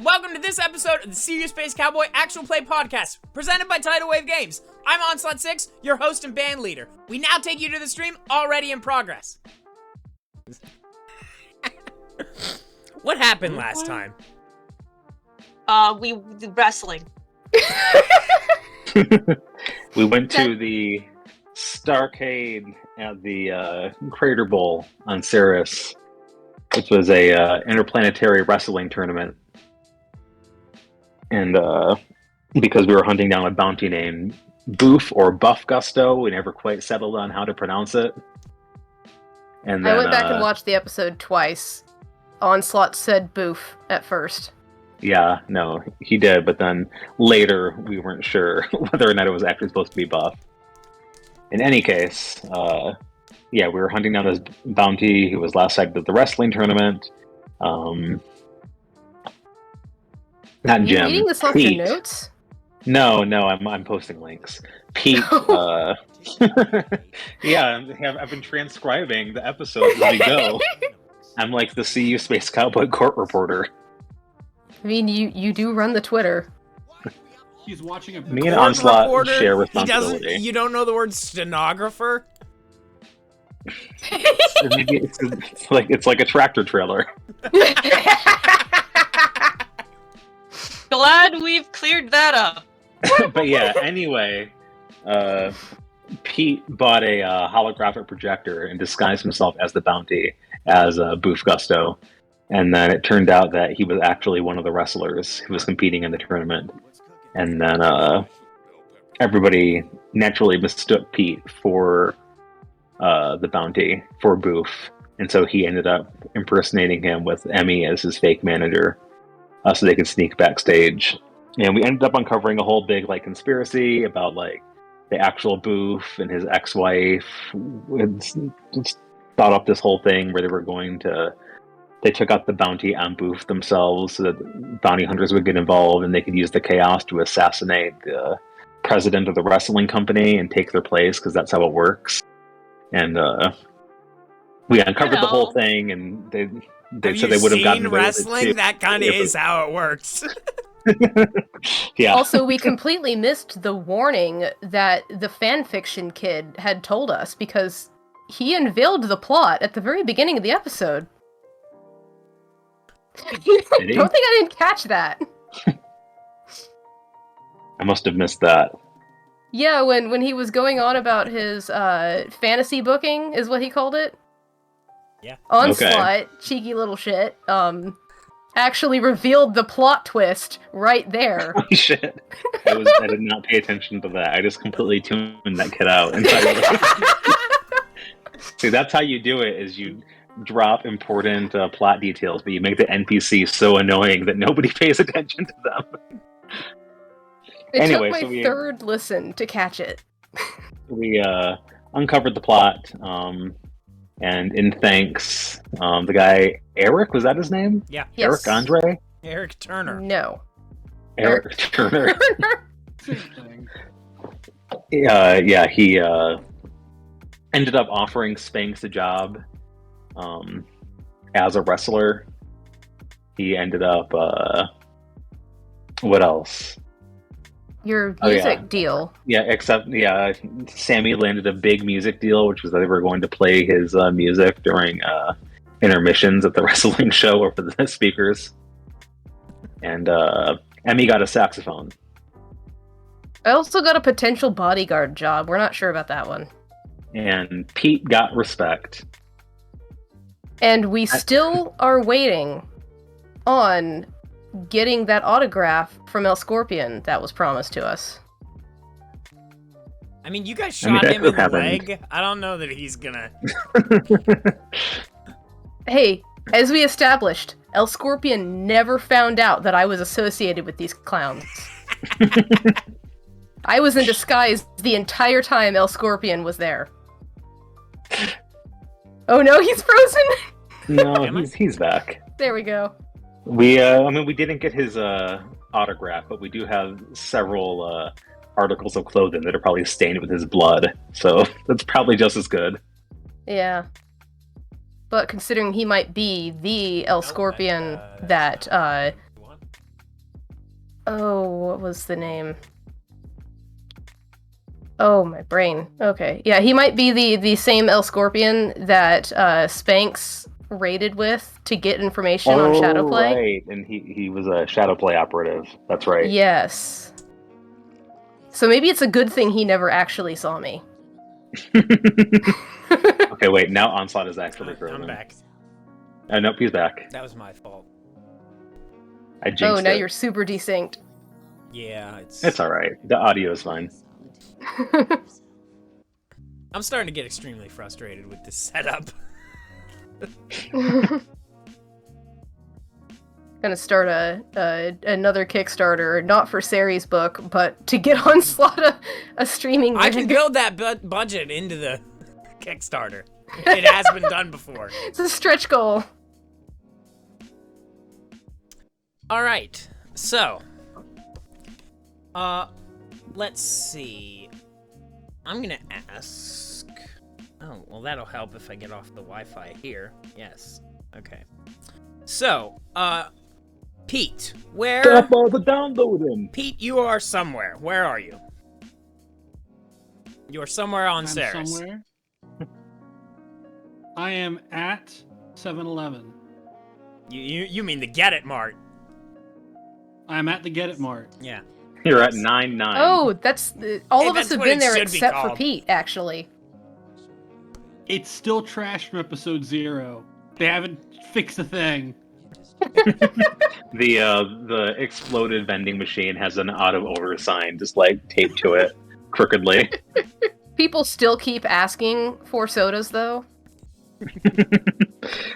welcome to this episode of the Serious Space Cowboy Actual Play Podcast, presented by Tidal Wave Games. I'm Onslaught6, your host and band leader. We now take you to the stream already in progress. What happened last time? We wrestling. We went to the Starcade at the Crater Bowl on Ceres, which was a interplanetary wrestling tournament. And because we were hunting down a bounty named Boof or Buff Gusto, we never quite settled on how to pronounce it. And then, I went back and watched the episode twice. Onslaught said Boof at first. Yeah, no, he did, but then later we weren't sure whether or not it was actually supposed to be Buff. In any case, we were hunting down this bounty who was last sighted at the wrestling tournament. Not Jim. Are you reading this off Pete. your notes? No, I'm posting links. Pete, I've been transcribing the episodes as we go. I'm like the CU Space Cowboy court reporter. I mean, you do run the Twitter. He's watching a Me and Onslaught reporter, share responsibility. You don't know the word stenographer? It's like a tractor trailer. Glad we've cleared that up. But yeah, anyway, Pete bought a holographic projector and disguised himself as the bounty, as Boof Gusto. And then it turned out that he was actually one of the wrestlers who was competing in the tournament. And then everybody naturally mistook Pete for the bounty, for Boof. And so he ended up impersonating him with Emmy as his fake manager, so they could sneak backstage. And we ended up uncovering a whole big conspiracy about the actual Boof and his ex-wife. Just thought up this whole thing where they took out the bounty on Boof themselves so that bounty hunters would get involved and they could use the chaos to assassinate the president of the wrestling company and take their place, because that's how it works. And we uncovered the whole thing, and they said they would have gotten away with it wrestling. too. That kind of is how it works. Yeah. Also, we completely missed the warning that the fanfiction kid had told us, because he unveiled the plot at the very beginning of the episode. Don't think I didn't catch that. I must have missed that. Yeah, when he was going on about his fantasy booking, is what he called it. Yeah. Onslaught, cheeky little shit, actually revealed the plot twist right there. Holy shit. I did not pay attention to that. I just completely tuned that kid out entirely. See, that's how you do it, is you drop important plot details, but you make the NPC so annoying that nobody pays attention to them. It took my third listen to catch it. We uncovered the plot, and in thanks, the guy, Eric, was that his name? Yeah. Eric Yes. Andre? Eric Turner. No. Eric Turner. Same thing. He ended up offering Spanks a job as a wrestler. He ended up what else? Your music deal. Yeah, except Sammy landed a big music deal, which was that they were going to play his music during intermissions at the wrestling show over the speakers. And Emmy got a saxophone. I also got a potential bodyguard job. We're not sure about that one. And Pete got respect. And we still are waiting on getting that autograph from El Scorpion that was promised to us. I mean, you guys shot him in the leg. I don't know that he's gonna... Hey, as we established, El Scorpion never found out that I was associated with these clowns. I was in disguise the entire time El Scorpion was there. Oh no, he's frozen! No, he's back. There we go. We didn't get his autograph, but we do have several articles of clothing that are probably stained with his blood, so that's probably just as good. Yeah. But considering he might be the El Scorpion that Oh, what was the name? Oh, my brain. Okay. Yeah, he might be the same El Scorpion that Spanks raided with to get information on Shadowplay. Right. And he was a Shadowplay operative. That's right. Yes. So maybe it's a good thing he never actually saw me. Okay, wait. Now Onslaught is actually frozen. I'm back. Nope, he's back. That was my fault. I jinxed Oh, now it. you're super desynced. Yeah, It's all right. The audio is fine. I'm starting to get extremely frustrated with this setup. Gonna start another Kickstarter, not for Sari's book, but to get Onslaught a streaming I can rig. build that budget into the Kickstarter. It has been done before. It's a stretch goal. All right, so, let's see. I'm gonna ask. Oh, well, that'll help if I get off the Wi-Fi here. Yes. Okay. So, Pete, where? Stop all the downloading. Pete, you are somewhere. Where are you? You are somewhere on I'm Ceres. somewhere. I am at 7-Eleven. You mean the Get It Mart? I'm at the Get It Mart. Yeah. You're at 9-9. Oh, that's all Hey, of us that's have what been it there should be except for called. Pete, actually. It's still trash from episode 0. They haven't fixed a thing. The exploded vending machine has an auto order sign just like taped to it crookedly. People still keep asking for sodas, though.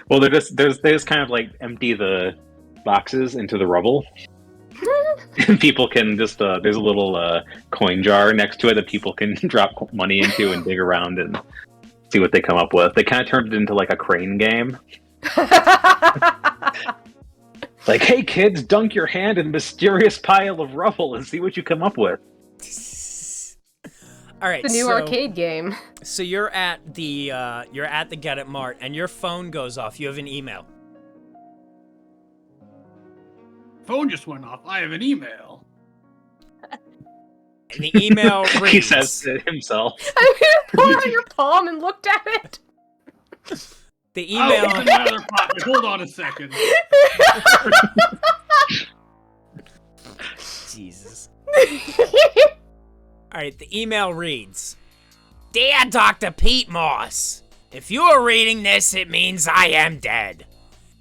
Well, they just kind of like empty the boxes into the rubble. And people can just there's a little coin jar next to it that people can drop money into and dig around and see what they come up with. They kind of turned it into like a crane game. Like, hey kids, dunk your hand in a mysterious pile of rubble and see what you come up with. All right. The new so, arcade game. So you're at the Get It Mart and your phone goes off. You have an email. Phone just went off. I have an email. And the email reads. He says it himself. I mean, pulled out your palm and looked at it. The Oh, email. it's in my other pocket. Hold on a second. Jesus. All right. The email reads, "Dear Dr. Pete Moss, if you are reading this, it means I am dead.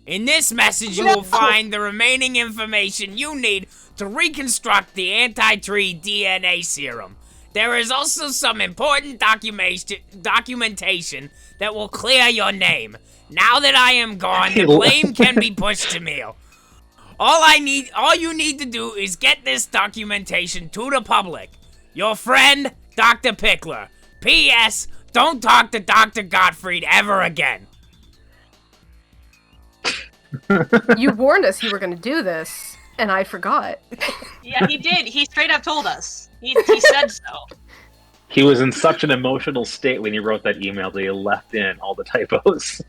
In this message, you will find the remaining information you need to reconstruct the anti-tree DNA serum. There is also some important documentation that will clear your name. Now that I am gone, the blame can be pushed to me. All you need to do is get this documentation to the public. Your friend, Dr. Pickler. P.S. Don't talk to Dr. Gottfried ever again." You warned us you were going to do this, and I forgot. Yeah, he did. He straight up told us. He said so. He was in such an emotional state when he wrote that email that he left in all the typos.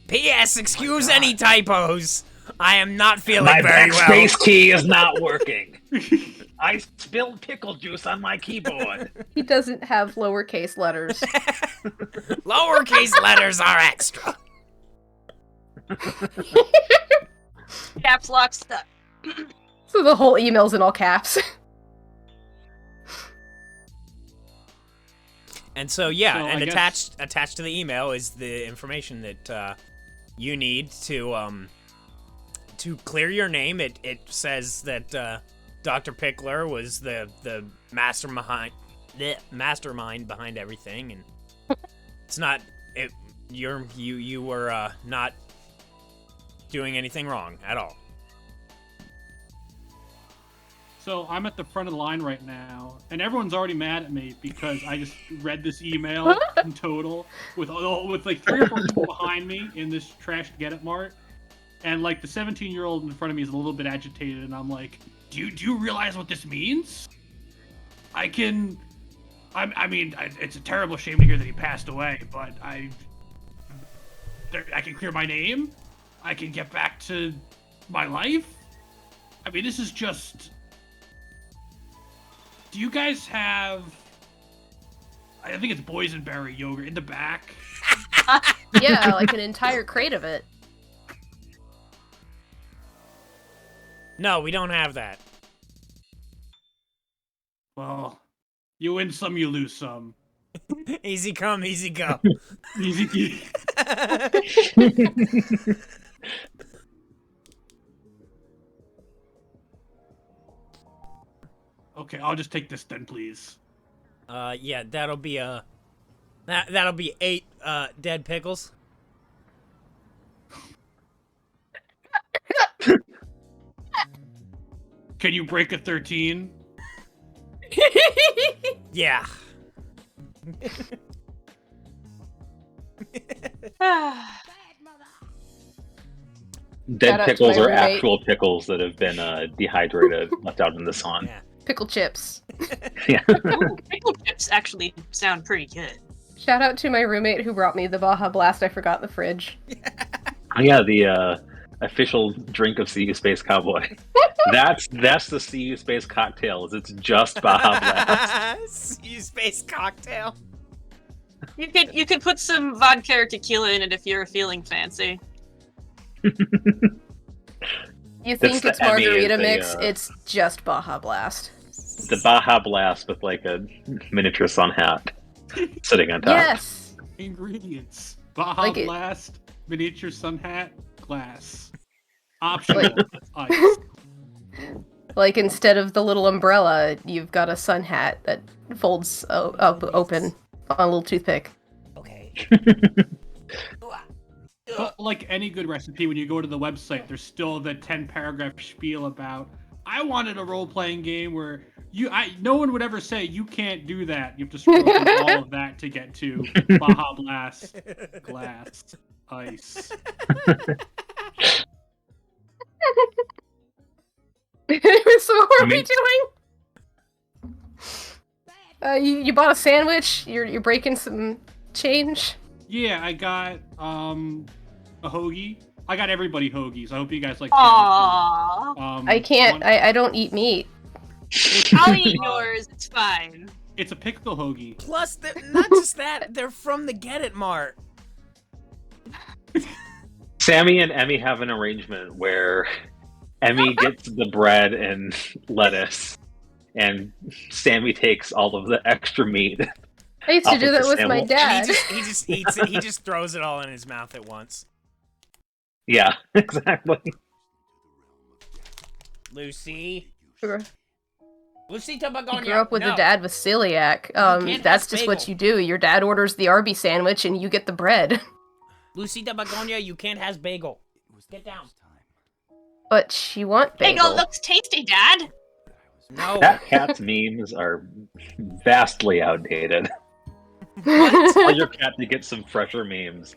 P.S. Excuse any typos. I am not feeling My very well. backspace key is not working. I spilled pickle juice on my keyboard. He doesn't have lowercase letters. Lowercase letters are extra. Caps lock stuck. So the whole email's in all caps. And so, yeah, So, and I guess- attached to the email is the information that you need to clear your name. It says that Dr. Pickler was the mastermind behind everything, and it's not you were not doing anything wrong at all. So I'm at the front of the line right now, and everyone's already mad at me because I just read this email in total with like 3 or 4 people behind me in this trash Get It Mart, and like the 17-year-old in front of me is a little bit agitated, and I'm like, do you realize what this means? I mean, it's a terrible shame to hear that he passed away, but I can clear my name. I can get back to my life. I mean, this is just... Do you guys have... I think it's boysenberry yogurt in the back. Yeah, like an entire crate of it. No, we don't have that. Well, you win some, you lose some. Easy come, easy go. Easy. Okay, I'll just take this then, please. Yeah, that'll be that'll be 8 dead pickles. Can you break a 13? Yeah. Dead Shout out to pickles my are roommate. actual pickles that have been dehydrated, left out in the sun. Yeah. Pickle chips. Yeah. Ooh, pickle chips actually sound pretty good. Shout out to my roommate who brought me the Baja Blast I forgot in the fridge. Oh, yeah, the official drink of CU Space Cowboy. That's the CU Space cocktail. It's just Baja Blast. CU Space cocktail. You could put some vodka or tequila in it if you're feeling fancy. You think the it's Emmy margarita is a, mix, it's just Baja Blast. The Baja Blast with like a miniature sun hat sitting on top. Yes! Ingredients. Baja Like it- Blast, miniature sun hat, glass. Optional. Ice. Like instead of the little umbrella, you've got a sun hat that folds up open on a little toothpick. Okay. But like any good recipe, when you go to the website, there's still the 10-paragraph spiel about, I wanted a role-playing game where no one would ever say, you can't do that. You have to scroll through all of that to get to Baja Blast, glass, ice. So what are I we mean- doing? You bought a sandwich? You're breaking some change? Yeah, I got a hoagie. I got everybody hoagies. I hope you guys like Aww. sandwiches. I can't. one- I don't eat meat. I'll eat yours. It's fine. It's a pickle hoagie. Plus, not just that, they're from the Get It Mart. Sammy and Emmy have an arrangement where Emmy gets the bread and lettuce, and Sammy takes all of the extra meat. I used to Off do of that the with my sandwich. dad. He just eats it. He just throws it all in his mouth at once. Yeah, exactly. Lucy. Grew Lucy Tabagonia. up with no. a dad with celiac. can't That's have just what bagel. you do. Your dad orders the Arby sandwich and you get the bread. Lucy Tabagonia, you can't has bagel. Get down. But she want bagel. Bagel looks tasty, Dad. No. That cat's memes are vastly outdated. Tell your cat to get some fresher memes.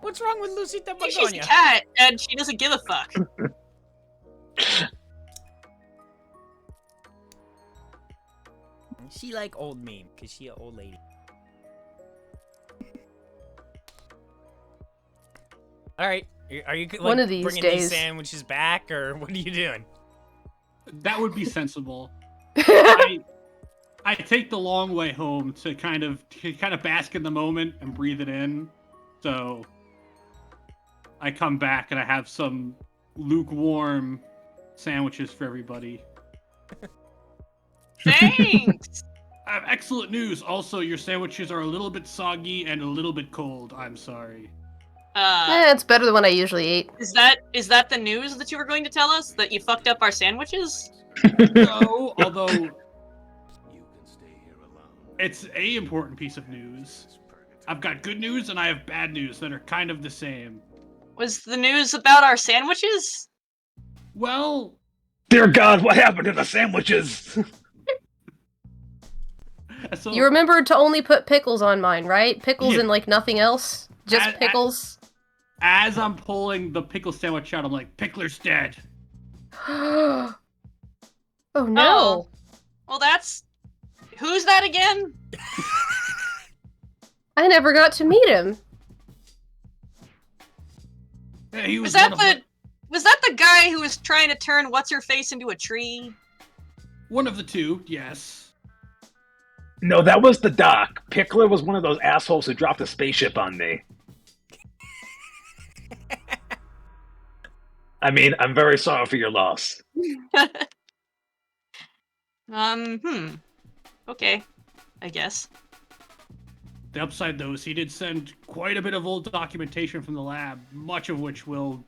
What's wrong with Lucy She's a Tabagonia? cat, and she doesn't give a fuck. She like old meme, cause she an old lady. All right, are you like, One of these bringing days. these sandwiches back, or what are you doing? That would be sensible. Oh, I take the long way home to kind of bask in the moment and breathe it in. So I come back and I have some lukewarm sandwiches for everybody. Thanks. I have excellent news. Also, your sandwiches are a little bit soggy and a little bit cold. I'm sorry. It's better than what I usually eat. Is that the news that you were going to tell us? That you fucked up our sandwiches? No, although it's a important piece of news. I've got good news and I have bad news that are kind of the same. Was the news about our sandwiches? Well, Dear God, what happened to the sandwiches? so You remembered to only put pickles on mine, right? Pickles Yeah. and like nothing else? Just I- pickles? as I'm pulling the pickle sandwich out, I'm like, Pickler's dead. Oh no. Well, that's... Who's that again? I never got to meet him. Yeah, he Was was that one of Was that the guy who was trying to turn what's-her-face into a tree? One of the two, yes. No, that was the Doc. Pickler was one of those assholes who dropped a spaceship on me. I mean, I'm very sorry for your loss. Okay, I guess. The upside, though, is he did send quite a bit of old documentation from the lab, much of which will...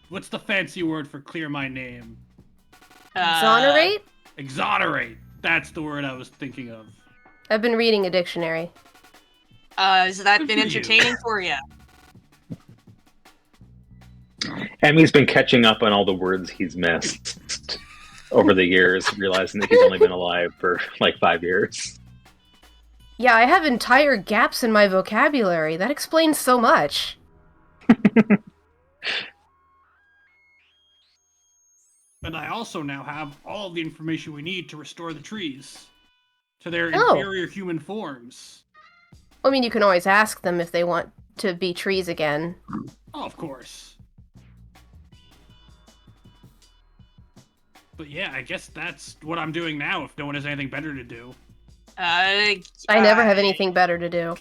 What's the fancy word for clear my name? Exonerate? Exonerate! That's the word I was thinking of. I've been reading a dictionary. Has that Good been for you. entertaining for you? Emmy's been catching up on all the words he's missed over the years, realizing that he's only been alive for like 5 years. Yeah, I have entire gaps in my vocabulary. That explains so much. And I also now have all the information we need to restore the trees to their Oh. inferior human forms. I mean, you can always ask them if they want to be trees again. Oh, of course. But yeah, I guess that's what I'm doing now if no one has anything better to do. I never have anything better to do.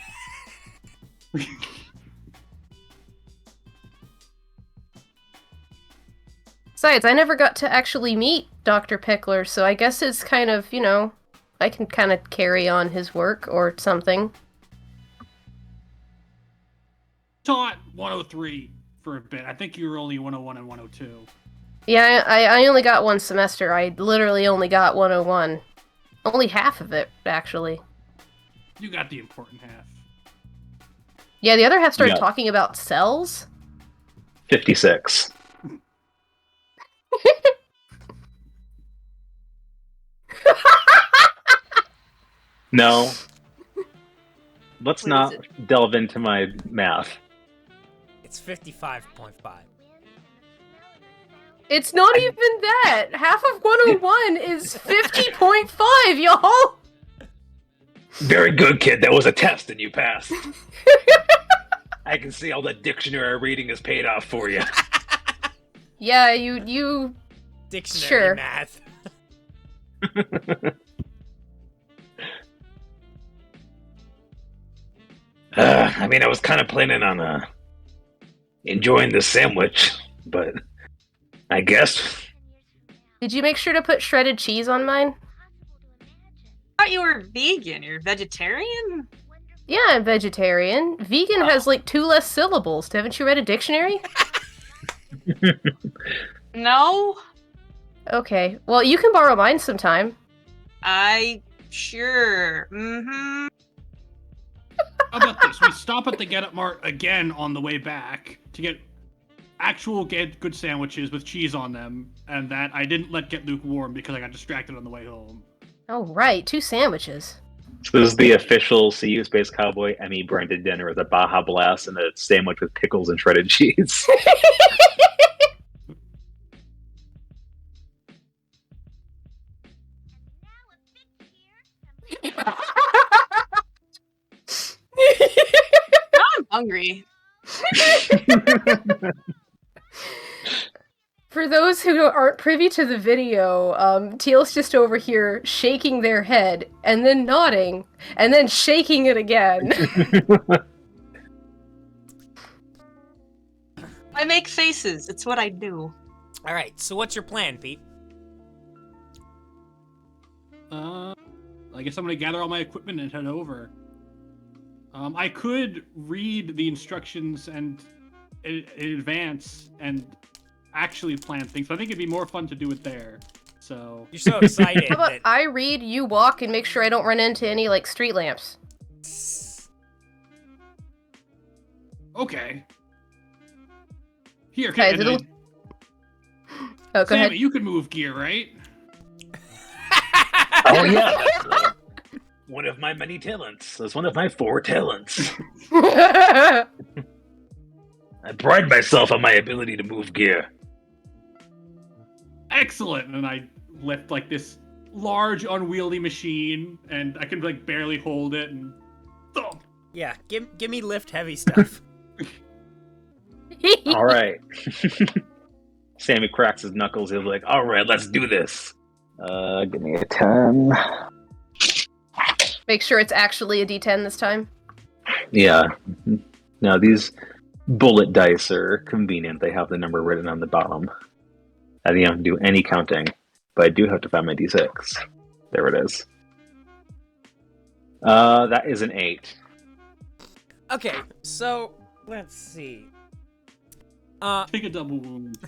Besides, I never got to actually meet Dr. Pickler, so I guess it's kind of, I can kind of carry on his work or something. Taught 103 for a bit. I think you were only 101 and 102. Yeah, I only got one semester. I literally only got 101. Only half of it, actually. You got the important half. Yeah, the other half started Yeah. talking about cells. 56. No. Let's What not is delve into my math. It's 55.5. It's not even that! Half of 101 is 50.5, y'all! Very good, kid. That was a test and you passed. I can see all the dictionary reading has paid off for you. Yeah, you... Dictionary Sure. math. I mean, I was kind of planning on enjoying this sandwich, but I guess. Did you make sure to put shredded cheese on mine? I thought you were vegan. You're vegetarian? Yeah, I'm vegetarian. Vegan has like 2 less syllables. Haven't you read a dictionary? No? Okay, well, you can borrow mine sometime. Sure. Mm-hmm. How about this? We stop at the Get Up Mart again on the way back to get actual good sandwiches with cheese on them, and that I didn't let get lukewarm because I got distracted on the way home. Oh, right, 2 sandwiches. So this is the official CU Space Cowboy Emmy branded dinner with a Baja Blast and a sandwich with pickles and shredded cheese. Now I'm hungry. For those who aren't privy to the video, Teal's just over here shaking their head, and then nodding, and then shaking it again. I make faces. It's what I do. All right, so what's your plan, Pete? I guess I'm gonna gather all my equipment and head over. I could read the instructions and in advance and actually plan things, but I think it'd be more fun to do it there. So You're so excited How about that I read, you walk, and make sure I don't run into any, like, street lamps? okay. Here, Guys, can it'll- Oh, go Sammy, ahead. you can move gear, right? Oh yeah, that's one of my many talents. That's one of my 4 talents. I pride myself on my ability to move gear. Excellent. And I lift like this large, unwieldy machine, and I can like barely hold it, and thump. yeah, give me lift heavy stuff. All right. Sammy cracks his knuckles. He's like, all right, let's do this. Give me a 10. Make sure it's actually a D10 this time. Yeah. Now, these bullet dice are convenient. They have the number written on the bottom. I didn't have to do any counting, but I do have to find my D6. There it is. That is an 8. Okay, so let's see. Take a double wound.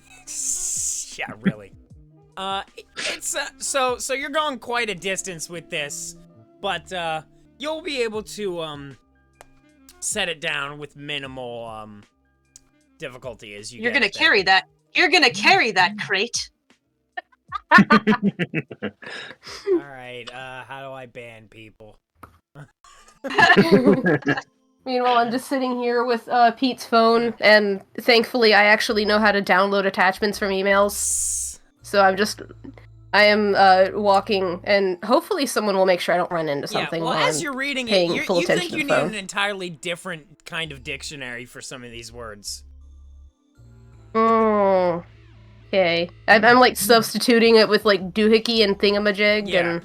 Yeah, really. It's so you're going quite a distance with this, but you'll be able to set it down with minimal difficulty as you. You're get gonna it there. carry that. You're gonna carry that crate. All right. How do I ban people? Meanwhile, I'm just sitting here with Pete's phone, and thankfully I actually know how to download attachments from emails. So I am walking, and hopefully someone will make sure I don't run into something. Yeah, well, while as I'm you're reading it, paying you full think attention you to need the an phone. entirely different kind of dictionary for some of these words. Okay. I'm like substituting it with like doohickey and thingamajig, Yeah. and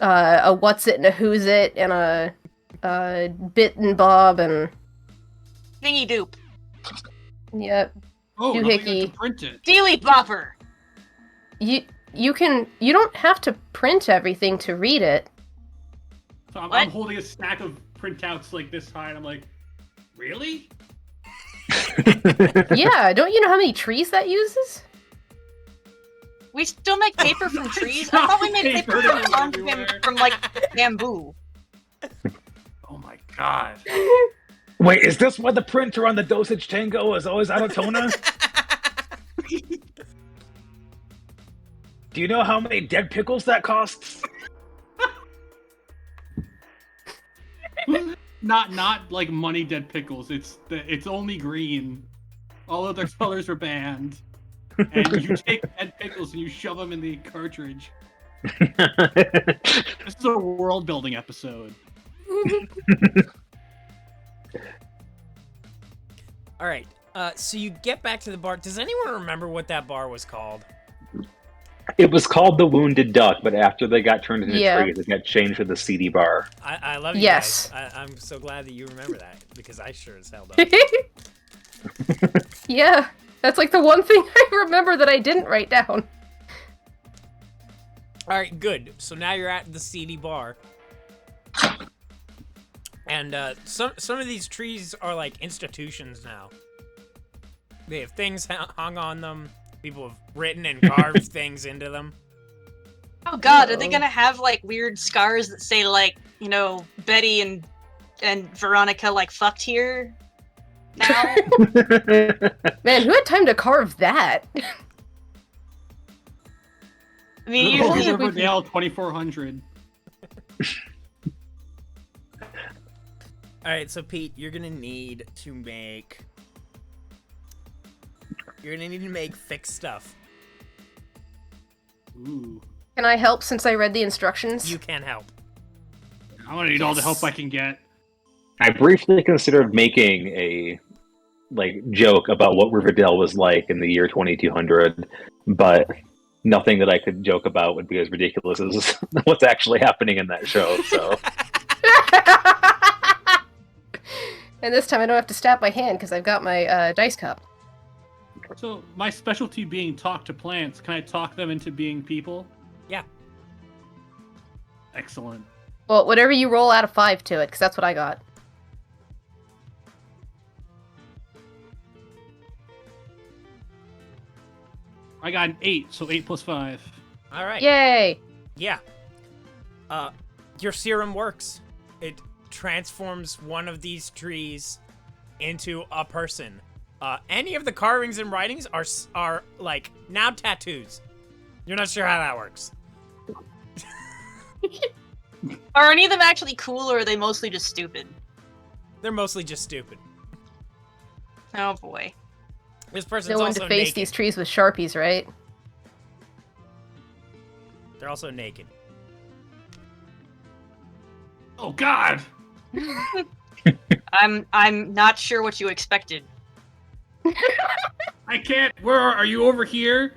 a what's it and a who's it, and a bit and bob, and Thingy doop. yep. Oh, now we have Doohickey. to print it. Dealy bopper. You don't have to print everything to read it. So I'm What? holding a stack of printouts like this high, and I'm like, really? Yeah, don't you know how many trees that uses? We still make paper from trees. I thought we made paper from like bamboo. Oh my god. Wait, is this why the printer on the Dosage Tango is always out of toner? Do you know how many dead pickles that costs? Not like money dead pickles. It's only green. All other colors are banned. And you take dead pickles and you shove them in the cartridge. This is a world building episode. All right. So you get back to the bar. Does anyone remember what that bar was called? It was called the Wounded Duck, but after they got turned into Yeah. trees, it got changed to the seedy bar. I love you Yes. guys. I'm so glad that you remember that because I sure as hell don't. Yeah, that's like the one thing I remember that I didn't write down. All right, good. So now you're at the seedy bar, and some of these trees are like institutions now. They have things hung on them. People have written and carved things into them. Oh god, are they gonna have like weird scars that say like, you know, Betty and Veronica like fucked here now? Man, who had time to carve that? I mean, Little usually Riverdale 2400. All right, so Pete, you're gonna need to make. You're gonna need to make fixed stuff. Ooh. Can I help since I read the instructions? You can help. I'm gonna need all the help I can get. I briefly considered making a joke about what Riverdale was like in the year 2200, but nothing that I could joke about would be as ridiculous as what's actually happening in that show. So And this time I don't have to stab my hand because I've got my dice cup. So my specialty being talk to plants, can I talk them into being people? Yeah. Excellent. Well, whatever you roll out of 5 to it, because that's what I got. I got an 8, so 8 plus 5. All right. Yay! Yeah. Your serum works. It transforms one of these trees into a person. Any of the carvings and writings are like now tattoos. You're not sure how that works. are any of them actually cool or are they mostly just stupid? They're mostly just stupid. Oh boy. This person's No one also to face naked. these trees with Sharpies, right? They're also naked. Oh god! I'm not sure what you expected. I can't. Where are you? Over here?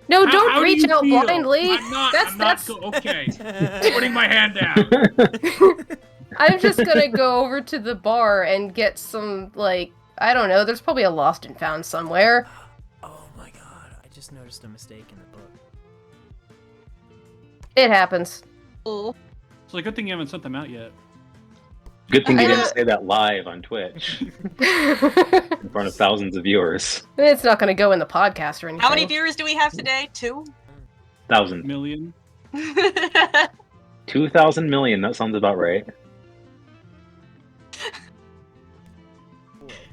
No, How don't do reach you out feel? blindly. I'm not. That's. Okay. Putting my hand down. I'm just gonna go over to the bar and get some, like, I don't know, there's probably a lost and found somewhere. Oh my god, I just noticed a mistake in the book. It happens. Oh. It's a good thing you haven't sent them out yet. Good thing you I didn't don't- say that live on Twitch in front of thousands of viewers. It's not gonna go in the podcast or anything. How many viewers do we have today? 2? 1,000. Million. 2,000 million, that sounds about right.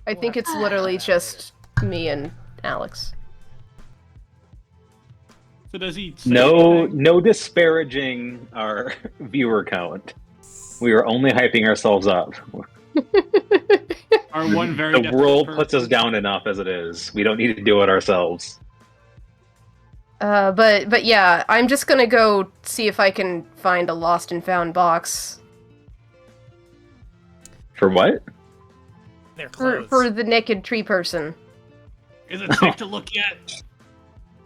I think it's literally just me and Alex. So does he? Say No, anything? no disparaging our viewer count. We are only hyping ourselves up. Our one very The desperate world person. puts us down enough as it is. We don't need to do it ourselves. But yeah, I'm just gonna go see if I can find a lost and found box For what? Their for clothes. the naked tree person. Is it safe to look yet?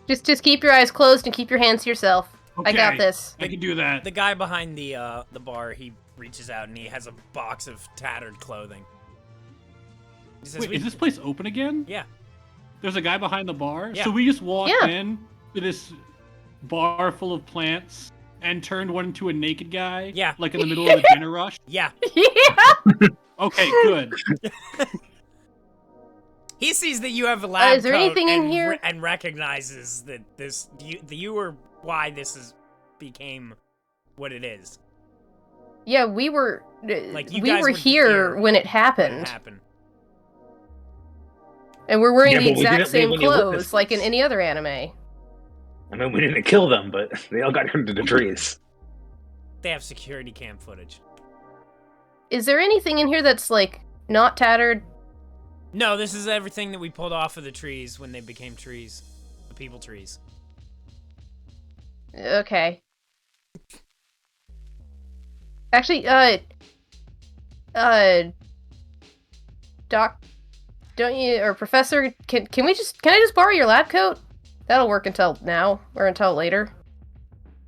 Just keep your eyes closed and keep your hands to yourself. Okay. I got this. I can do that. The guy behind the bar, he reaches out and he has a box of tattered clothing. He says, Wait, is this place open again? Yeah. There's a guy behind the bar? Yeah. So we just walked Yeah. in to this bar full of plants and turned one into a naked guy? Yeah. Like in the middle of a dinner rush? Yeah. Yeah. Okay, good. He sees that you have a lab is there coat anything in and here? and recognizes that you were why this became what it is. Yeah, we were Like, you we guys were were here here when it When it happened, happened. and we're wearing Yeah, the but we exact didn't same leave any clothes witnesses. like in any other anime. I mean, we didn't kill them, but they all got into the trees. They have security cam footage. Is there anything in here that's like not tattered? No, this is everything that we pulled off of the trees when they became trees. The people trees. Okay. Actually, Doc, don't you, or Professor, can I just borrow your lab coat? That'll work until now, or until later.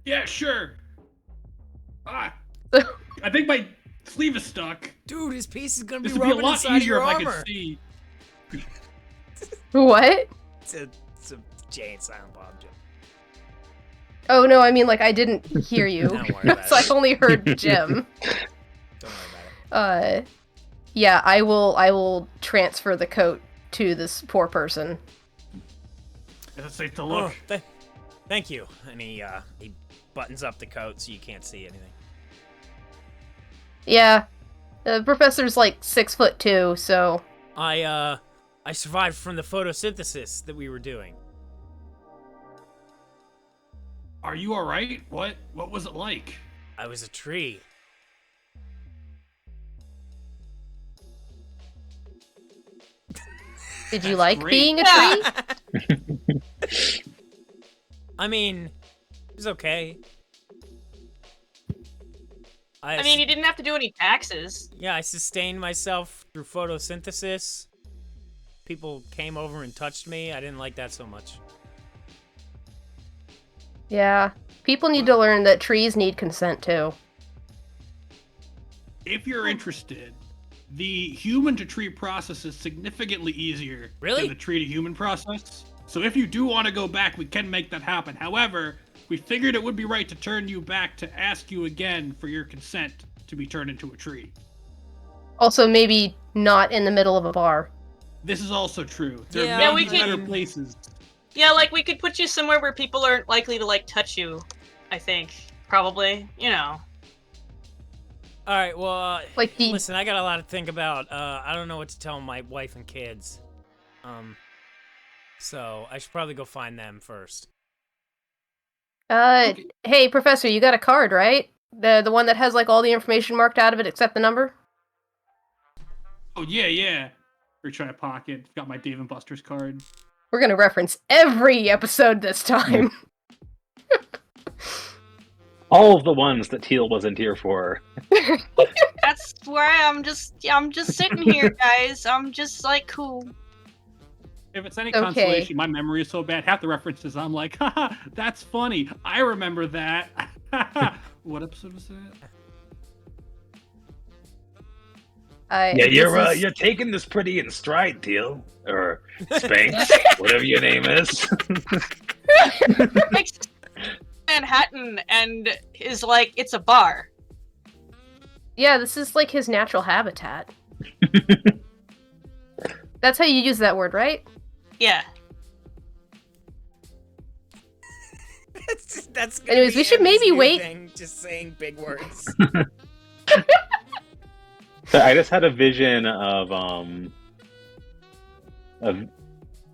Yeah, sure. I think my sleeve is stuck. Dude, his piece is gonna be This would be a rubbing lot inside of easier your if I armor. could see. What? It's a Jay and Silent Bob joke. Oh no, I mean, like, I didn't hear you. Don't worry about So I it. only heard Jim. Don't worry about it. Yeah, I will transfer the coat to this poor person. Is it safe to look? Thank you. And he buttons up the coat so you can't see anything. Yeah, the professor's like 6'2", so I survived from the photosynthesis that we were doing. Are you alright? What was it like? I was a tree. did you That's like great. being a Yeah. tree? I mean, it was okay. I mean, you didn't have to do any taxes. Yeah, I sustained myself through photosynthesis. People came over and touched me. I didn't like that so much. Yeah, people need to learn that trees need consent too. If you're interested, the human to tree process is significantly easier Really? than the tree to human process. So if you do want to go back, we can make that happen. However, we figured it would be right to turn you back to ask you again for your consent to be turned into a tree. Also, maybe not in the middle of a bar. This is also true. There Yeah, may we be could- better places. Yeah, like we could put you somewhere where people aren't likely to like touch you. I think probably. You know. All right, well, Like the listen, I got a lot to think about. I don't know what to tell my wife and kids. So I should probably go find them first. Okay. Hey, Professor, you got a card, right? The one that has like all the information marked out of it except the number? Oh yeah. Reach in my pocket. Got my Dave and Buster's card. We're gonna reference every episode this time. All of the ones that Teal wasn't here for. That's where I'm just sitting here, guys. I'm just like cool. If it's any Okay. consolation, my memory is so bad. Half the references, I'm like, haha, that's funny. I remember that. What episode was that? You're taking this pretty in stride, Teal. Or Spanks, whatever your name is. Makes Manhattan and is like, it's a bar. Yeah, this is like his natural habitat. That's how you use that word, right? Yeah. That's gonna Anyways, be we should Emmy's maybe new wait- thing, just saying big words. So I just had a vision of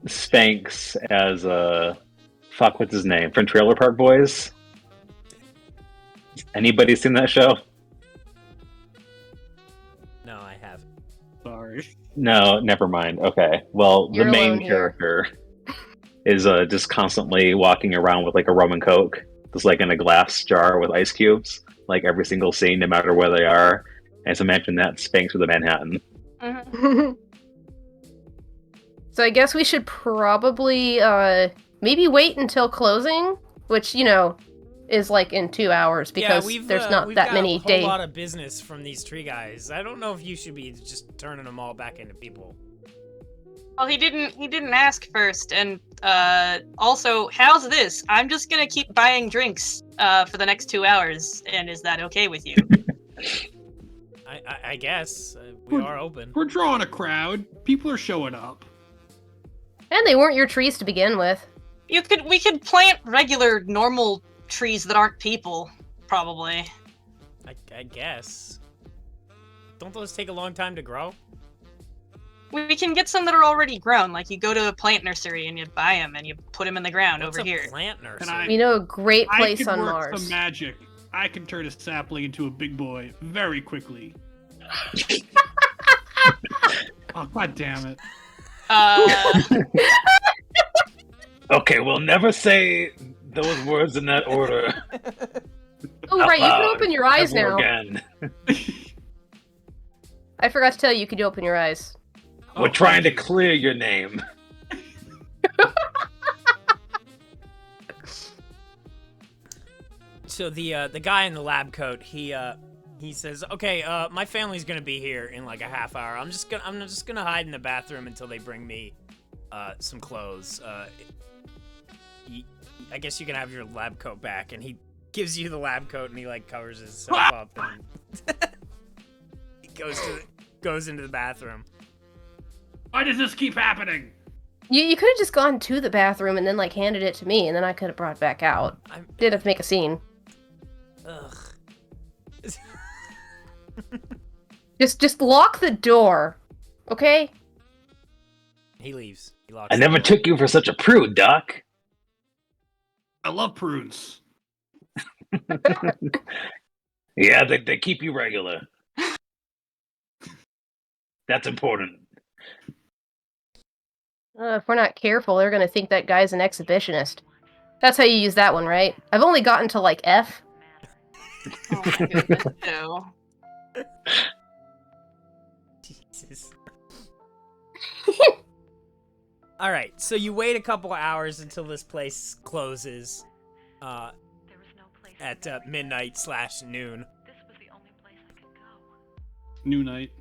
Spanks as what's his name from Trailer Park Boys. Anybody seen that show? No, I haven't. Sorry. No, never mind. Okay, well, You're the main alone here. character is just constantly walking around with like a rum and coke, just like in a glass jar with ice cubes, like every single scene, no matter where they are. And so imagine that Spanks with a Manhattan. Mhm. So I guess we should probably maybe wait until closing, which is like in 2 hours because there's not we've that got many a whole days. lot of business from these tree guys. I don't know if you should be just turning them all back into people. Well, he didn't ask first, and also, how's this? I'm just gonna keep buying drinks for the next 2 hours, and is that okay with you? I guess we are open. We're drawing a crowd. People are showing up. And they weren't your trees to begin with. We could plant regular, normal trees that aren't people, probably. I guess. Don't those take a long time to grow? We can get some that are already grown. Like, you go to a plant nursery and you buy them and you put them in the ground What's over a here. plant nursery? Can I- We know a great I place can on work Mars. some magic. I can turn a sapling into a big boy very quickly. Oh, god damn it. Okay, we'll never say those words in that order. Oh, right, you out can open your eyes ever now. Again. I forgot to tell you, you could open your eyes. We're trying to clear your name. So the guy in the lab coat, he says, "Okay, my family's gonna be here in like a half hour. I'm just gonna hide in the bathroom until they bring me some clothes. I guess you can have your lab coat back." And he gives you the lab coat, and he like covers himself up, and he goes into the bathroom. Why does this keep happening? You could have just gone to the bathroom and then like handed it to me, and then I could have brought it back out. Did have to make a scene. Ugh. Just lock the door, okay? He leaves. He locks. I the never door. took you for such a prude, Doc. I love prunes. Yeah, they keep you regular. That's important. If we're not careful, they're gonna think that guy's an exhibitionist. That's how you use that one, right? I've only gotten to like F. Oh my goodness, no. Jesus. All right, so you wait a couple of hours until this place closes at midnight/noon. New night.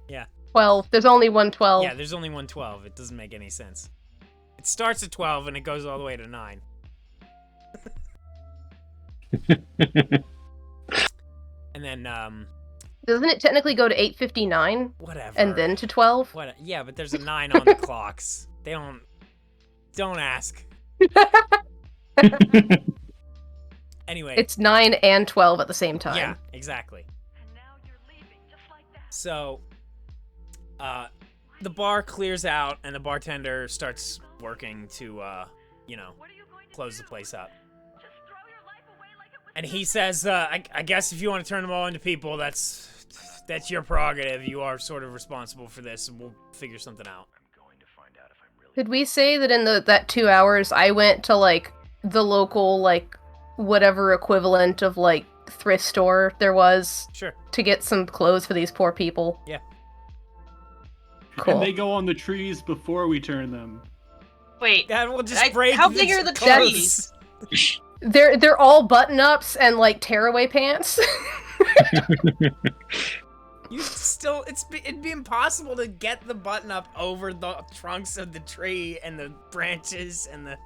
12. There's only one 12. Yeah, there's only 112. It doesn't make any sense. It starts at 12 and it goes all the way to 9. And then, Doesn't it technically go to 8:59 whatever. and then to 12? What? Yeah, but there's a 9 on the clocks. They don't ask. Anyway. It's 9 and 12 at the same time. Yeah, exactly. So, the bar clears out, and the bartender starts working to, close the place up. And he says, I guess if you want to turn them all into people, that's your prerogative. You are sort of responsible for this, and we'll figure something out. Did we say that in that 2 hours I went to, like, the local, like, whatever equivalent of, like, thrift store there was Sure. to get some clothes for these poor people? Yeah. Cool. And they go on the trees before we turn them. Wait, That will just break. how big are the clothes. trees? They're all button-ups and like tearaway pants. It'd be impossible to get the button up over the trunks of the tree and the branches and the.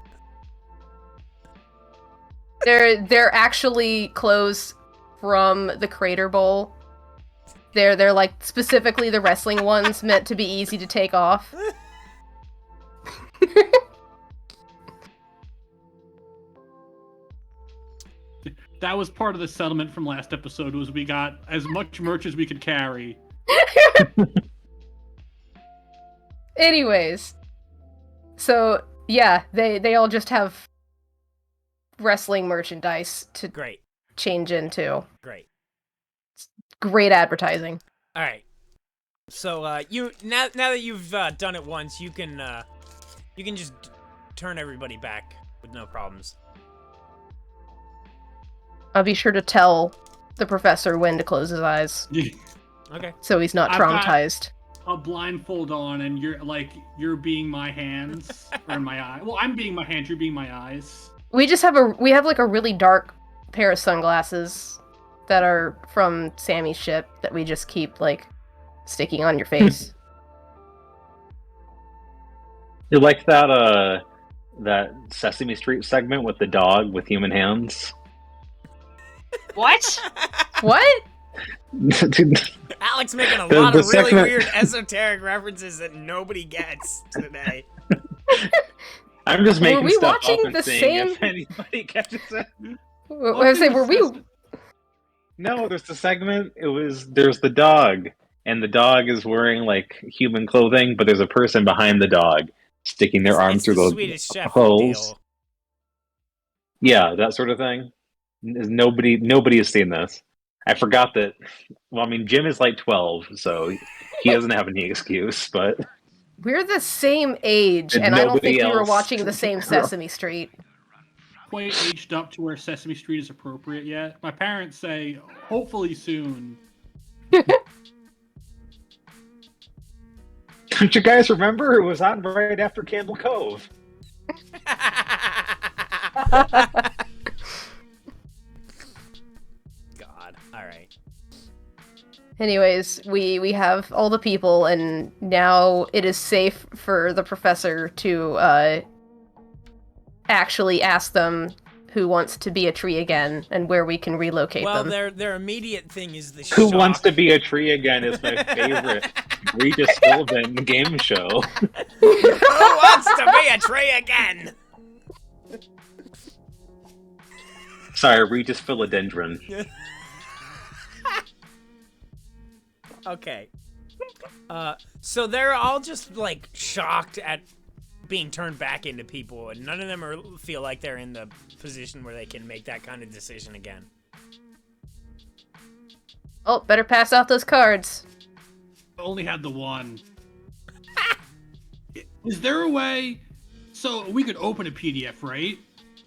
They're actually clothes from the Crater Bowl. They're like specifically the wrestling ones meant to be easy to take off. That was part of the settlement from last episode, was we got as much merch as we could carry. Anyways. So, yeah, they all just have wrestling merchandise to Great. change into. Great. Great advertising. All right. So you now that you've done it once, you can just turn everybody back with no problems. I'll be sure to tell the professor when to close his eyes, Okay. so he's not I've got- traumatized. A blindfold on, and you're being my hands or my eye. Well, I'm being my hands. You're being my eyes. We have like a really dark pair of sunglasses that are from Sammy's ship that we just keep like sticking on your face. You like that Sesame Street segment with the dog with human hands? What? What? Alex making a The- lot the of really segment- weird esoteric references that nobody gets today. I'm just making we stuff watching up and the seeing same- if anybody catches it. I was saying, were we? No, there's the segment. There's the dog, and the dog is wearing like human clothing, but there's a person behind the dog sticking their arm It's through the those Swedish Chef holes. deal. Yeah, that sort of thing. Nobody has seen this. I forgot that. Well, I mean, Jim is like 12, so he doesn't have any excuse. But We're the same age, And and I don't nobody think we were else- watching the same Sesame Street. Quite aged up to where Sesame Street is appropriate yet. My parents say, hopefully soon. don't you guys remember? It was on right after Campbell Cove. God. All right. Anyways, we have all the people, and now it is safe for the professor to actually ask them who wants to be a tree again and where we can relocate Well, them. their immediate thing is the Who shock. Wants to Be a Tree Again is my favorite Regis Philbin game show. Who wants to be a tree again? Sorry, Regis Philodendron. Okay. So they're all just like shocked at being turned back into people, and none of them feel like they're in the position where they can make that kind of decision again. Oh, better pass out those cards. I only had the one. Is there a way? So we could open a PDF, right?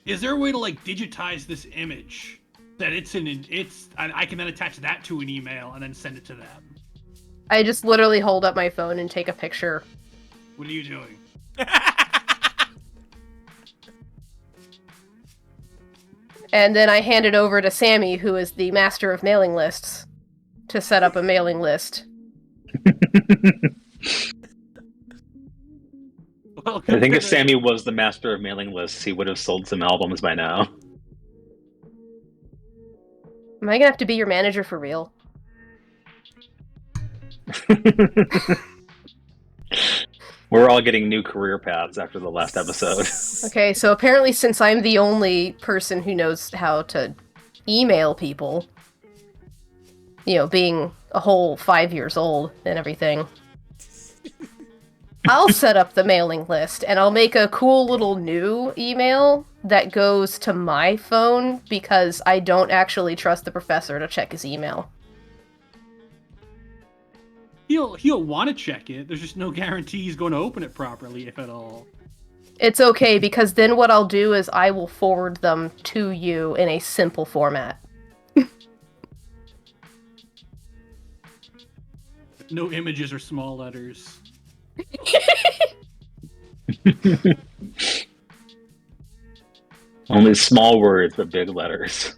Is there a way to like digitize this image that I can then attach that to an email and then send it to them? I just literally hold up my phone and take a picture. What are you doing? And then I hand it over to Sammy, who is the master of mailing lists, to set up a mailing list. I think if Sammy was the master of mailing lists, he would have sold some albums by now. Am I gonna have to be your manager for real? We're all getting new career paths after the last episode. Okay, so apparently since I'm the only person who knows how to email people, you know, being a whole 5 years old and everything, I'll set up the mailing list and I'll make a cool little new email that goes to my phone because I don't actually trust the professor to check his email. He'll want to check it. There's just no guarantee he's going to open it properly, if at all. It's okay, because then what I'll do is I will forward them to you in a simple format. No images or small letters. Only small words, but big letters.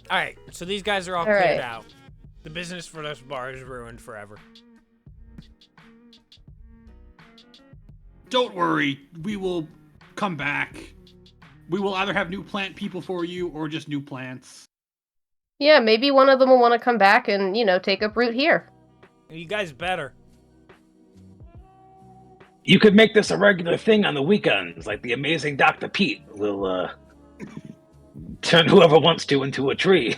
Alright, so these guys are all All cleared right. out. The business for this bar is ruined forever. Don't worry, we will come back. We will either have new plant people for you or just new plants. Yeah, maybe one of them will want to come back and, take up root here. You guys better. You could make this a regular thing on the weekends, like the amazing Dr. Pete will turn whoever wants to into a tree.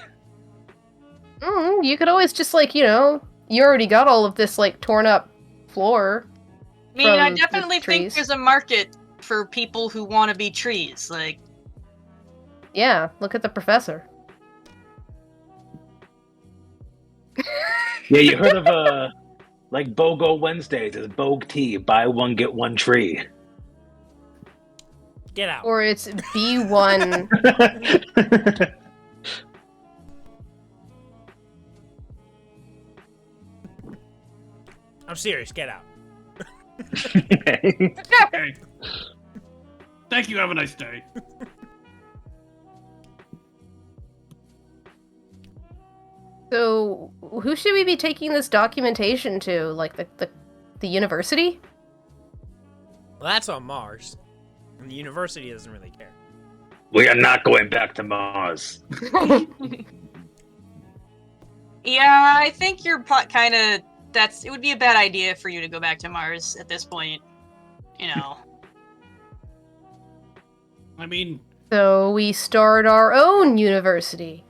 You could always just, you already got all of this, torn up floor. I mean, I From the definitely think trees. there's a market for people who want to be trees. Like, Yeah, look at the professor. Yeah, you heard of BOGO Wednesdays? It's Bogue Tea, buy one get one tree. Get out. Or it's B1. I'm serious, get out. Okay. Okay. Thank you, have a nice day. So, who should we be taking this documentation to? Like, the university? Well, that's on Mars. And the university doesn't really care. We are not going back to Mars. yeah, I think you're kind of. It would be a bad idea for you to go back to Mars at this point. I mean, So, we start our own university.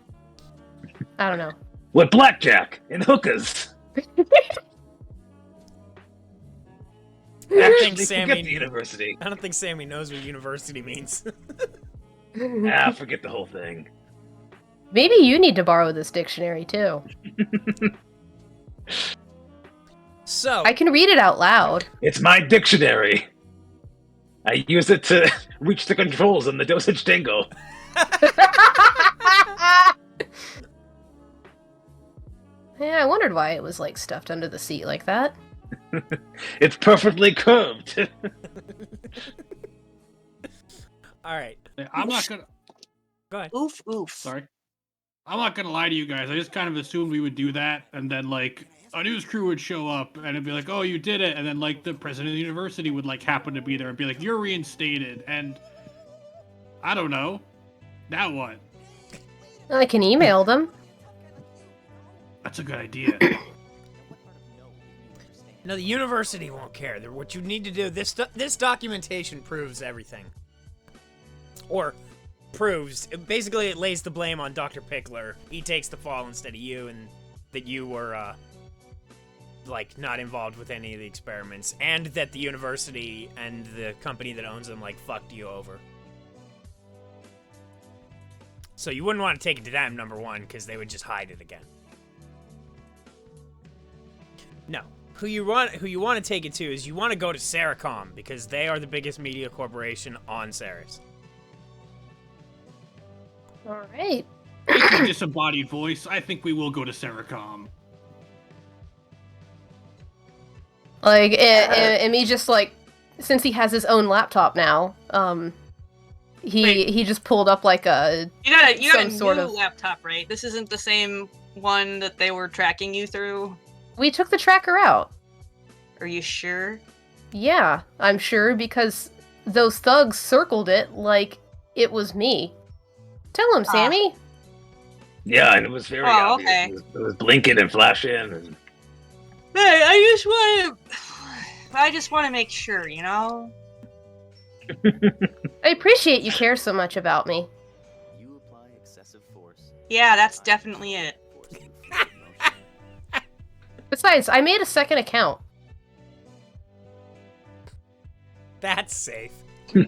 I don't know. With blackjack and hookers. Actually, Sammy- forget the university. I don't think Sammy knows what university means. Forget the whole thing. Maybe you need to borrow this dictionary, too. So, I can read it out loud. It's my dictionary. I use it to reach the controls on the Dosage Tango. Yeah, I wondered why it was, stuffed under the seat like that. It's perfectly curved. alright. I'm not gonna. Go ahead. Oof, oof. Sorry. I'm not gonna lie to you guys. I just kind of assumed we would do that, and then a news crew would show up, and it'd be like, "Oh, you did it!" And then the president of the university would happen to be there and be like, "You're reinstated." And I don't know. Now what? I can email them. That's a good idea. No, the university won't care. What you need to do, this documentation proves everything. Or proves, basically it lays the blame on Dr. Pickler. He takes the fall instead of you, and that you were, not involved with any of the experiments. And that the university and the company that owns them, fucked you over. So you wouldn't want to take it to them, number one, because they would just hide it again. No. Who you want to take it to is you want to go to Seracom, because they are the biggest media corporation on Ceres. Alright. It's a disembodied voice. I think we will go to Seracom. Emmy just, since he has his own laptop now, he just pulled up, a... You got a some new sort of- laptop, right? This isn't the same one that they were tracking you through. We took the tracker out. Are you sure? Yeah, I'm sure, because those thugs circled it like it was me. Tell him, Sammy. Yeah, and it was very obvious. Okay. It was blinking and flashing. And... Hey, I just want to make sure, I appreciate you care so much about me. You apply excessive force. Yeah, that's definitely it. Besides, I made a second account. That's safe.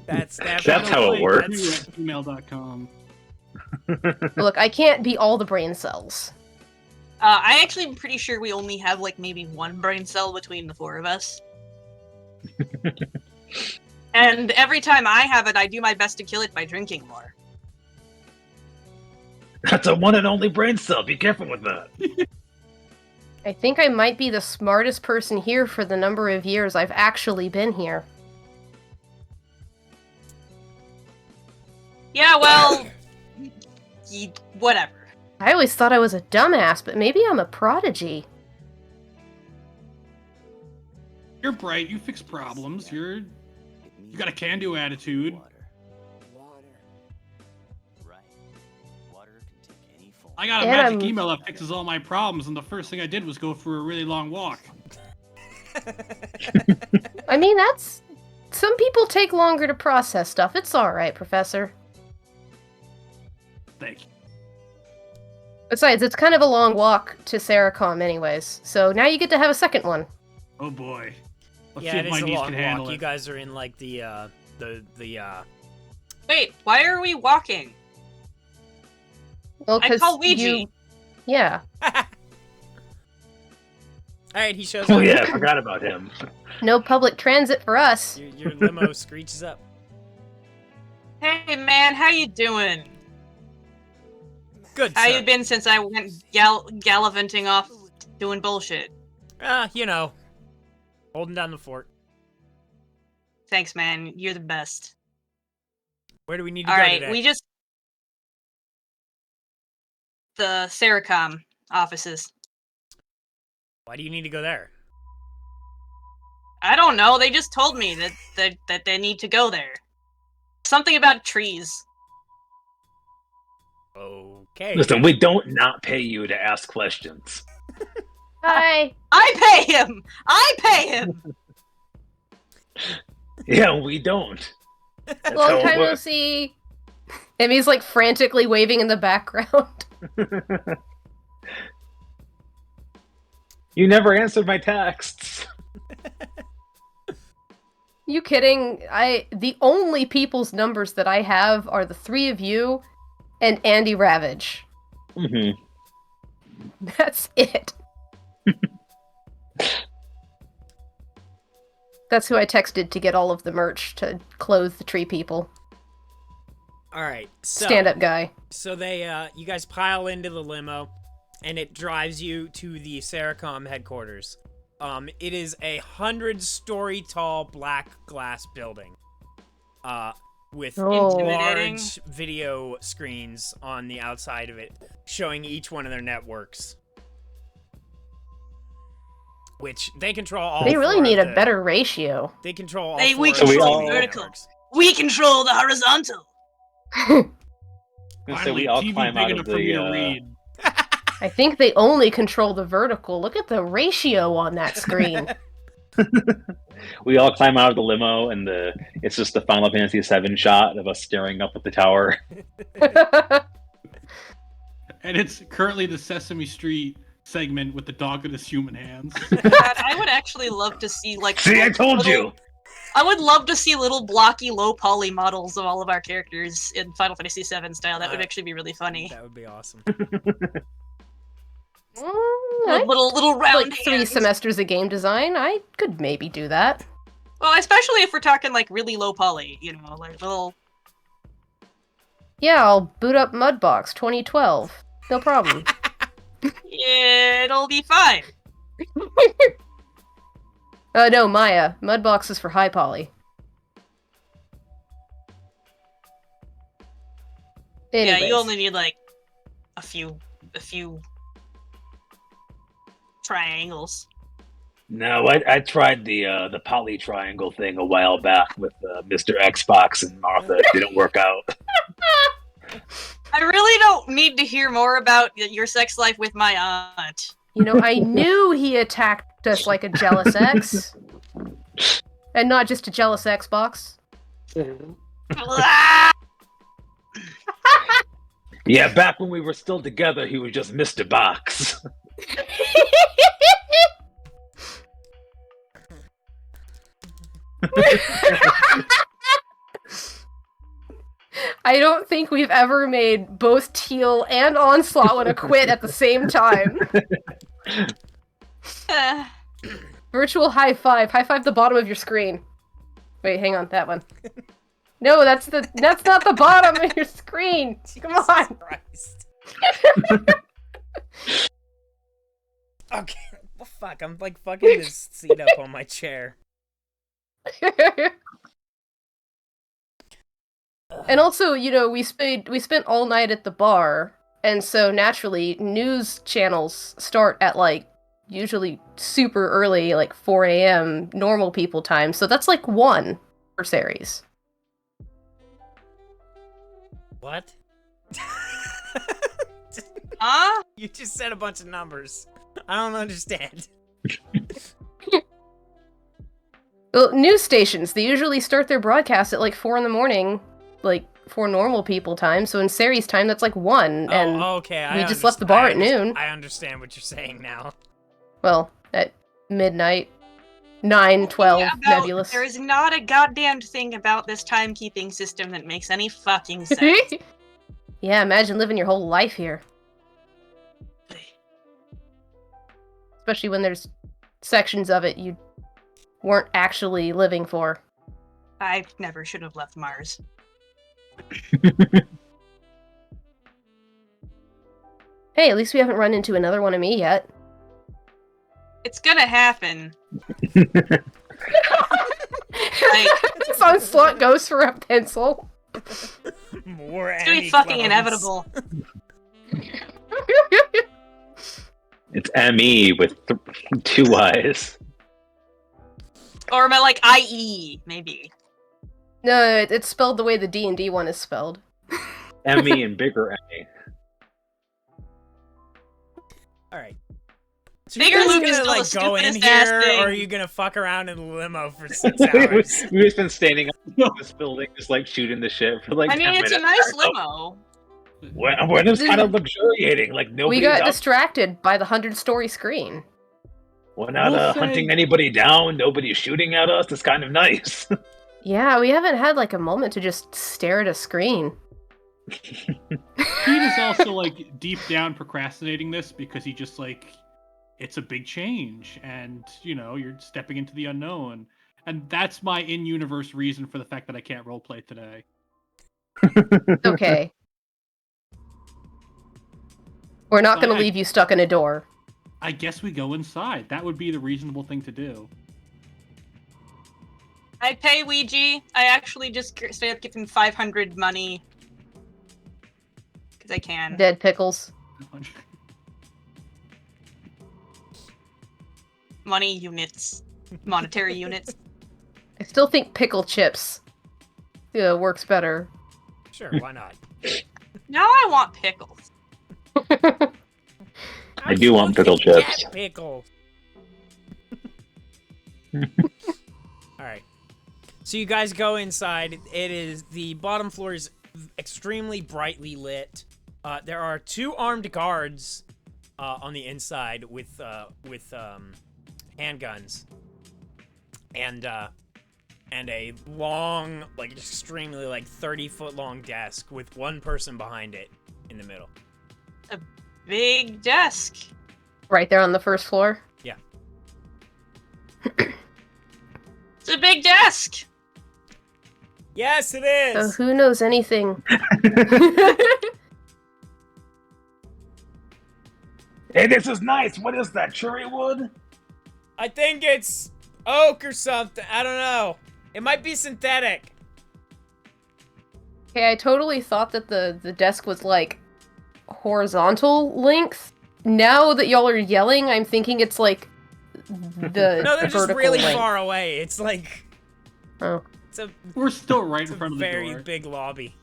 That's That's how it works. Gmail.com. Look, I can't be all the brain cells. I actually am pretty sure we only have maybe one brain cell between the four of us. And every time I have it, I do my best to kill it by drinking more. That's a one and only brain cell. Be careful with that. I think I might be the smartest person here for the number of years I've actually been here. Yeah, well, whatever. I always thought I was a dumbass, but maybe I'm a prodigy. You're bright. You fix problems. You got a can-do attitude. Water. Right. Water can take any form. I got a And magic I'm- email that fixes all my problems, and the first thing I did was go for a really long walk. I mean, that's... Some people take longer to process stuff. It's alright, Professor. Thank you. Besides, it's kind of a long walk to Saracom anyways, so now you get to have a second one. Oh boy. Let's Yeah, see it if my is a niece long can handle walk. it. You guys are in like the Wait, why are we walking? Well, I 'cause call Ouija. you... Yeah. Alright, he shows Oh up. yeah, I forgot about him. No public transit for us. Your limo screeches up. Hey man, how you doing? Good, How sir. you been since I went gallivanting off doing bullshit? You know, holding down the fort. Thanks, man. You're the best. Where do we need to All go right, today? we just the Saracom offices. Why do you need to go there? I don't know. They just told me that they need to go there. Something about trees. Okay. Listen, we don't not pay you to ask questions. Hi. I pay him. I pay him. Yeah, we don't. That's Long how it time no works. see. Emmy's like frantically waving in the background. You never answered my texts. You kidding? The only people's numbers that I have are the three of you and Andy Ravage. Mm-hmm. That's it. That's who I texted to get all of the merch to clothe the tree people. All right. So, Stand-up guy. So you guys pile into the limo, and it drives you to the Saracom headquarters. It is 100-story tall black glass building, with Oh. Intimidating. large video screens on the outside of it, showing each one of their networks. Which they control all. They really four need of a the- better ratio. They control all. Hey, four we of So we the all- TV vertical. networks. We control the horizontal. So Finally, we all TV climb big out enough of for me to the. read. I think they only control the vertical. Look at the ratio on that screen. We all climb out of the limo, and it's just the Final Fantasy VII shot of us staring up at the tower. And it's currently the Sesame Street segment with the dog with his human hands. God, I would actually love to see like. See, I told you. I would love to see little blocky, low poly models of all of our characters in Final Fantasy VII style. That would actually be really funny. That would be awesome. I Little round like 3 hands. semesters of game design. I could maybe do that. Well, especially if we're talking like really low poly, you know, like little. Yeah, I'll boot up Mudbox 2012. No problem. It'll be fine. No, Maya. Mudbox is for high poly. Anyways. Yeah, you only need like a few triangles. No, I tried the poly triangle thing a while back with Mr. Xbox and Martha. It didn't work out. I really don't need to hear more about your sex life with my aunt. You know, I knew he attacked us like a jealous ex. And not just a jealous Xbox. Ah! Yeah, back when we were still together, he was just Mr. Box. I don't think we've ever made both Teal and Onslaught want to quit at the same time. Virtual high five. High five the bottom of your screen. Wait, hang on, that one. No, that's not the bottom of your screen. Come on. Christ. Okay. Well, fuck. I'm like fucking this seat up on my chair. Ugh. And also, we spent all night at the bar, and so naturally, news channels start at usually super early, 4 a.m. normal people time. So that's 1 for series. What? Huh? You just said a bunch of numbers. I don't understand. Well, news stations, they usually start their broadcast at 4 in the morning, for normal people time. So in series time, that's 1, and okay. we just left the bar at noon. I understand what you're saying now. Well, at midnight, 9, 12, nebulous. There is not a goddamn thing about this timekeeping system that makes any fucking sense. Yeah, imagine living your whole life here. Especially when there's sections of it you weren't actually living for. I never should have left Mars. Hey, at least we haven't run into another one of me yet. It's gonna happen. This onslaught goes for a pencil. More It's gonna be fucking inevitable. It's Emmy with 2 eyes. Or am I IE, maybe? No, it's spelled the way the D&D one is spelled. Emmy and bigger Emmy. Alright. So Bigger you Luke guys is gonna still the go in stupidest ass here, thing. Oh, or are you gonna fuck around in the limo for 6 hours? We've just been standing up in this building, just shooting the shit for 10 I mean, minutes. it's a nice limo. We're just kind of luxuriating, nobody's We got out. distracted by the 100-story screen. We're not We'll hunting say- anybody down. Nobody's shooting at us. It's kind of nice. Yeah, we haven't had a moment to just stare at a screen. Pete is also deep down procrastinating this because he just it's a big change, and you're stepping into the unknown, and that's my in-universe reason for the fact that I can't roleplay today. Okay. We're not going to Fine. leave you stuck in a door. I guess we go inside. That would be the reasonable thing to do. I'd pay Ouija. I actually just straight up give him 500 money. Because I can. Dead pickles. Money units. Monetary units. I still think pickle chips works better. Sure, why not? Now I want pickles. I do want pickle chips. Cat pickle. Alright. So you guys go inside. The bottom floor is extremely brightly lit. There are 2 armed guards on the inside with handguns. And a long, extremely 30-foot long desk with 1 person behind it in the middle. Big desk. Right there on the first floor. Yeah. It's a big desk. Yes, it So is. who knows anything? Hey, this is nice. What is that, cherry wood? I think it's oak or something. I don't know. It might be synthetic. Okay, I totally thought that the desk was horizontal length. Now that y'all are yelling, I'm thinking it's the No, they're just vertical really length. far away. It's Oh. We're still right it's in a front of the very door. big lobby.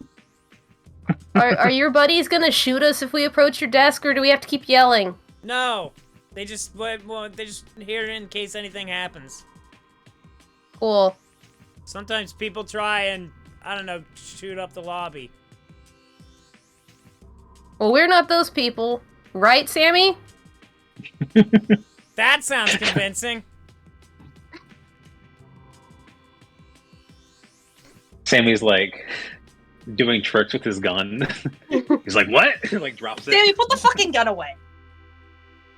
Are your buddies gonna shoot us if we approach your desk, or do we have to keep yelling? No, they just here in case anything happens. Cool. Sometimes people try and I don't know shoot up the lobby. Well, we're not those people, right, Sammy? That sounds convincing. Sammy's doing tricks with his gun. He's like, what? Drops it. Sammy, put the fucking gun away.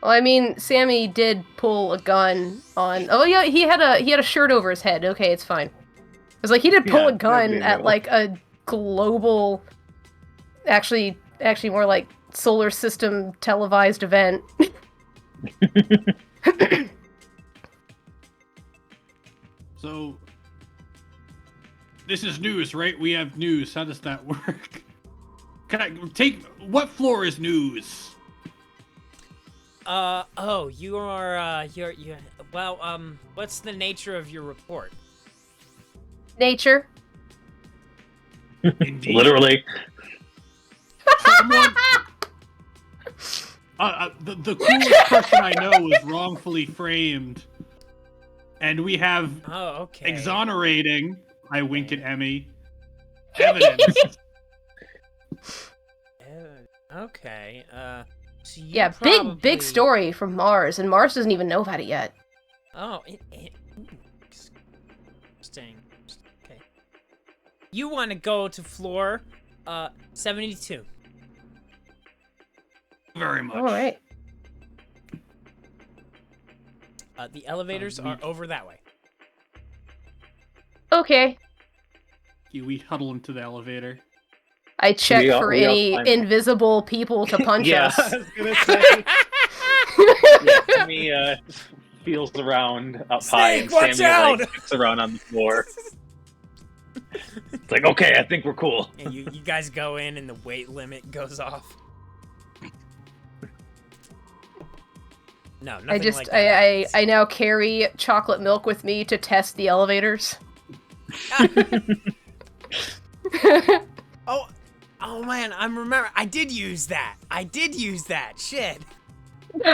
Well, I mean, Sammy did pull a gun on. Oh yeah, he had a shirt over his head. Okay, it's fine. It was he did pull Yeah, a gun that'd be at illegal. a global, actually more solar system televised event. So, This is news, right? We have news. How does that work? Can I take what floor is news? Oh, you are, you're, well, what's the nature of your report? Nature. Indeed. Literally. Someone, the coolest person I know was wrongfully framed, and we have Oh, okay. exonerating. I wink at Emmy. Evidence. Okay, so you Yeah, probably... big story from Mars, and Mars doesn't even know about it yet. Oh, interesting. Okay. You want to go to floor, 72. Very much. All right. The elevators are over that way. Okay. We huddle into the elevator. I check We all- for we all any climb- invisible people to punch Yeah, us. I was gonna say. Sammy feels around up high, and Snake, watch Sammy out! like kicks around on the floor. It's like, okay, I think we're cool. And you guys go in and the weight limit goes off. No, nothing like that. I now carry chocolate milk with me to test the elevators. Oh man, I did use that. Shit. Did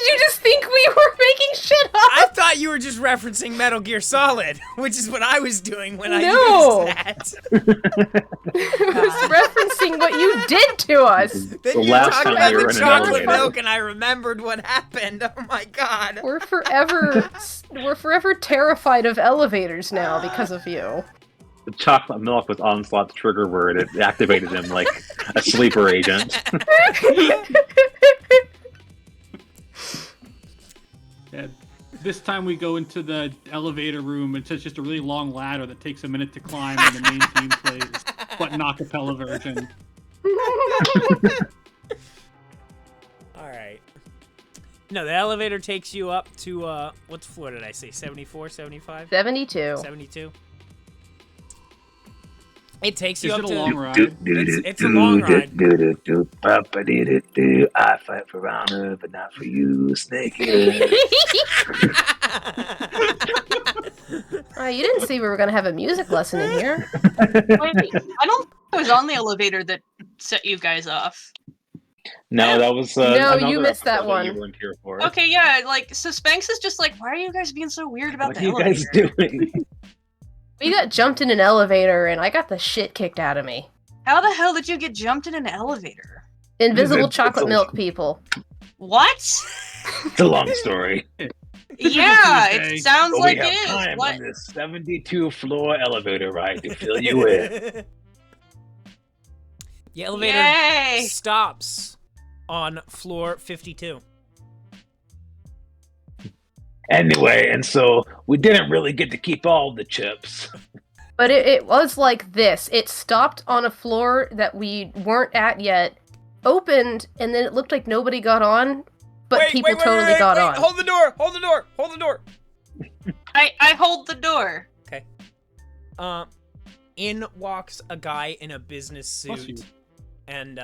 you just think we were making shit up? I thought you were just referencing Metal Gear Solid, which is what I was doing when I No. used that. I was referencing what you did to us. Then The you last talked time about we were the in an chocolate elevator. milk, and I remembered what happened. Oh my god. We're forever terrified of elevators now because of you. The chocolate milk was Onslaught's trigger word. It activated him like a sleeper agent. Yeah. This time we go into the elevator room. It's just a really long ladder that takes a minute to climb, and the main team plays, but an acapella version. Alright. No, the elevator takes you up to, what floor did I say? 74, 75? 72. 72? It takes Is you it up a to... long ride? It's a long ride. I fight for honor, but not for you, Snake. You didn't say we were gonna have a music lesson in here. Wait, I don't think it was on the elevator that set you guys off. No, that was No, another you missed that episode one. You weren't here for. Okay, yeah, like, so Spanks is just like, why are you guys being so weird about What the are you elevator? guys doing? We got jumped in an elevator and I got the shit kicked out of me. How the hell did you get jumped in an elevator? Invisible It's chocolate a- milk people. What? It's a long story. Yeah, Tuesday. it sounds But like we it have is. time What? on this 72-floor elevator ride to fill you in. The elevator Yay! stops on floor 52. Anyway, and so we didn't really get to keep all the chips. But it was like this. It stopped on a floor that we weren't at yet, opened, and then it looked like nobody got on, but people totally got on. Hold the door! Hold the door! Hold the door! I hold the door. Okay. In walks a guy in a business Bless you. suit and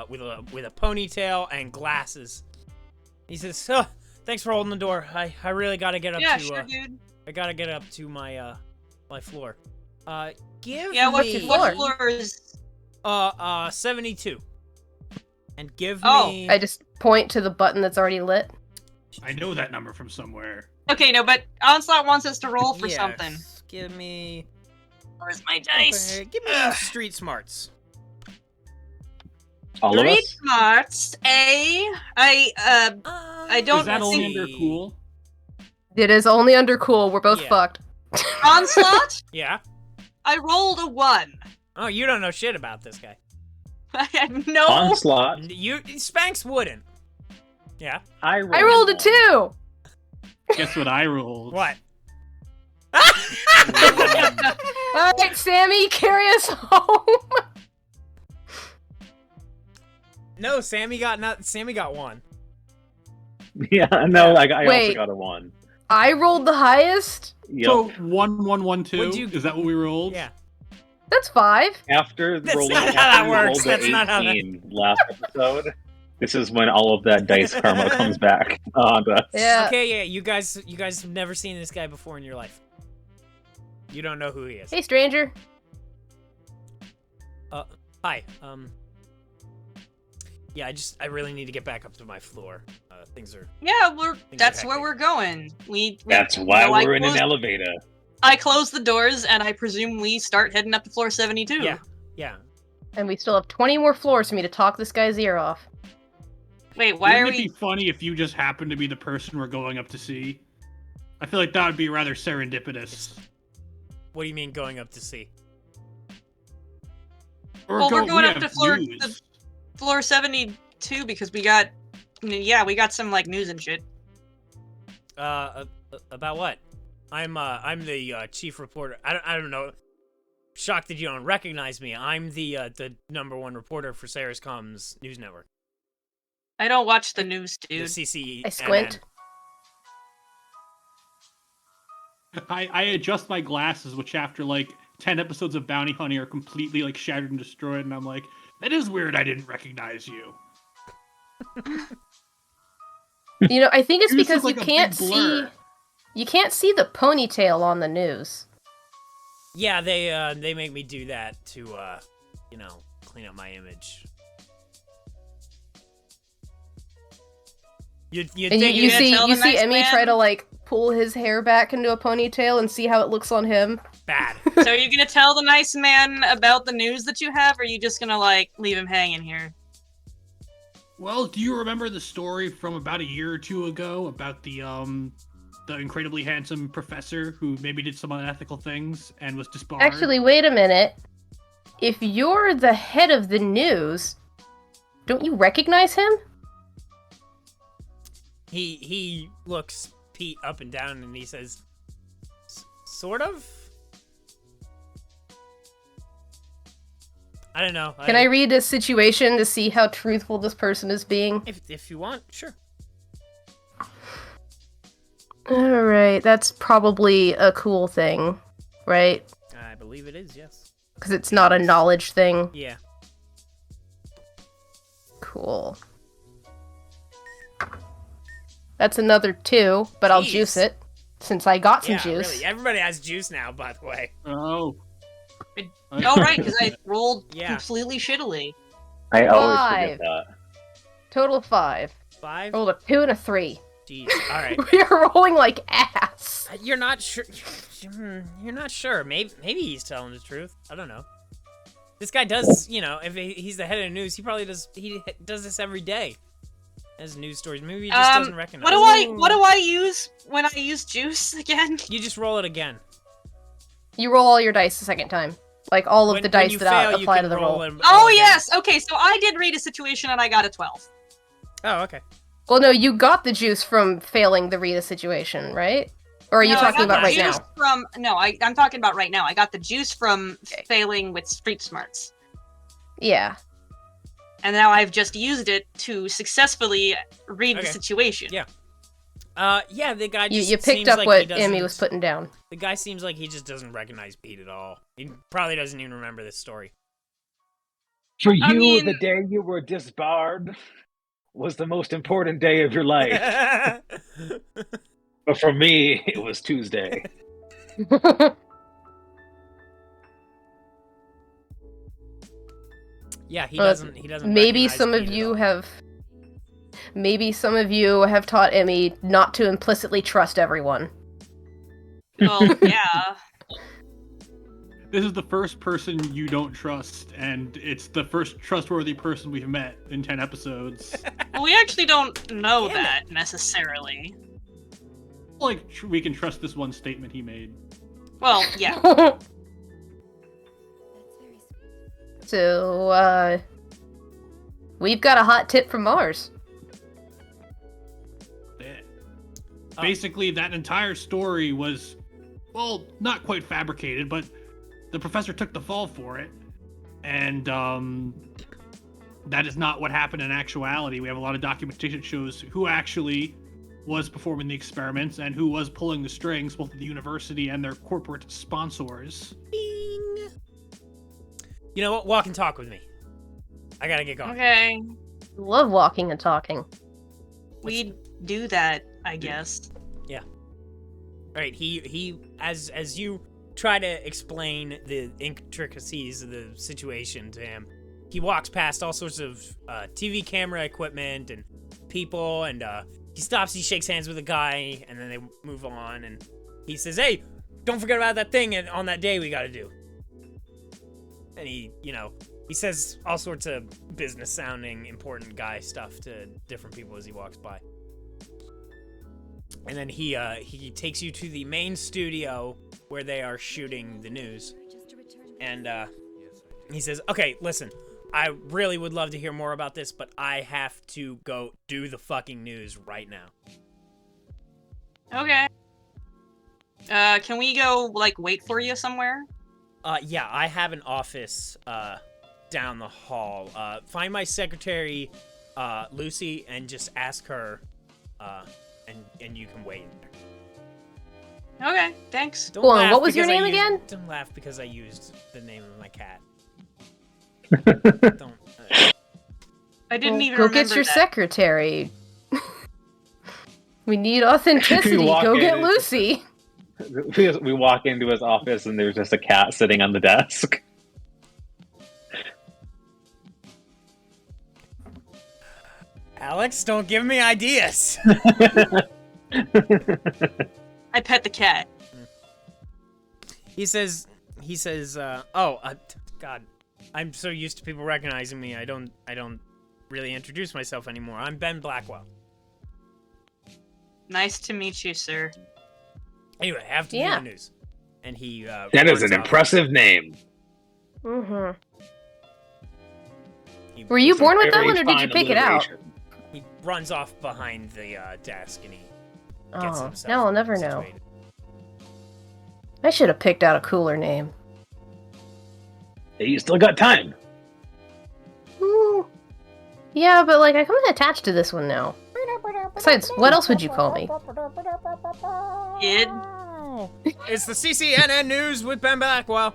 with a ponytail and glasses. He says, "Oh, thanks for holding the door. I really gotta get up Yeah, to sure, dude. I gotta get up to my my floor. Give Yeah, what me floor is... 72. And give Oh. me I just point to the button that's already lit. I know that number from somewhere. Okay, no, but Onslaught wants us to roll for Yes, something. Give me Where's my dice? give me street smarts. All of Street us? smarts. I don't Is that only think- under cool? It is only under cool. We're both Yeah. fucked. Onslaught? Yeah. I rolled a 1. Oh, you don't know shit about this guy. I had no... Onslaught. You Spanks wouldn't. Yeah. I I rolled a 2! Guess what I rolled? What? Alright, Sammy, carry us home! No, Sammy got 1. Yeah, no, I also Wait. got a 1. I rolled the highest. Yep. So 1112. Would you- Is that what we rolled? Yeah. That's 5. After That's rolling, not how after that you works. rolled the That's not how that- 18 last episode, this is when all of that dice karma comes back on us. Yeah. Okay, yeah, you guys have never seen this guy before in your life. You don't know who he is. Hey, stranger. Hi. Yeah, I really need to get back up to my floor. Things are. Yeah, are that's where hectic. we're going. We That's why you know, we're in an elevator. I close the doors, and I presume we start heading up to floor 72. Yeah. And we still have 20 more floors for me to talk this guy's ear off. Wait, why Wouldn't are it we? be funny if you just happen to be the person we're going up to see? I feel like that would be rather serendipitous. What do you mean going up to see? Well, we're going we up to have floor news. floor 72 because we got some like news and shit. About what? I'm the chief reporter. I don't know. Shocked that you don't recognize me. I'm the #1 reporter for Sarascom's news network. I don't watch the news, The dude. CC. I squint. I adjust my glasses, which after like 10 episodes of Bounty Hunter are completely like shattered and destroyed, and I'm like, that is weird I didn't recognize you. You know, I think it's You just because look you like a can't big see. blur. You can't see the ponytail on the news. Yeah, they make me do that to clean up my image. You And think you gonna see tell the next Emmy man? try to like pull his hair back into a ponytail and see how it looks on him. bad? So are you gonna tell the nice man about the news that you have, or are you just gonna like leave him hanging here? Well, do you remember the story from about a year or two ago about the incredibly handsome professor who maybe did some unethical things and was disbarred? Actually, wait a minute. If you're the head of the news, don't you recognize him? He looks Pete up and down and he says, "Sort of." I don't know. Can I read a situation to see how truthful this person is being? If you want, sure. Alright, that's probably a cool thing, right? I believe it is, yes. Because it's not a knowledge thing. Yeah. Cool. That's another 2, but I'll Jeez. juice it, since I got some Yeah, juice. really. Everybody has juice now, by the way. Oh. Oh right, because I rolled Yeah. completely shittily. I always 5. forget that. Total 5. 5? Rolled a 2 and a 3. Jeez. All right. We are rolling like ass. You're not sure. You're not sure. Maybe he's telling the truth. I don't know. This guy does, if he's the head of the news, he probably does. He does this every day. As news stories. Maybe he just doesn't recognize. What do I use when I use juice again? You just roll it again. You roll all your dice the second time. Like all of When- the when dice you that fail, you apply can to the roll. them Oh all again. yes. Okay, so I did read a situation and I got a 12. Oh, okay. Well, no, you got the juice from failing the Rita situation, right? Or are you No, I talking got about the right now? juice I'm talking about right now. I got the juice from failing with street smarts. Yeah. And now I've just used it to successfully read the Okay. situation. Yeah. Yeah, the guy just You picked seems up like what he doesn't- Emmy was putting down. The guy seems like he just doesn't recognize Pete at all. He probably doesn't even remember this story. For you, I mean- the day you were disbarred was the most important day of your life. But for me, it was Tuesday. Yeah, he doesn't. He doesn't. Maybe recognize some of Pete at you all. have. Maybe some of you have taught Emmy not to implicitly trust everyone. Well, yeah. This is the first person you don't trust, and it's the first trustworthy person we've met in 10 episodes. Well, we actually don't know Damn that necessarily. Like, we can trust this one statement he made. Well, yeah. So, we've got a hot tip from Mars. Yeah. Oh. Basically, that entire story was, well, not quite fabricated, but the professor took the fall for it. And that is not what happened in actuality. We have a lot of documentation that shows who actually was performing the experiments and who was pulling the strings, both at the university and their corporate sponsors. Bing. You know what? Walk and talk with me. I gotta get going. Okay, Love walking and talking. we do that, I guess. All right. He as you try to explain the intricacies of the situation to him, he walks past all sorts of TV camera equipment and people, and he stops. He shakes hands with a guy, and then they move on. And he says, "Hey, don't forget about that thing on that day we got to do." And he says all sorts of business-sounding, important guy stuff to different people as he walks by. And then he takes you to the main studio where they are shooting the news. And he says, "Okay, listen, I really would love to hear more about this, but I have to go do the fucking news right now." Okay. Can we go, like, wait for you somewhere? Yeah, I have an office down the hall. Find my secretary, Lucy, and just ask her, and you can wait. Okay, thanks. Don't Hold on, laugh what was your because name again? Don't laugh because I used the name of my cat. Don't. I didn't even Go remember get your that. secretary. We need authenticity. walk Go in get and- Lucy. We walk into his office and there's just a cat sitting on the desk. Alex, don't give me ideas. I pet the cat. He says, God, I'm so used to people recognizing me. I don't really introduce myself anymore. I'm Ben Blackwell. Nice to meet you, sir. Anyway, I have to do Yeah. the news. And he, That is an runs off. impressive name. Mm-hmm. He, Were you It's a born with that very one, or did you fine pick it out? alliteration. he runs off behind the desk and he gets Oh, himself now I'll never know. situated. I should have picked out a cooler name. Hey, you still got time. Yeah, but like I'm attached to this one now. Besides, what else would you call me? Kid? It's the CCNN News with Ben Blackwell.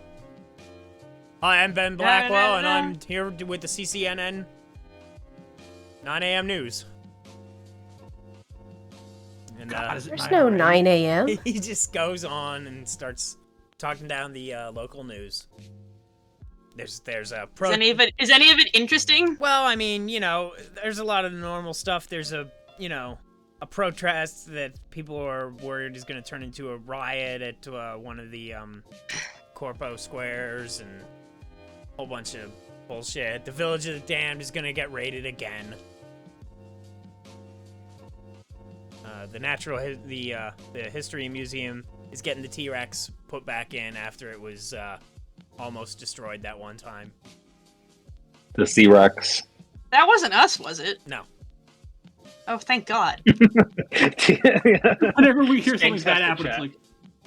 Hi, I'm Ben Blackwell, and I'm here with the CCNN 9 a.m. News. And God, is it There's 9 no already? 9 a.m. he just goes on and starts talking down the local news. There's a pro. Is any of it interesting? Well, I mean, there's a lot of the normal stuff. There's a protest that people are worried is going to turn into a riot at one of the Corpo squares and a whole bunch of bullshit. The Village of the Damned is going to get raided again. The History Museum is getting the T-Rex put back in after it was almost destroyed that one time. The C-Rex. That wasn't us, was it? No. Oh, thank God. Whenever we hear something Spanks bad has to happen, it's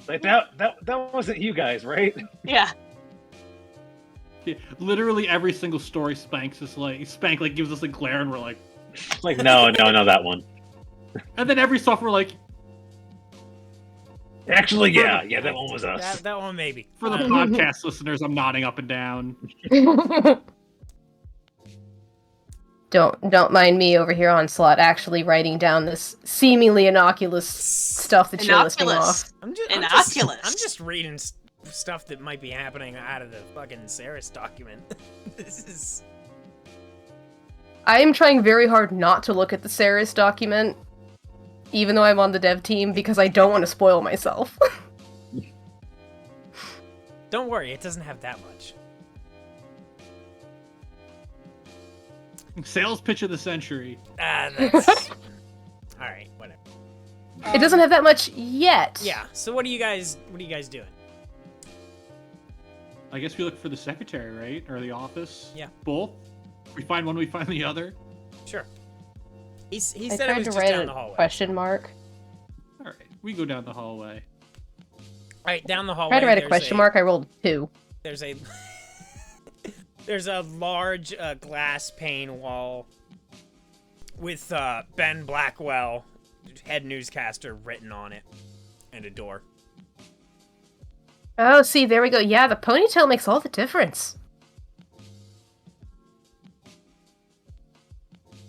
check. like, that wasn't you guys, right? Yeah. yeah, literally every single story Spank gives us a glare, and we're like, Like, no, that one. and then every stuff we're like, Actually, yeah, that one was us. That one maybe. for the podcast listeners, I'm nodding up and down. Don't mind me over here on Slot actually writing down this seemingly innocuous stuff that you're listing off. Innocuous. I'm just reading stuff that might be happening out of the fucking Ceres document. This is. I am trying very hard not to look at the Ceres document, even though I'm on the dev team, because I don't want to spoil myself. Don't worry, it doesn't have that much. Sales pitch of the century. That's. Alright, whatever. It doesn't have that much yet. Yeah, so what are you guys doing? I guess we look for the secretary, right? Or the office? Yeah. Both? We find one, we find the other? Sure. He I said it tried was to just write down the a hallway. question mark. Alright, we go down the hallway. Alright, down the hallway. Tried to write a there's question mark, I rolled 2. There's a there's a large glass pane wall with Ben Blackwell head newscaster written on it, and a door. Oh, see, there we go. Yeah, the ponytail makes all the difference.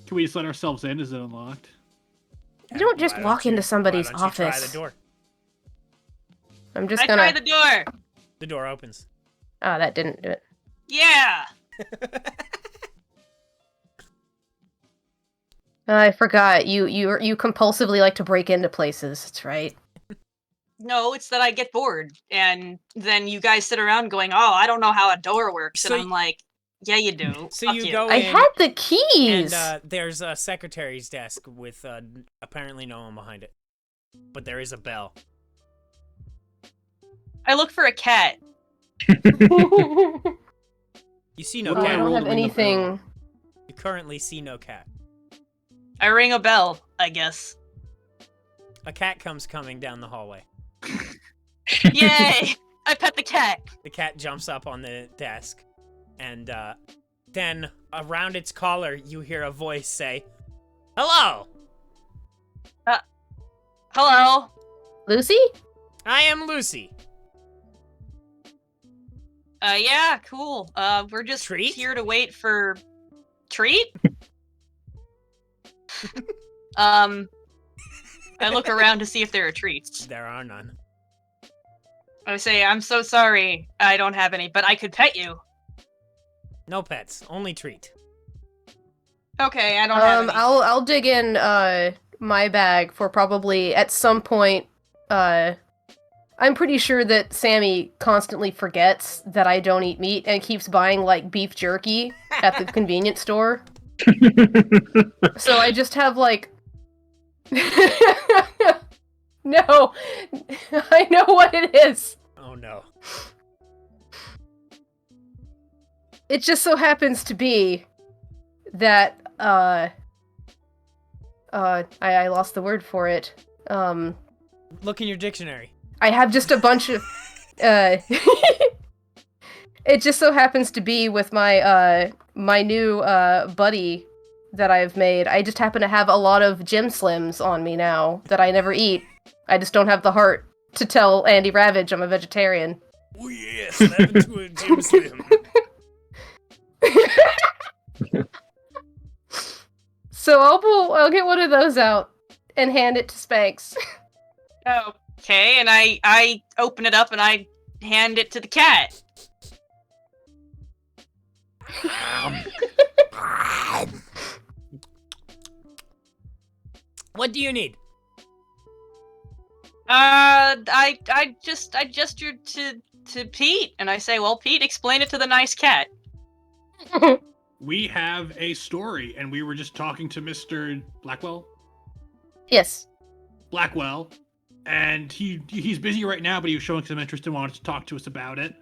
Can we just let ourselves in? Is it unlocked? You don't just Why walk don't into you- somebody's why don't you try office. the door? I'm just I gonna. try the door. The door opens. Oh, that didn't do it. Yeah. I forgot. You compulsively like to break into places. That's right. No, it's that I get bored, and then you guys sit around going, "Oh, I don't know how a door works," So and I'm like, "Yeah, you do." So Fuck you you. go I in, had the keys. and there's a secretary's desk with apparently no one behind it, but there is a bell. I look for a cat. You see no What do I cat. don't roll have to ring the anything. You currently see no cat. I ring a bell, I guess. A cat comes coming down the hallway. Yay! I pet the cat. The cat jumps up on the desk, and then around its collar, you hear a voice say, "Hello, Hello. Lucy? I am Lucy." Yeah, cool. We're just Treat? here to wait for treat. I look around to see if there are treats. There are none. I say, "I'm so sorry, I don't have any, but I could pet you." No pets, only treat. Okay, I don't have any. I'll dig in my bag for probably at some point. I'm pretty sure that Sammy constantly forgets that I don't eat meat and keeps buying like beef jerky at the convenience store. So I just have like no, I know what it is. Oh no. It just so happens to be that I lost the word for it. Look in your dictionary. I have just a bunch of it just so happens to be with my my new buddy that I've made. I just happen to have a lot of Gym Slims on me now that I never eat. I just don't have the heart to tell Andy Ravage I'm a vegetarian. Oh yeah, slap into a Jim Slim. So I'll get one of those out and hand it to Spanks. Okay, and I open it up and I hand it to the cat. What do you need? I gestured to Pete, and I say, "Well, Pete, explain it to the nice cat." We have a story, and we were just talking to Mr. Blackwell. Yes. Blackwell, and he's busy right now, but he was showing some interest and wanted to talk to us about it.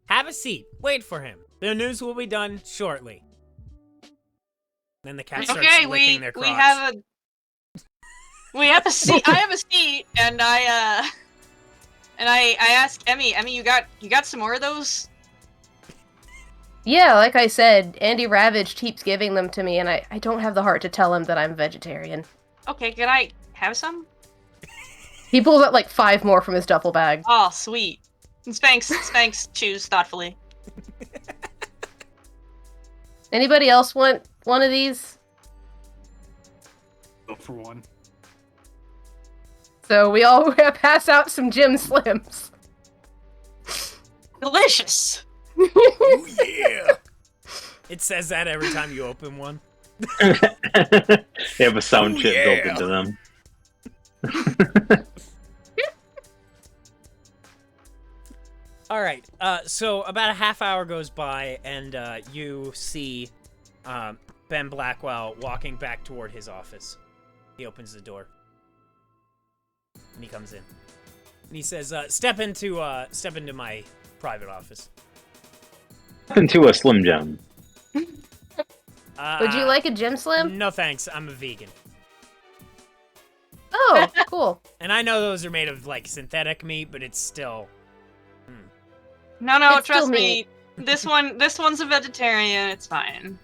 Have a seat. Wait for him. The news will be done shortly. Then the cat starts Okay, licking their crotch. we have a seat. I have a seat, and I ask Emmy, you got some more of those? Yeah, like I said, Andy Ravage keeps giving them to me, and I don't have the heart to tell him that I'm vegetarian. Okay, can I have some? He pulls out like 5 more from his duffel bag. Oh, sweet. And Spanks chews thoughtfully. Anybody else want one of these? Go for one. So we all pass out some Gym Slims. Delicious. Oh yeah! It says that every time you open one. They have a sound Ooh, chip yeah. built into them. All right. So about a half hour goes by, and you see Ben Blackwell walking back toward his office. He opens the door, and he comes in, and he says, "Step into my private office." Into a Slim Jim. Would you like a Gym Slim? No thanks. I'm a vegan, Oh, cool. and I know those are made of like synthetic meat, but it's still. No, It's still trust me. This one's a vegetarian. It's fine.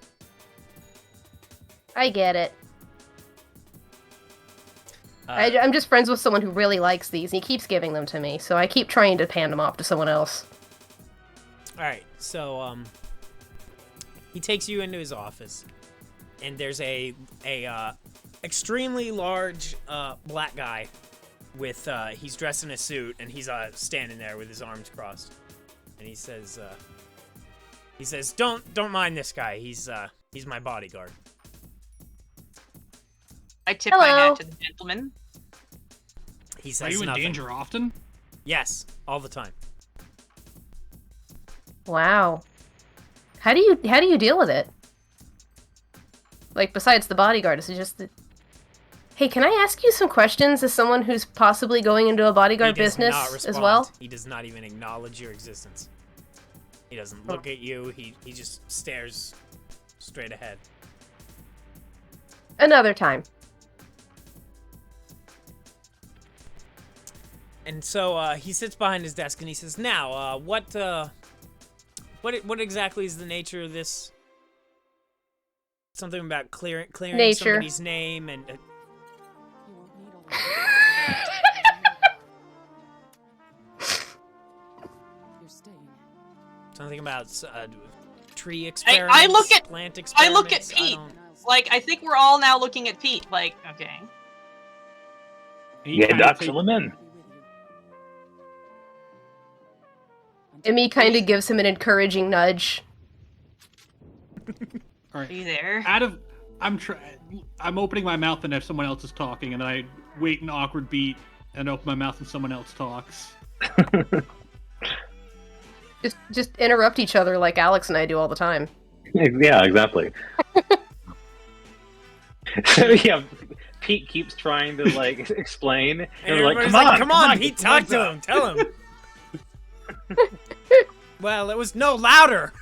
I get it. I'm just friends with someone who really likes these, and he keeps giving them to me, so I keep trying to hand them off to someone else. Alright, so, he takes you into his office, and there's a extremely large, black guy with, he's dressed in a suit, and he's, standing there with his arms crossed. And he says, don't mind this guy, he's my bodyguard. I tip my hat to the gentleman. He says Are you in nothing. danger often? Yes, all the time. Wow. How do you deal with it? Like, besides the bodyguard, is it just the... Hey, can I ask you some questions as someone who's possibly going into a bodyguard business as well? He does not even acknowledge your existence. He doesn't look at you, he just stares straight ahead. Another time. And so he sits behind his desk and he says, "Now, what exactly is the nature of this? Something about clearing somebody's name and." Something about tree experiments. I look at plant experiments. I look at Pete. Like, I think we're all now looking at Pete. Like, okay. Yeah, Doc, fill him in. Emmy kind of gives him an encouraging nudge. All right. Are you there? I'm opening my mouth and if someone else is talking, and then I wait an awkward beat and open my mouth and someone else talks. Just interrupt each other like Alex and I do all the time. Yeah, exactly. So yeah, Pete keeps trying to like explain, and we're like, come on, Pete, talk to him, tell him." Well, it was no louder.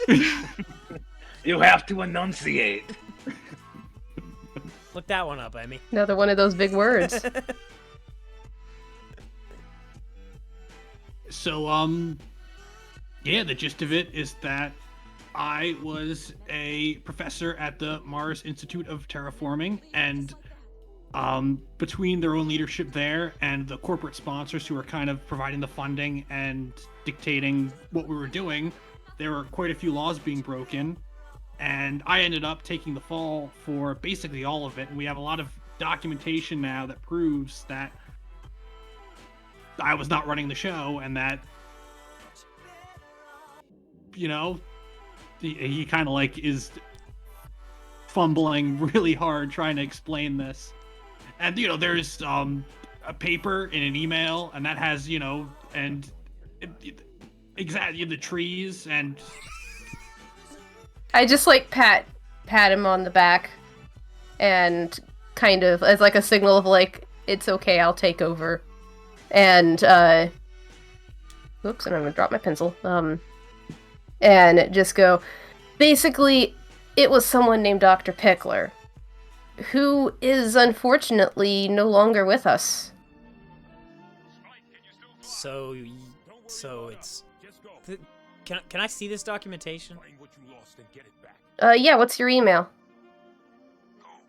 You have to enunciate. Look that one up, Emmy. Another one of those big words. So, yeah, the gist of it is that I was a professor at the Mars Institute of Terraforming, and between their own leadership there and the corporate sponsors who were kind of providing the funding and dictating what we were doing, there were quite a few laws being broken, and I ended up taking the fall for basically all of it, and we have a lot of documentation now that proves that I was not running the show, and that, you know, he kind of like is fumbling really hard trying to explain this. And, you know, there's a paper in an email, and that has, you know, and exactly the trees, and I just like pat him on the back and kind of as like a signal of like, it's okay, I'll take over. And oops, and I'm gonna drop my pencil. And just go, basically, it was someone named Dr. Pickler, who is unfortunately no longer with us. So it's... Can I see this documentation? Yeah, what's your email?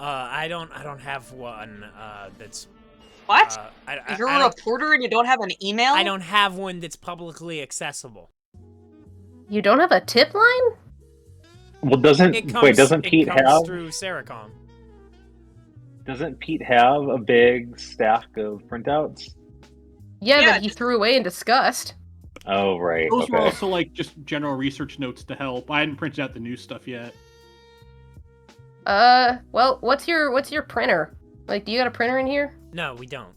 I don't have one, that's... What? You're I a reporter and you don't have an email? I don't have one that's publicly accessible. You don't have a tip line? Well, doesn't Pete have? Through Seracom. Doesn't Pete have a big stack of printouts? Yeah, that he threw away in disgust. Oh, right. Those were also like just general research notes to help. I hadn't printed out the new stuff yet. Well, what's your printer? Like, do you got a printer in here? No, we don't.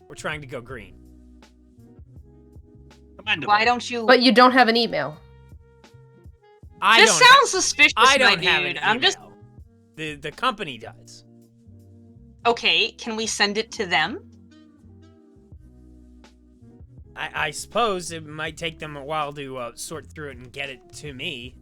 We're trying to go green. Why don't you... But you don't have an email. This sounds suspicious, I don't my have dude. an email. I'm just... The company does. Okay, can we send it to them? I suppose it might take them a while to sort through it and get it to me.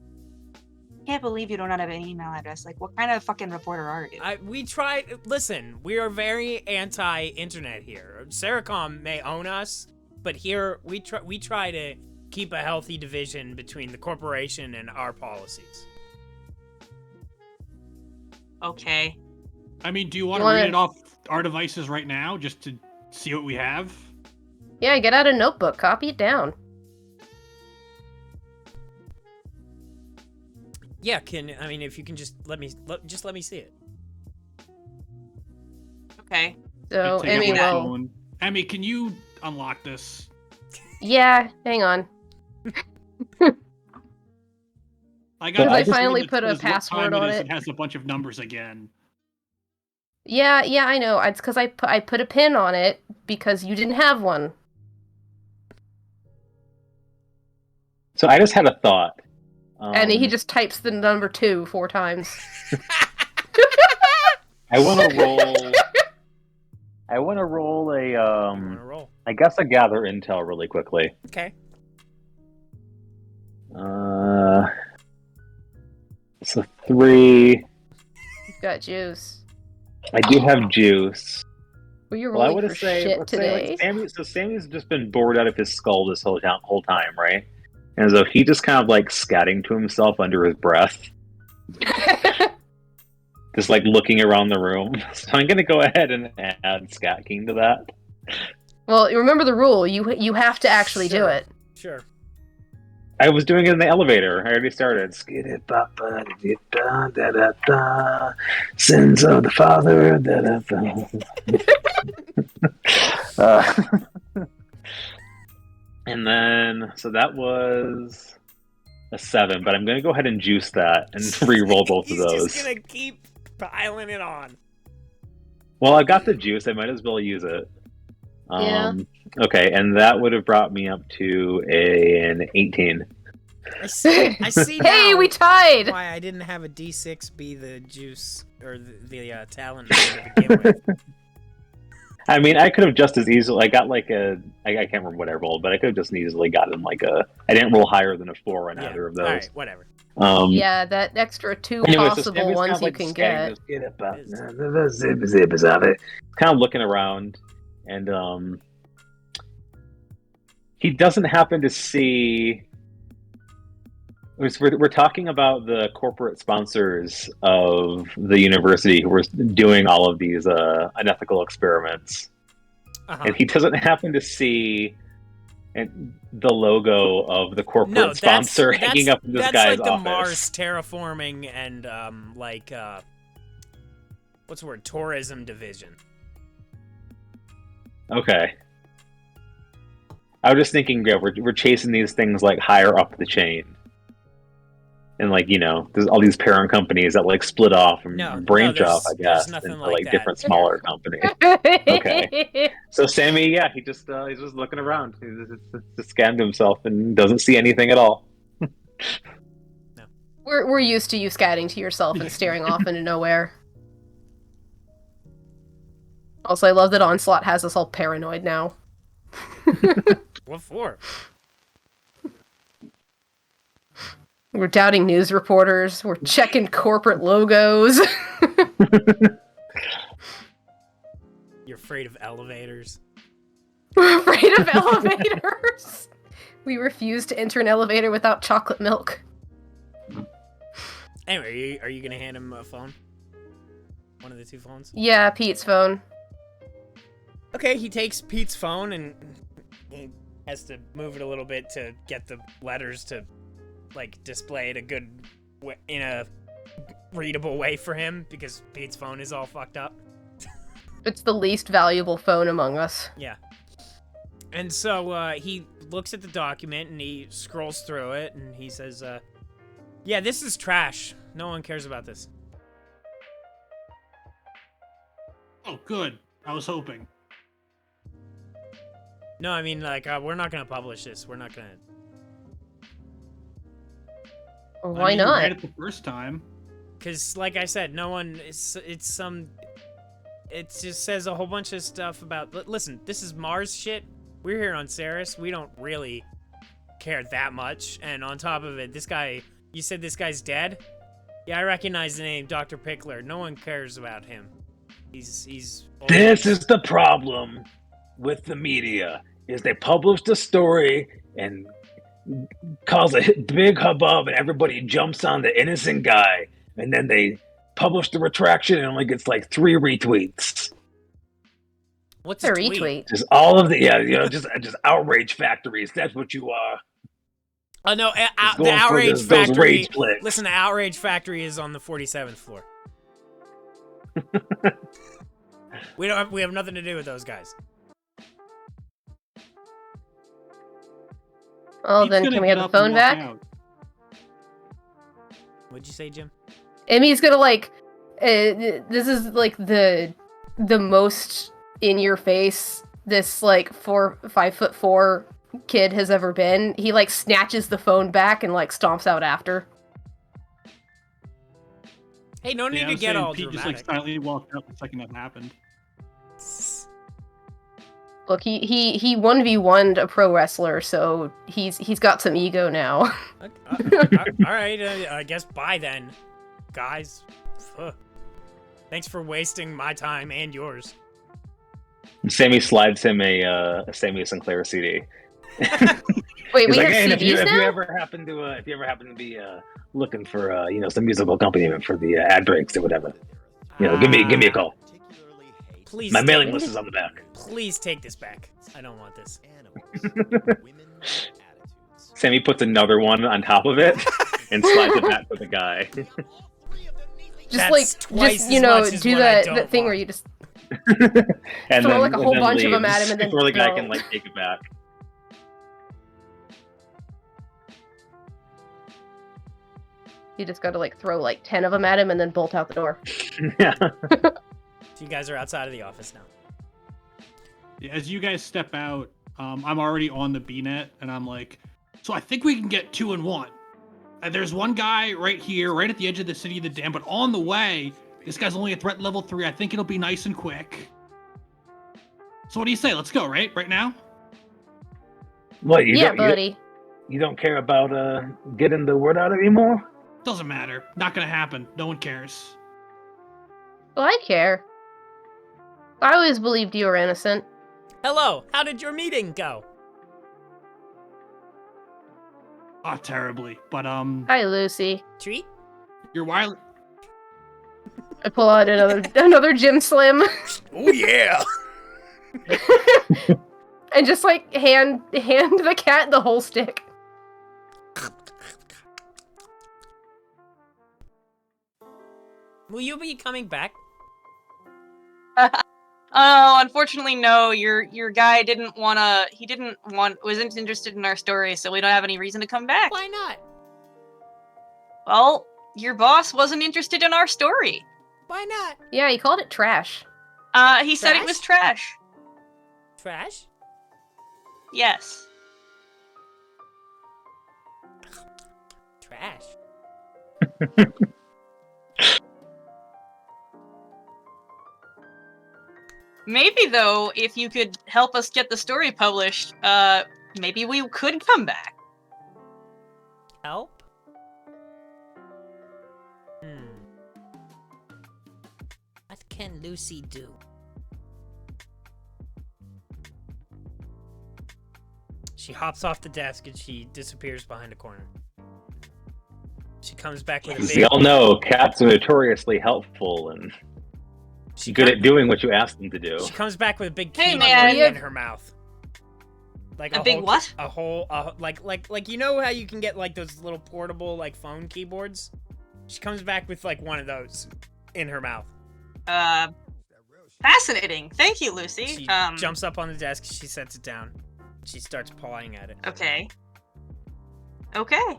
Can't believe you don't have an email address. Like, what kind of fucking reporter are you? We tried. Listen, we are very anti-internet here. Seracom may own us, but here we try to keep a healthy division between the corporation and our policies. Okay. I mean, do you want to read it off our devices right now just to see what we have? Yeah, get out a notebook, copy it down. Yeah, if you can just let me see it. Okay. So, I take out Emmy, my well, phone. Emmy, can you unlock this? yeah, hang on. I Because I a screen finally that put a says what password time on is it. and has a bunch of numbers again. Yeah, I know. It's because I put a pin on it because you didn't have one. So I just had a thought. And he just types the number 2 4 times. I want to roll. I want to roll a. Roll. I guess I gather intel really quickly. Okay. So 3. You've got juice. I do have juice. Well, you're Well, I rolling would for say, shit let's today. say, like Sammy's just been bored out of his skull this whole time, right? And so he just kind of like scatting to himself under his breath, just like looking around the room. So I'm gonna go ahead and add Scat King to that. Well, remember the rule. You have to actually do Sure. it. Sure. I was doing it in the elevator. I already started. Skiddy-ba-ba-dee-da-da-da-da. Sins of the Father. And then, so that was a 7, but I'm going to go ahead and juice that and re-roll both of those. He's just going to keep piling it on. Well, I got the juice. I might as well use it. Yeah. Okay, and that would have brought me up to an 18. I see Hey, now we tied! why I didn't have a D6 be the juice, or the talent to begin with. I mean, I could have just as easily. I got like I can't remember what I rolled, but I could have just easily gotten like a. I didn't roll higher than a 4 on either of those. Alright, whatever. Yeah, that extra 2 anyway, so possible Sammy's ones kind of, like, you can scanning get. Kind of looking around, and he doesn't happen to see. We're talking about the corporate sponsors of the university who were doing all of these unethical experiments. Uh-huh. And he doesn't happen to see the logo of the corporate sponsor hanging up in this guy's like the office. Mars terraforming and what's the word? Tourism division. Okay. I was just thinking, yeah, we're chasing these things like higher up the chain. And like, there's all these parent companies that like split off and branch off, I guess, nothing into like like different that. smaller companies. Okay. So Sammy, yeah, he's just looking around. He's just scanned himself and doesn't see anything at all. We're used to you scatting to yourself and staring off into nowhere. Also, I love that Onslaught has us all paranoid now. What for? We're doubting news reporters. We're checking corporate logos. You're afraid of elevators. We're afraid of elevators. We refuse to enter an elevator without chocolate milk. Anyway, are you gonna hand him a phone? One of the 2 phones? Yeah, Pete's phone. Okay, he takes Pete's phone and he has to move it a little bit to get the letters to like display it in a readable way for him because Pete's phone is all fucked up. It's the least valuable phone among us. Yeah. And so he looks at the document and he scrolls through it and he says, yeah, this is trash. No one cares about this. Oh, good. I was hoping. No, I mean, like, we're not going to publish this. We're not going to... Why You not? read it the first time. Because, like I said, no one... It just says a whole bunch of stuff about... Listen, this is Mars shit. We're here on Ceres. We don't really care that much. And on top of it, this guy... You said this guy's dead? Yeah, I recognize the name Dr. Pickler. No one cares about him. He's old. This is the problem with the media, is they publish the story and cause a big hubbub and everybody jumps on the innocent guy, and then they publish the retraction and only gets like 3 retweets. What's A a tweet? retweet. Just all of the just outrage factories. That's what you are. Oh no, Just the going for Outrage those Factory. rage clicks. Listen, the Outrage Factory is on the 47th floor. We have nothing to do with those guys. Oh, Pete's then gonna can we get have the up and phone walk back? out. What'd you say, Jim? Emmy's gonna like. This is like the most in your face this like 5'4" kid has ever been. He like snatches the phone back and like stomps out after. Hey, no need Yeah, I to was get saying all Pete just dramatic. like silently walked out the second that happened. Look, he 1v1'd a pro wrestler, so he's got some ego now. All right, I guess bye then, guys. Ugh. Thanks for wasting my time and yours. Sammy slides him a Sammy Sinclair CD. Wait, He's we like, have hey, and CDs if you now? ever happen to be looking for some musical accompaniment for the ad breaks or whatever, give me a call. Please, My mailing list is on the back. Please take this back. I don't want this. Sammy puts another one on top of it and slides it back to the guy. That's twice as much as do what I that don't thing where want. you just And throw then, like a whole then bunch of them leaves at him and then before the guy throw. can like take it back. you just gotta like throw like 10 of them at him and then bolt out the door. Yeah. So you guys are outside of the office now. As you guys step out, I'm already on the BNet, and I'm like, so I think we can get 2 in 1. There's one guy right here, right at the edge of the city of the dam, but on the way, this guy's only at threat level 3. I think it'll be nice and quick. So what do you say? Let's go, right? Right now? What Yeah, buddy. You don't care about getting the word out anymore? Doesn't matter. Not gonna happen. No one cares. Well, I care. I always believed you were innocent. Hello, how did your meeting go? Oh, terribly. But, Hi, Lucy. Treat? your wireless... I pull out another Gym Slim Oh yeah. and just like hand the cat the whole stick. Will you be coming back? Oh, unfortunately, no. Your guy wasn't interested in our story, so we don't have any reason to come back. Why not? Well, your boss wasn't interested in our story. Why not? Yeah, he called it trash. He said it was trash. Trash? Yes. Trash. Maybe though, if you could help us get the story published, maybe we could come back. Help? What can Lucy do? She hops off the desk and she disappears behind a corner. She comes back with a As big... we all know, cats are notoriously helpful and She good com- at doing what you ask them to do. She comes back with a big Hey, keyboard man. in her mouth. Like A big whole, what? A whole, like you know how you can get like those little portable like phone keyboards? She comes back with like one of those in her mouth. Fascinating. Thank you, Lucy. She jumps up on the desk. She sets it down. She starts pawing at it. Okay. Okay.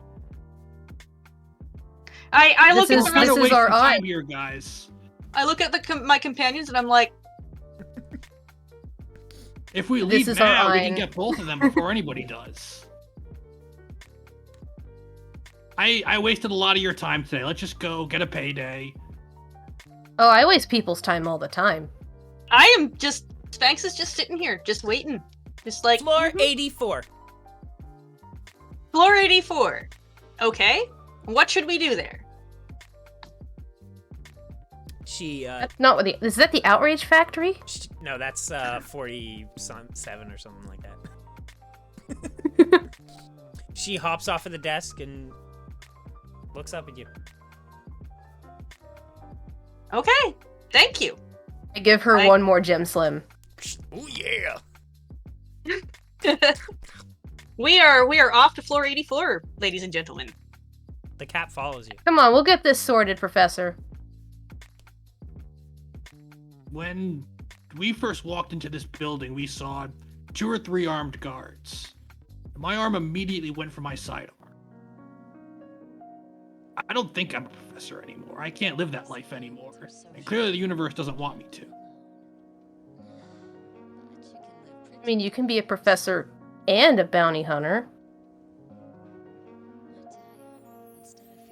I look This at is- the rest. this Waste our of time eye. here, guys. I look at my companions and I'm like, If we This leave is our now, we eye. can get both of them before anybody does. I wasted a lot of your time today. Let's just go get a payday. Oh, I waste people's time all the time. I am just Spanks is just sitting here, just waiting, just like Floor 84. Floor 84. Okay. What should we do there? She, That's not what is that the Outrage Factory? no, that's 47 or something like that. She hops off of the desk and looks up at you. Okay. Thank you. I give her I- one more Gem Slim. Oh yeah. We are off to floor 84, ladies and gentlemen. The cat follows you. Come on, we'll get this sorted, Professor. When we first walked into this building, we saw 2 or 3 armed guards. My arm immediately went for my sidearm. I don't think I'm a professor anymore. I can't live that life anymore. And clearly the universe doesn't want me to. I mean, you can be a professor and a bounty hunter.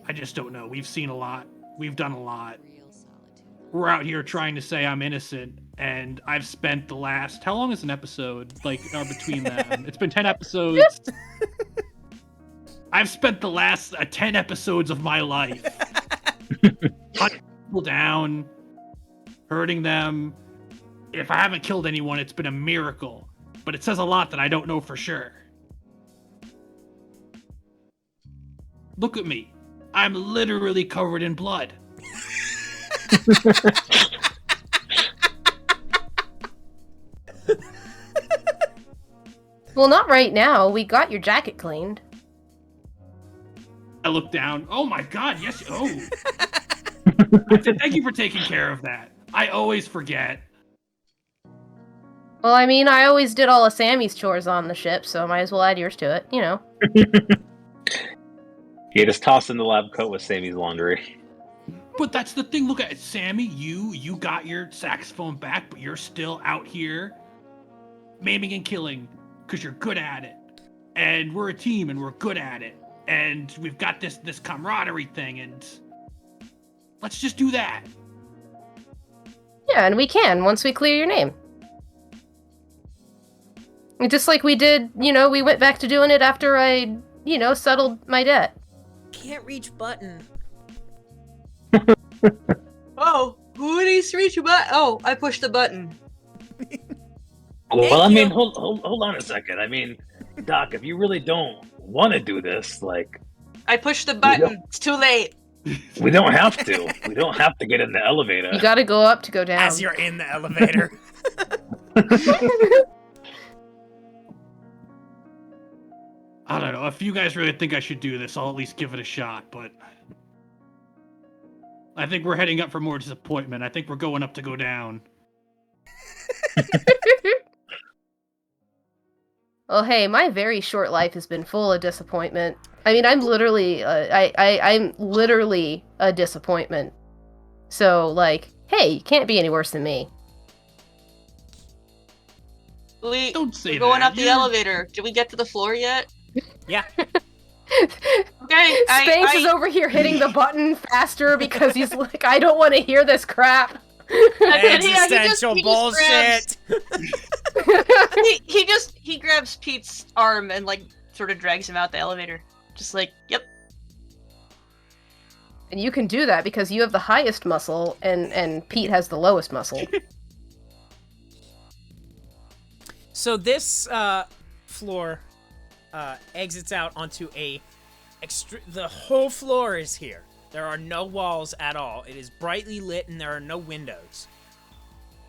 I just don't know. We've seen a lot. We've done a lot. We're out here trying to say I'm innocent, and I've spent the last... How long is an episode, like, between them? It's been 10 episodes. I've spent the last 10 episodes of my life hunting people down, hurting them. If I haven't killed anyone, it's been a miracle. But it says a lot that I don't know for sure. Look at me. I'm literally covered in blood. Well, not right now. We got your jacket cleaned. I look down. Oh my god, yes. Oh. I said, thank you for taking care of that. I always forget. Well, I mean, I always did all of Sammy's chores on the ship, so I might as well add yours to it, you know. Yeah, just toss in the lab coat with Sammy's laundry. But that's the thing. Look at it, Sammy. You got your saxophone back, but you're still out here maiming and killing because you're good at it. And we're a team, and we're good at it. And we've got this camaraderie thing, and let's just do that. Yeah, and we can, once we clear your name. And just like we did, you know, we went back to doing it after I, you know, settled my debt. Can't reach button. Oh, who needs to reach a button? Oh, I pushed the button. Well, I you. mean, hold on a second. I mean, Doc, if you really don't want to do this, like... I pushed the button. It's too late. We don't have to. We don't have to get in the elevator. You gotta go up to go down. As you're in the elevator. I don't know. If you guys really think I should do this, I'll at least give it a shot, but... I think we're heading up for more disappointment. I think we're going up to go down. Well, hey, my very short life has been full of disappointment. I mean, I'm literally, I'm literally a disappointment. So, like, hey, you can't be any worse than me. Don't say We're going that. up the elevator. Did we get to the floor yet? Yeah. Okay, Spanks is over here hitting the button faster because he's like, I don't want to hear this crap. Existential bullshit. He grabs Pete's arm and like sort of drags him out the elevator. Just like, yep. And you can do that because you have the highest muscle and Pete has the lowest muscle. So this floor exits out onto a the whole floor is here. There are no walls at all. It is brightly lit and there are no windows.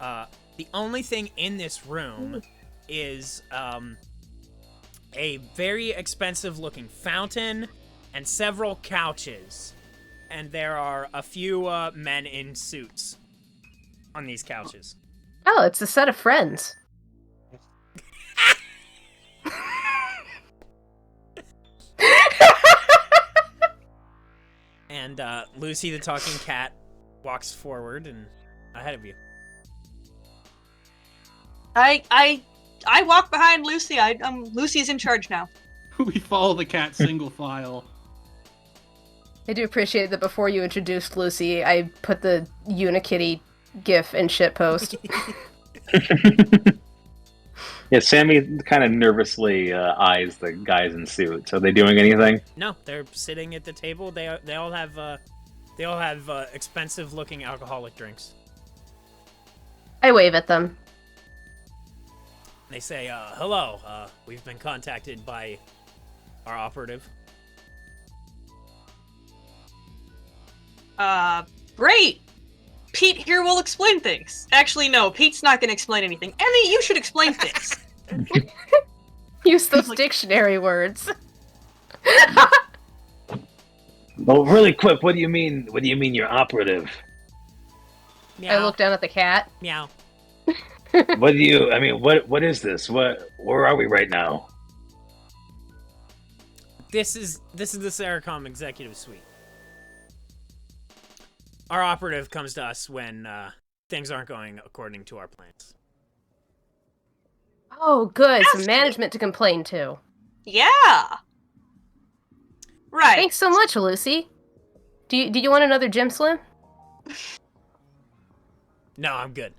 The only thing in this room is a very expensive looking fountain and several couches. And there are a few men in suits on these couches. Oh, it's a set of friends. And Lucy the talking cat walks forward and ahead of you. I walk behind Lucy. Lucy's in charge now. We follow the cat single file. I do appreciate that before you introduced Lucy, I put the Unikitty gif in shitpost. Yeah, Sammy kind of nervously eyes the guys in suits. Are they doing anything? No, they're sitting at the table. They all have expensive looking alcoholic drinks. I wave at them. They say, hello, we've been contacted by our operative. Great! Pete here will explain things. Actually, no, Pete's not gonna explain anything. Emmy, you should explain things. Use those dictionary words. Well, really quick, what do you mean? What do you mean you're operative? Meow. I look down at the cat. Meow. What do you? I mean, what is this? Where are we right now? This is the Seracom executive suite. Our operative comes to us when things aren't going according to our plans. Oh, good. Some management to complain to. Yeah. Right. Thanks so much, Lucy. Do you want another Gym Slim? No, I'm good.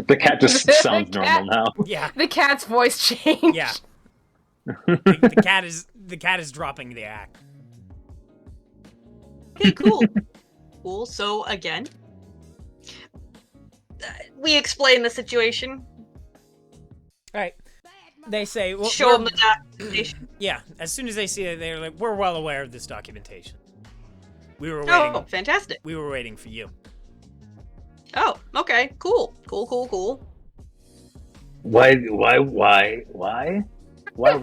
The cat just The sounds cat- normal now. Yeah, The cat's voice changed. yeah. The cat is dropping the act. Okay, cool. Cool. So again, we explain the situation. All right. They say, well, Show them the documentation. yeah. As soon as they see it, they're like, "We're well aware of this documentation. We were waiting. Oh, fantastic. We were waiting for you." Oh, okay. Cool. Cool. Why were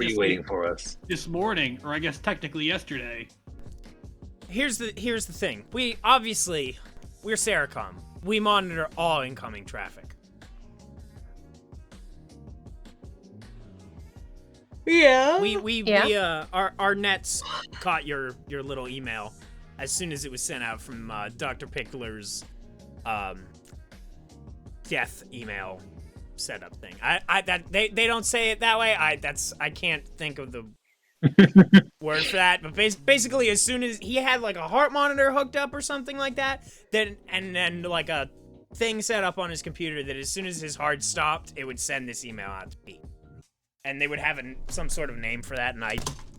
you waiting for us? This morning, or I guess technically yesterday. Here's the thing. We're Seracom. We monitor all incoming traffic. Yeah. Our nets caught your little email as soon as it was sent out from Dr. Pickler's death email setup thing. They don't say it that way. I can't think of the word for that, but basically as soon as he had like a heart monitor hooked up or something like that, then like a thing set up on his computer that as soon as his heart stopped, it would send this email out to Pete. And they would have some sort of name for that, and I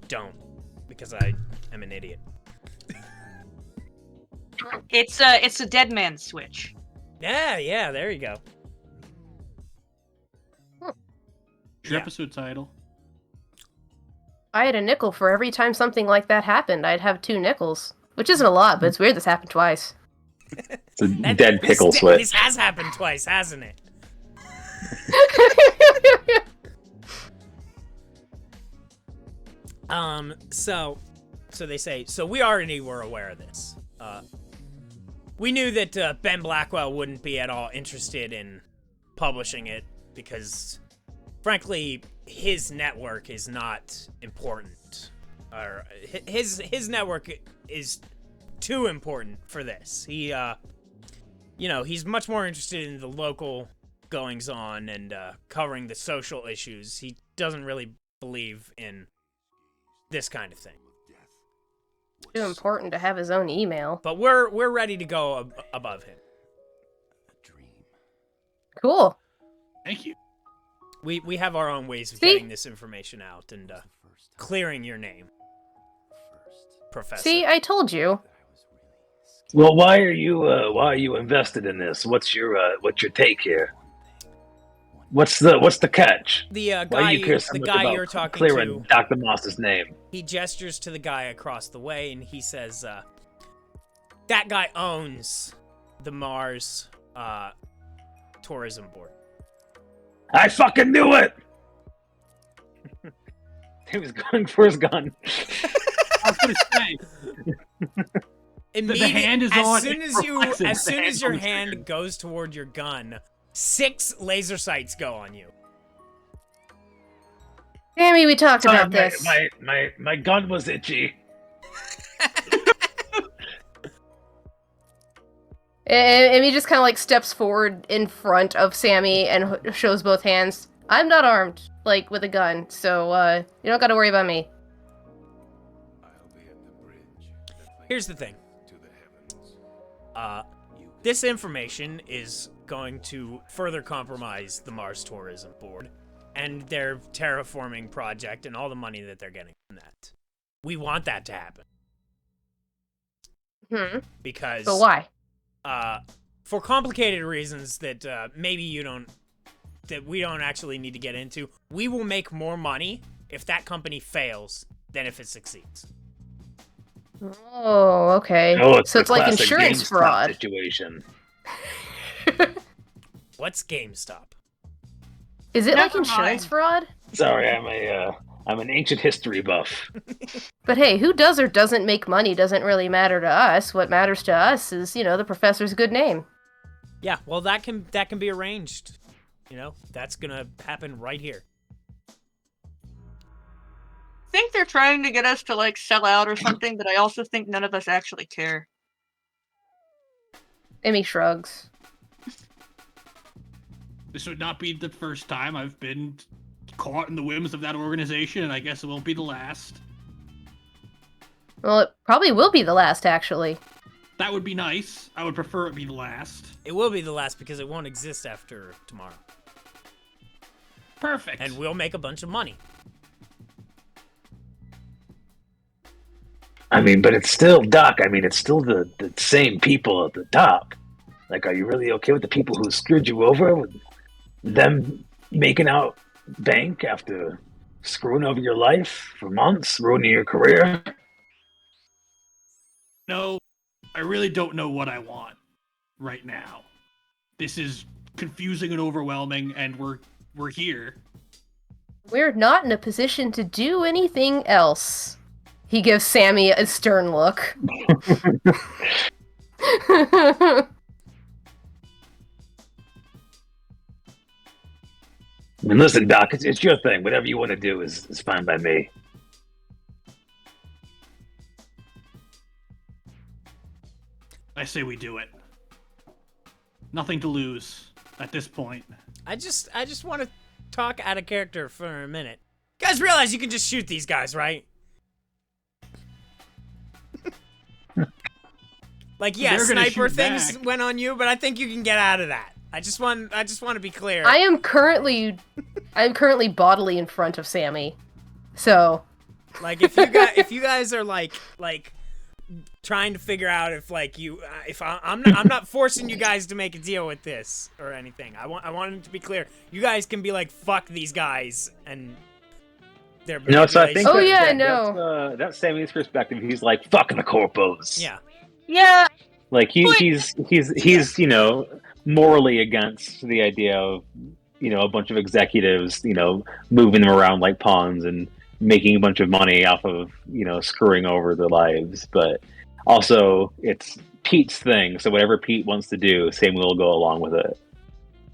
don't, because I am an idiot. It's a dead man switch. Yeah, there you go. Your Yeah. episode title. I had a nickel for every time something like that happened. I'd have 2 nickels. Which isn't a lot, but it's weird this happened twice. It's a dead pickle This switch. has happened twice, hasn't it? So they say, so we already were aware of this. We knew that Ben Blackwell wouldn't be at all interested in publishing it because, frankly, his network is not important. Or his network is too important for this. He, he's much more interested in the local goings-on and covering the social issues. He doesn't really believe in this kind of thing. Too important to have his own email. But we're ready to go above him. Cool. Thank you. We have our own ways of See? getting this information out and clearing your name, Professor. See, I told you. Well, why are you invested in this? What's your take here? What's the catch? The Why do guy, you care so the much guy about you're talking clearing to, Dr. Moss's name? he gestures to the guy across the way and he says, "That guy owns the Mars tourism board." I fucking knew it. He was going for his gun. I was gonna say. The hand is on. As soon as your hand goes toward your gun, 6 laser sights go on you. Sammy, we talked about Sorry, this. my gun was itchy. And he just kind of like steps forward in front of Sammy and shows both hands. I'm not armed, like with a gun, so you don't got to worry about me. Here's the thing. This information is going to further compromise the Mars Tourism Board and their terraforming project and all the money that they're getting from that. We want that to happen. Because... But why? For complicated reasons that that we don't actually need to get into, we will make more money if that company fails than if it succeeds. Oh, okay. Oh, So it's the like classic insurance GameStop fraud. situation. What's GameStop? Is it like Never insurance mind. fraud? Sorry, I'm an ancient history buff. But hey, who does or doesn't make money doesn't really matter to us. What matters to us is, the professor's good name. Yeah, well, that can be arranged. That's gonna happen right here. I think they're trying to get us to like sell out or something, but I also think none of us actually care. Emmy shrugs. This would not be the first time I've been caught in the whims of that organization, and I guess it won't be the last. Well, it probably will be the last, actually. That would be nice. I would prefer it be the last. It will be the last because it won't exist after tomorrow. Perfect. And we'll make a bunch of money. I mean, but it's still, Doc, it's still the same people at the top. Like, are you really okay with the people who screwed you over? With them making out bank after screwing over your life for months, ruining your career? No, I really don't know what I want right now. This is confusing and overwhelming, and we're here. We're not in a position to do anything else. He gives Sammy a stern look. I mean, listen, Doc, it's your thing. Whatever you want to do is fine by me. I say we do it. Nothing to lose at this point. I just want to talk out of character for a minute. You guys realize you can just shoot these guys, right? Like, yeah, They're gonna sniper shoot things back. went on you, but I think you can get out of that. I just want to be clear. I'm currently bodily in front of Sammy. So, Like, if you guys are like trying to figure out if I'm not forcing you guys to make a deal with this or anything. I want it to be clear. You guys can be like, fuck these guys, and they're No, so I think Oh, that, yeah, that- I know. that's Sammy's perspective. He's like, fuck the corpos. Yeah. Yeah, Like he's morally against the idea of a bunch of executives moving them around like pawns and making a bunch of money off of screwing over their lives. But also it's Pete's thing, so whatever Pete wants to do, Sammy will go along with it.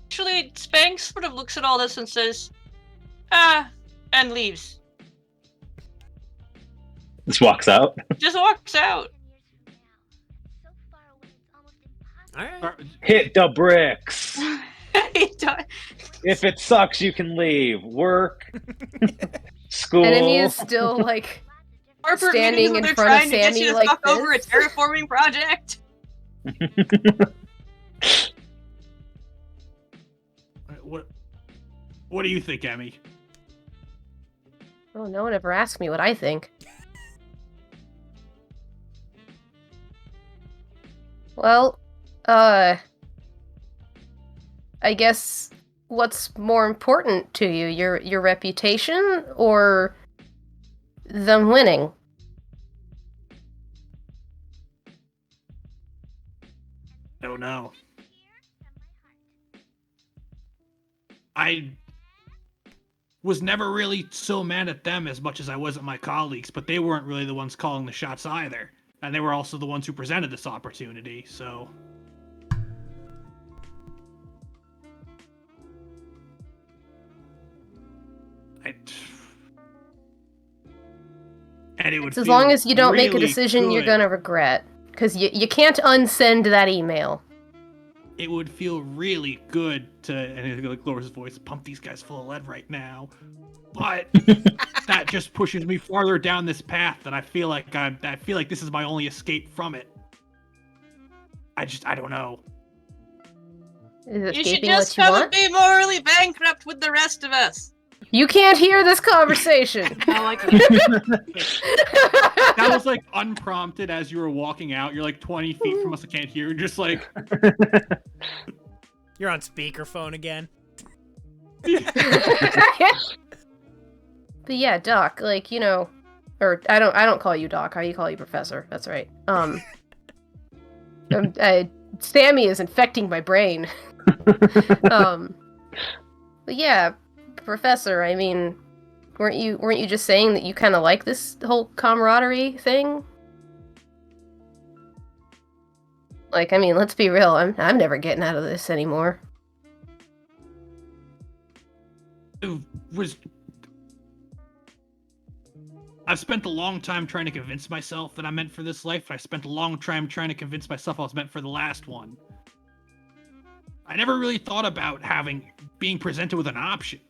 actually, Spanks sort of looks at all this and says, and leaves. Just walks out. Just walks out. All right. Hit the bricks. He do- If it sucks, you can leave. Work. School. Enemy is still like Corporate standing meetings where in they're front of trying to get Sammy you to like fuck over a this. terraforming project. What do you think, Emmy? Oh, no one ever asked me what I think. Well, I guess what's more important to you, your reputation or them winning? Don't know. I was never really so mad at them as much as I was at my colleagues, but they weren't really the ones calling the shots either. And they were also the ones who presented this opportunity, so... And it would It's as feel long as you don't make a really decision you're good. gonna regret. Because you can't unsend that email. It would feel really good to, and he lowers his voice, pump these guys full of lead right now. But that just pushes me farther down this path, and I feel like this is my only escape from it. I don't know. Is You should escaping just what you come and want? be morally bankrupt with the rest of us. You can't hear this conversation. I like that. That was like unprompted as you were walking out. You're like 20 feet from us, I can't hear. Just like, You're on speakerphone again. But yeah, Doc, or or I don't call you Doc. I call you Professor. That's right. Sammy is infecting my brain. But yeah, Professor. I mean, weren't you just saying that you kind of like this whole camaraderie thing? Like, I mean, let's be real. I'm never getting out of this anymore. I've spent a long time trying to convince myself that I'm meant for this life. I spent a long time trying to convince myself I was meant for the last one. I never really thought about being presented with an option.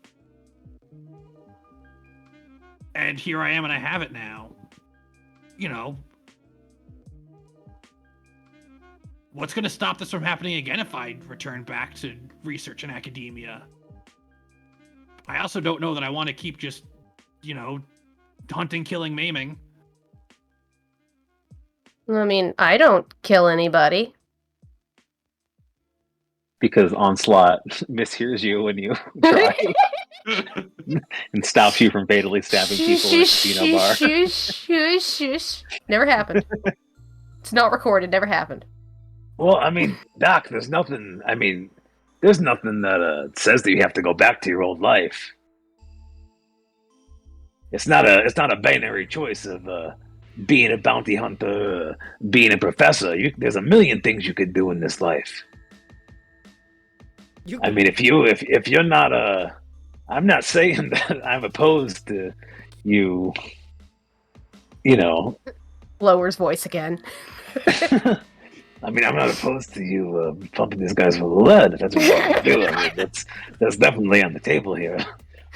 And here I am, and I have it now. You know, what's going to stop this from happening again if I return back to research and academia? I also don't know that I want to keep just, hunting, killing, maiming. I mean, I don't kill anybody. Because Onslaught mishears you when you try and stops you from fatally stabbing people in a casino bar. Shush. Never happened. It's not recorded. Never happened. Well, I mean, Doc, there's nothing that says that you have to go back to your old life. It's not a binary choice of being a bounty hunter, being a professor. There's a million things you could do in this life. I mean, if you're not I'm not saying that I'm opposed to you. Lowers voice again. I mean, I'm not opposed to you pumping these guys full of lead. If that's what you want to do, I mean, that's definitely on the table here.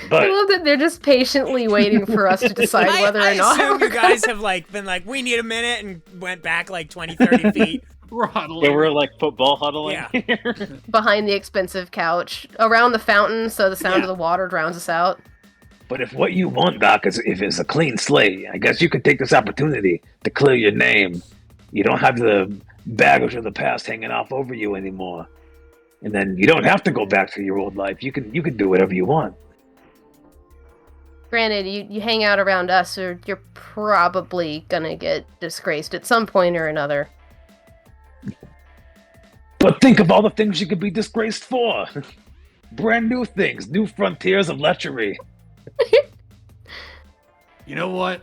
But I love that they're just patiently waiting for us to decide whether or not. I assume you guys have been like, we need a minute, and went back like 20, 30 feet. We're huddling. they were like football huddling. Yeah. Behind the expensive couch, around the fountain, so the sound of the water drowns us out. But if what you want, Doc, is if it's a clean slate, I guess you could take this opportunity to clear your name. You don't have the baggage of the past hanging off over you anymore, and then you don't have to go back to your old life. You can do whatever you want. Granted, you hang out around us, or you're probably gonna get disgraced at some point or another. But think of all the things you could be disgraced for. Brand new things, new frontiers of lechery. You know what?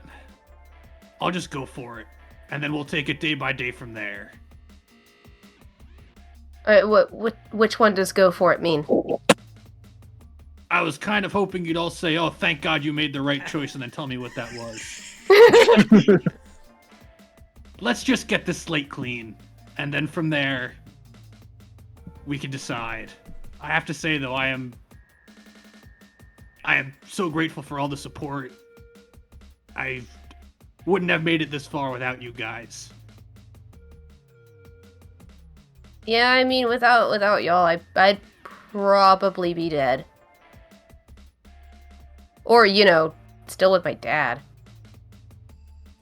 I'll just go for it, and then we'll take it day by day from there. Which one does go for it mean? I was kind of hoping you'd all say, "Oh, thank God you made the right choice," and then tell me what that was. Let's just get this slate clean, and then from there, we can decide. I have to say, though, I am so grateful for all the support. I wouldn't have made it this far without you guys. Yeah, I mean, without y'all, I'd probably be dead. Or, still with my dad.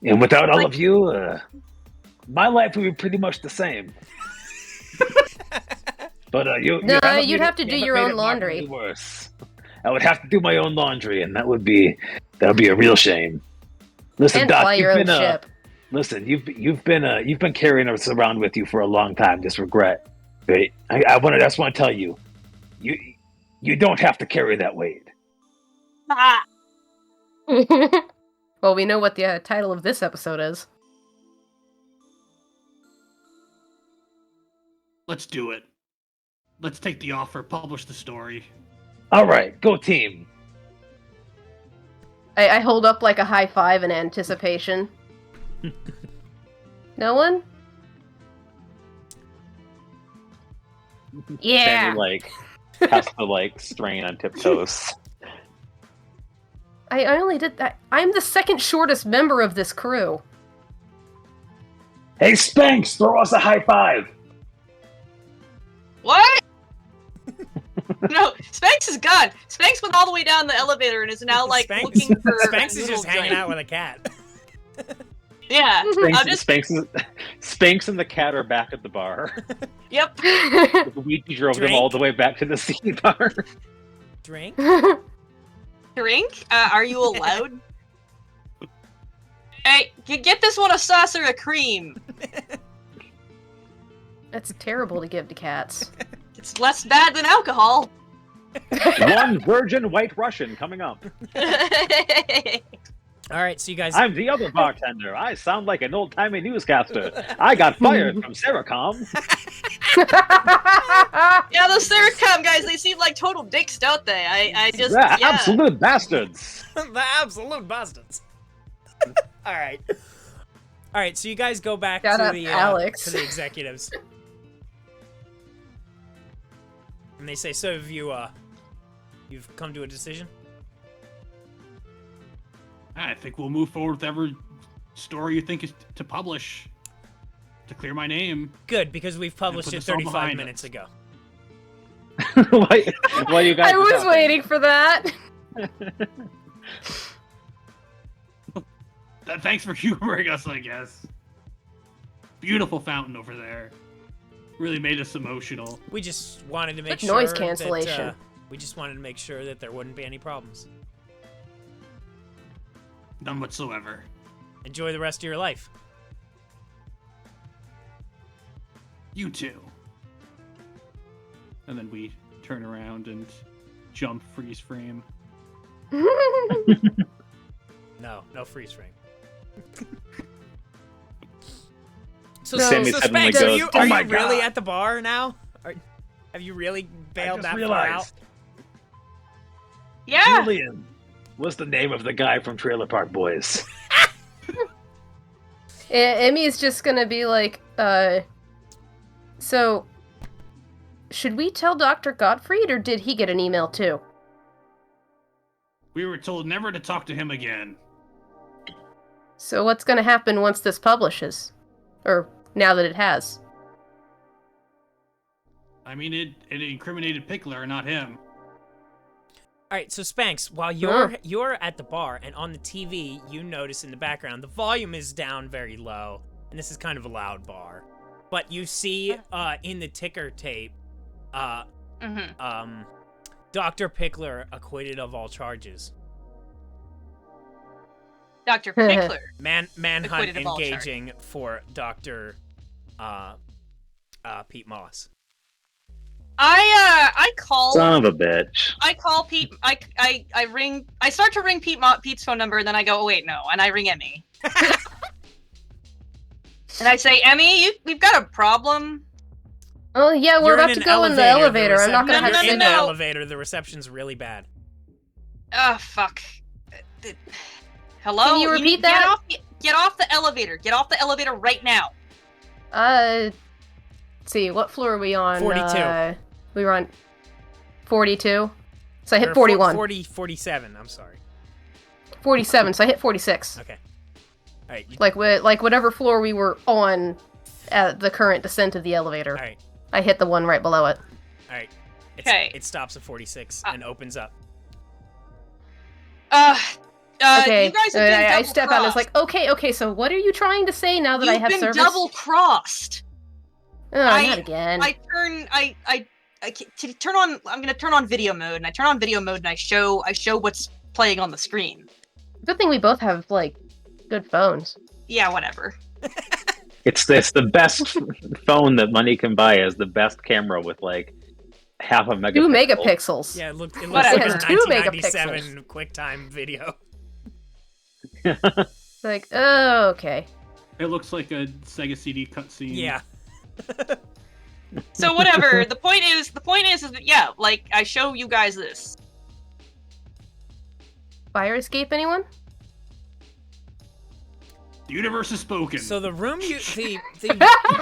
And without all of you, my life would be pretty much the same. But you'd have to do your own laundry. Worse. I would have to do my own laundry, and that would be a real shame. Listen, and Doc, fly your own ship. Listen, you've been carrying us around with you for a long time. Just regret, right? I just want to tell you, you don't have to carry that weight. Well, we know what the title of this episode is. Let's do it. Let's take the offer, publish the story. All right, go team. I hold up like a high five in anticipation. No one? Yeah. Sammy, has to strain on tiptoes. I only did that. I'm the second shortest member of this crew. Hey, Spanks, throw us a high five. What? No, Spanks is gone. Spanks went all the way down the elevator and is now looking for. Spanks is just hanging out with a cat. Yeah, Spanks and the cat are back at the bar. Yep. We drove them all the way back to the sea bar. Drink? Drink? Are you allowed? Hey, get this one a saucer of cream. That's terrible to give to cats. It's less bad than alcohol. One virgin white Russian coming up. All right, so you guys. I'm the other bartender. I sound like an old-timey newscaster. I got fired from Seracom. Yeah, those Seracom guys, they seem like total dicks, don't they? I just, They're yeah. absolute bastards. The absolute bastards. All right. All right, so you guys go back Shout to out the Alex. to the executives. And they say, "So have you've come to a decision?" I think we'll move forward with whatever story you think is to publish to clear my name. Good, because we've published put it this all 35 behind minutes us. ago. While you guys I were was talking. waiting for that. Thanks for humoring us, I guess. Beautiful fountain over there. Really made us emotional. We just wanted to make Like sure noise that, cancellation. we just wanted to make sure that there wouldn't be any problems. None whatsoever. Enjoy the rest of your life. You too. And then we turn around and jump freeze frame. No freeze frame. So, No. Sammy so suddenly Spanks, goes, are "Oh you my really God." at the bar now? Have you really bailed I that just far out? realized Yeah. Julian was the name of the guy from Trailer Park Boys. Emmy's just gonna be like, so, should we tell Dr. Gottfried, or did he get an email too? We were told never to talk to him again. So what's gonna happen once this publishes? Or, now that it has? I mean, it incriminated Pickler, not him. All right, so Spanks, while you're at the bar and on the TV, you notice in the background the volume is down very low, and this is kind of a loud bar. But you see in the ticker tape, Dr. Pickler acquitted of all charges. Dr. Pickler. Manhunt Acquitted of all engaging for Dr. Pete Moss. I call. Son of a bitch. I call Pete. I ring. I start to ring Pete's phone number, and then I go, oh wait, no, and I ring Emmy. And I say, Emmy, we've got a problem. Oh yeah, we're You're about in to an go in the elevator. I'm not gonna No, have you're to in sit the down. elevator. The reception's really bad. Ah, fuck. Hello. Can you repeat that? Get off the elevator. Get off the elevator right now. Let's see, what floor are we on? 42. We were on 42. So I hit Or 41. 47, I'm sorry. 47, so I hit 46. Okay. All right. Like whatever floor we were on at the current descent of the elevator. All right. I hit the one right below it. All right. Okay. It stops at 46 and opens up. Okay, You guys have been I step out and it's like, okay, so what are you trying to say now that I You've have been service? double-crossed. Oh, not again. I turn on. I'm gonna turn on video mode, and I turn on video mode, and I show what's playing on the screen. Good thing we both have, like, good phones. Yeah, whatever. It's the best phone that money can buy. Is the best camera with like half a megapixel. 2 megapixels. Yeah, it looks like Whatever. a It has 2 1997 QuickTime video. Like, oh, okay. It looks like a Sega CD cutscene. Yeah. So whatever. The point is that yeah, like I show you guys this. Fire escape, anyone? The universe has spoken. So the room the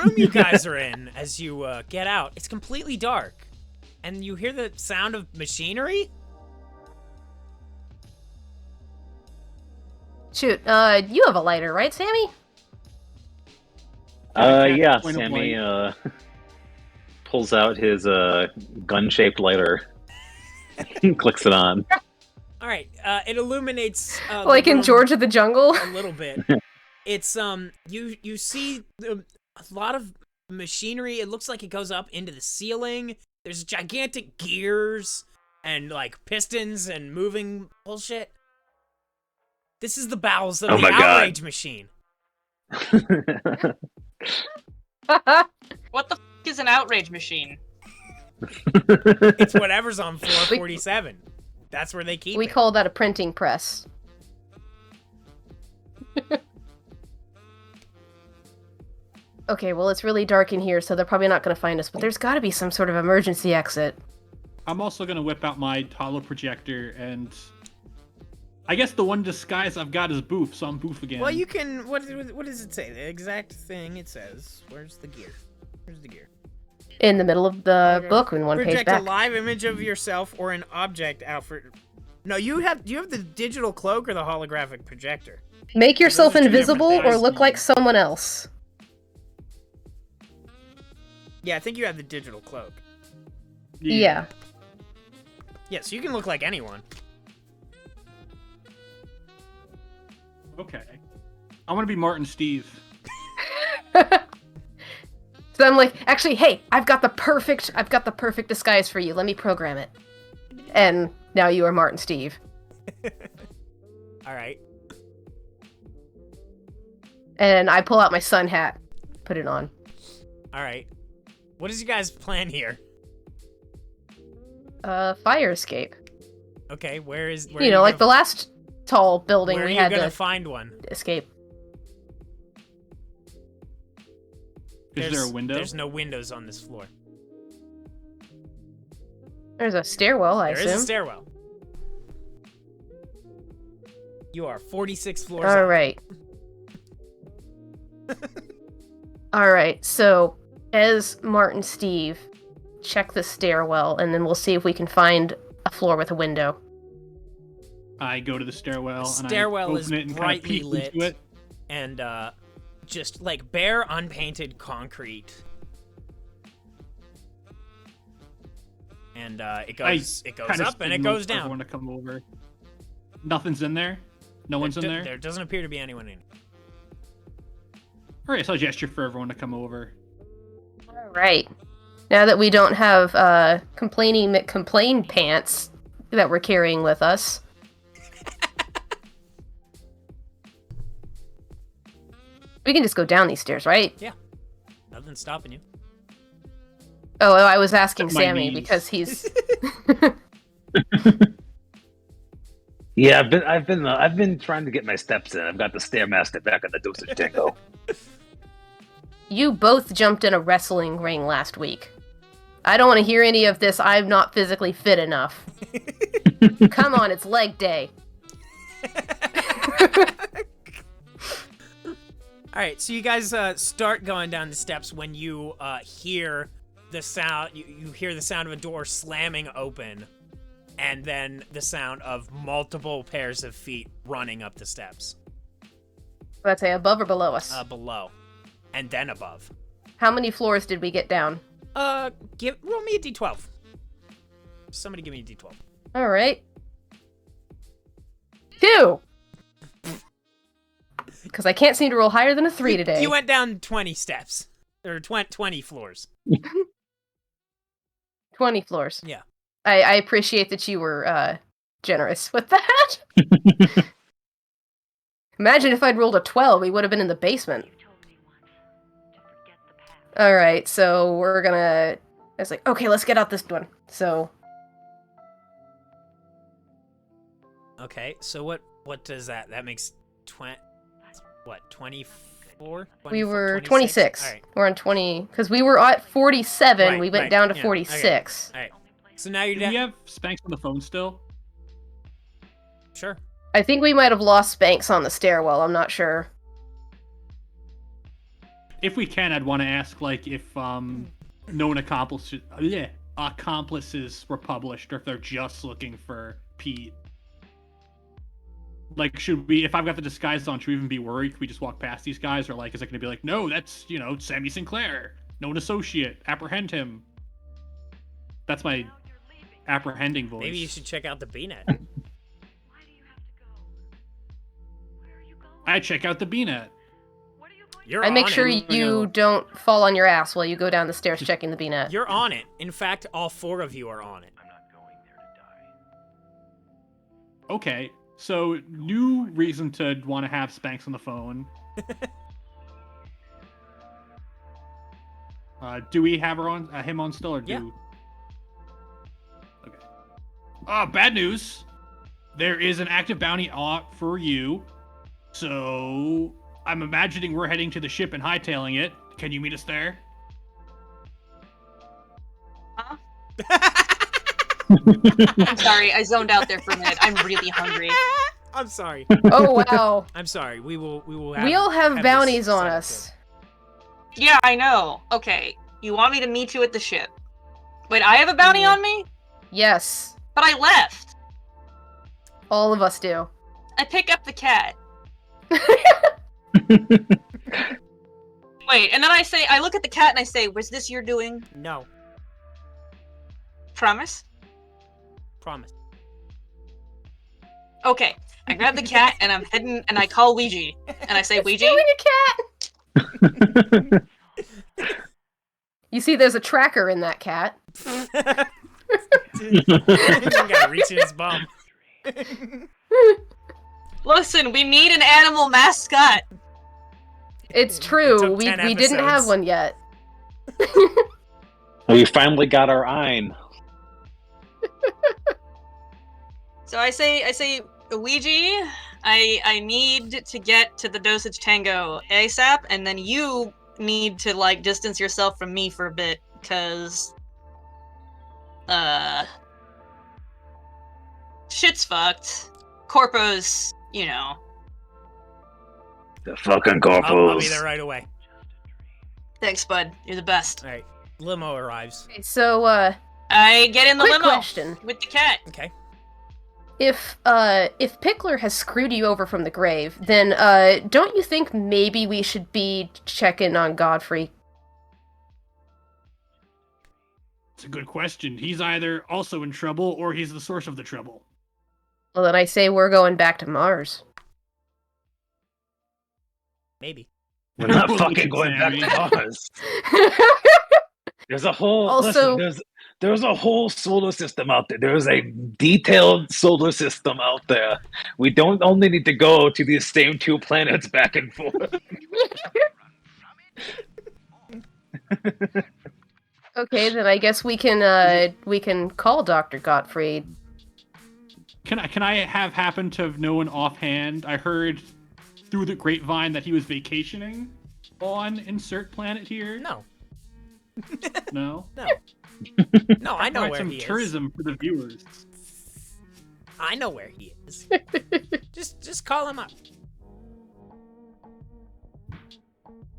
room you guys are in, as you get out, it's completely dark, and you hear the sound of machinery. Shoot, you have a lighter, right, Sammy? Yeah, Point of Sammy pulls out his gun-shaped lighter and clicks it on. All right, it illuminates the Like in room George of the Jungle? a little bit. It's you see a lot of machinery. It looks like it goes up into the ceiling. There's gigantic gears and like pistons and moving bullshit. This is the bowels of Oh the my God. outrage machine. What the f is an outrage machine? It's whatever's on floor 47. That's where they keep We it. call that a printing press. Okay, well, it's really dark in here, so they're probably not going to find us, but there's got to be some sort of emergency exit. I'm also gonna whip out my Tidal projector, and I guess the one disguise I've got is Boof, so I'm Boof again. Well, you can. What does it say? The exact thing it says. Where's the gear? Where's the gear? In the middle of the book, in one page Project back. a live image of yourself or an object out for. No, do you have the digital cloak or the holographic projector? Make yourself Those are two invisible different or things. look like someone else. Yeah, I think you have the digital cloak. Yeah. Yeah, so you can look like anyone. Okay. I want to be Martin Steve. So I'm like, actually, hey, I've got the perfect disguise for you. Let me program it. And now you are Martin Steve. All right. And I pull out my sun hat, put it on. All right. What is your guys' plan here? Fire escape. Okay, where You know, like the last tall building where we are you had gonna to find one? escape. Is there a window? There's no windows on this floor. There's a stairwell, I There assume. is a stairwell. You are 46 floors All up. right. All right. So, as Martin Steve, check the stairwell, and then we'll see if we can find a floor with a window. I go to the stairwell, Stairwell and I is open it and kind of brightly peek lit. into it. And just like bare unpainted concrete. And it goes Kinda up and it signal goes for everyone down. to come over. Nothing's in there. No one's in there. There doesn't appear to be anyone in. All right, so I gesture for everyone to come over. All right. Now that we don't have complain pants that we're carrying with us. We can just go down these stairs, right? Yeah. Nothing's stopping you. Oh, I was asking My Sammy knees. because he's Yeah, I've been trying to get my steps in. I've got the stairmaster back on the Dosage Tango. You both jumped in a wrestling ring last week. I don't want to hear any of this. I'm not physically fit enough. Come on, it's leg day. All right, so you guys start going down the steps when you hear the sound. You hear the sound of a door slamming open, and then the sound of multiple pairs of feet running up the steps. Let's say above or below us. Below, and then above. How many floors did we get down? Roll me a d12. Somebody give me a d12. All right. 2. Because I can't seem to roll higher than a 3 today. You went down 20 steps, or 20 floors. 20 floors. Yeah. I appreciate that you were generous with that. Imagine if I'd rolled a 12, we would have been in the basement. Alright, so we're gonna... I was like, okay, let's get out this one. So... Okay, so what does that? That makes 24? We were 26? 26. All right. We're on 20... Because we were at 47, Right, we went right, down to yeah, 46. All right. So now you're Do down. we have Spanks on the phone still? Sure. I think we might have lost Spanks on the stairwell, I'm not sure. If we can, I'd want to ask, like, if known accomplices were published, or if they're just looking for Pete. Like, should we, if I've got the disguise on, should we even be worried? Could we just walk past these guys? Or, like, is it going to be like, no, that's, Sammy Sinclair, known associate, apprehend him. That's my apprehending voice. Maybe you should check out the BNet. I check out the BNet. You're I make on sure it. you don't fall on your ass while you go down the stairs checking the BNet. You're on it. In fact, all 4 of you are on it. Okay, So, new reason to want to have Spanks on the phone. Do we have him on still, or do? Yeah. Okay. Bad news. There is an active bounty for you. So, I'm imagining we're heading to the ship and hightailing it. Can you meet us there? Huh? I'm sorry, I zoned out there for a minute. I'm really hungry. I'm sorry. Oh wow. I'm sorry. We will We'll have bounties on us. Yeah, I know. Okay, you want me to meet you at the ship. Wait, I have a bounty on me? Yes. But I left. All of us do. I pick up the cat. Wait, and then I look at the cat and I say, was this your doing? No. Promise? Promise. Okay, I grab the cat and I'm heading, and I call Ouija. And I say, Ouija? Doing a cat! You see, there's a tracker in that cat. You gotta reach in his bum. Listen, we need an animal mascot. It's true. took We 10 didn't have episodes. one yet. We finally got our Ein. So I say, Ouija, I need to get to the Dosage Tango ASAP, and then you need to, like, distance yourself from me for a bit, because, shit's fucked. Corpo's, you know. The fucking I'll corpos. be there right away. Thanks, bud. You're the best. All right. Limo arrives. Okay, so, I get in the quick limo question. with the cat. Okay. If Pickler has screwed you over from the grave, then, don't you think maybe we should be checking on Godfrey? It's a good question. He's either also in trouble, or he's the source of the trouble. Well, then I say we're going back to Mars. Maybe. We're not Holy fucking going back Sammy. to Mars. There's a whole Also- listen, there's a whole solar system out there. There's a detailed solar system out there. We don't only need to go to these same two planets back and forth. Okay, then I guess we can call Dr. Gottfried. Can I have happened to have known offhand? I heard through the grapevine that he was vacationing on insert planet here. No. No. No. No, I know Provide where some he is. tourism for the viewers. I know where he is. just call him up.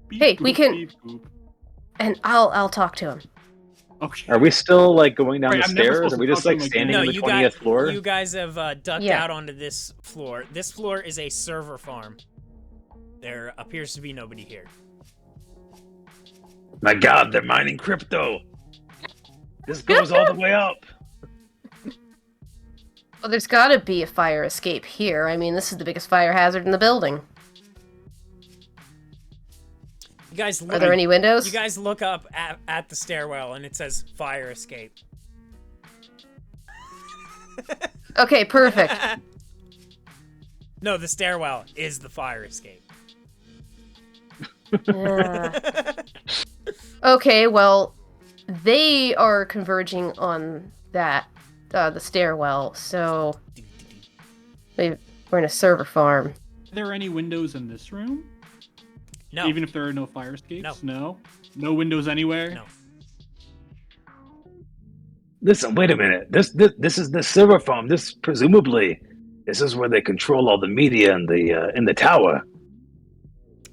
Beep, Hey, boop, we can- beep, boop. And I'll talk to him. Okay. Are we still like going down Right, the I'm never stairs? supposed Are to we just talk to like him standing again. on No, the you 20th guys, floor? you guys have ducked Yeah. out onto this floor. This floor is a server farm. There appears to be nobody here. My God, they're mining crypto. This goes all the way up. Well, there's gotta be a fire escape here. I mean, this is the biggest fire hazard in the building. You guys look, Are there any windows? You guys look up at the stairwell and it says fire escape. Okay, perfect. No, the stairwell is the fire escape. Okay, well, they are converging on that, the stairwell, so we're in a server farm. Are there any windows in this room? No. Even if there are no fire escapes? No. No? No windows anywhere? No. Listen, wait a minute. This is the server farm. This is where they control all the media in the tower.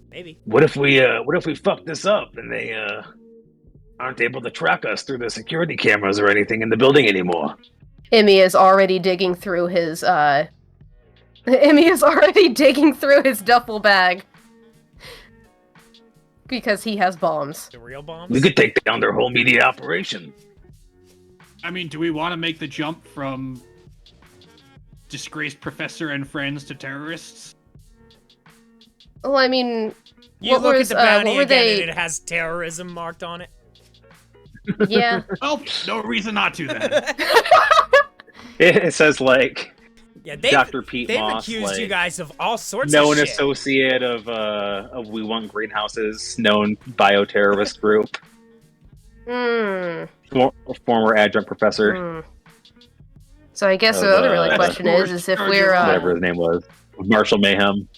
Maybe. What if we fuck this up and they aren't able to track us through the security cameras or anything in the building anymore? Emmy is already digging through his duffel bag. Because he has bombs. The real bombs? We could take down their whole media operation. I mean, do we want to make the jump from disgraced professor and friends to terrorists? Well, I mean, You what look was, at the bounty what were again they? and it has terrorism marked on it. Yeah. Well, no reason not to then. It says like Yeah, they've, Dr. Pete they've Moss, accused like, you guys of all sorts known of shit. associate of We Want Greenhouses, known bioterrorist group, former adjunct professor. So I guess Of, the other really question is if we're whatever his name was, Marshall Mayhem.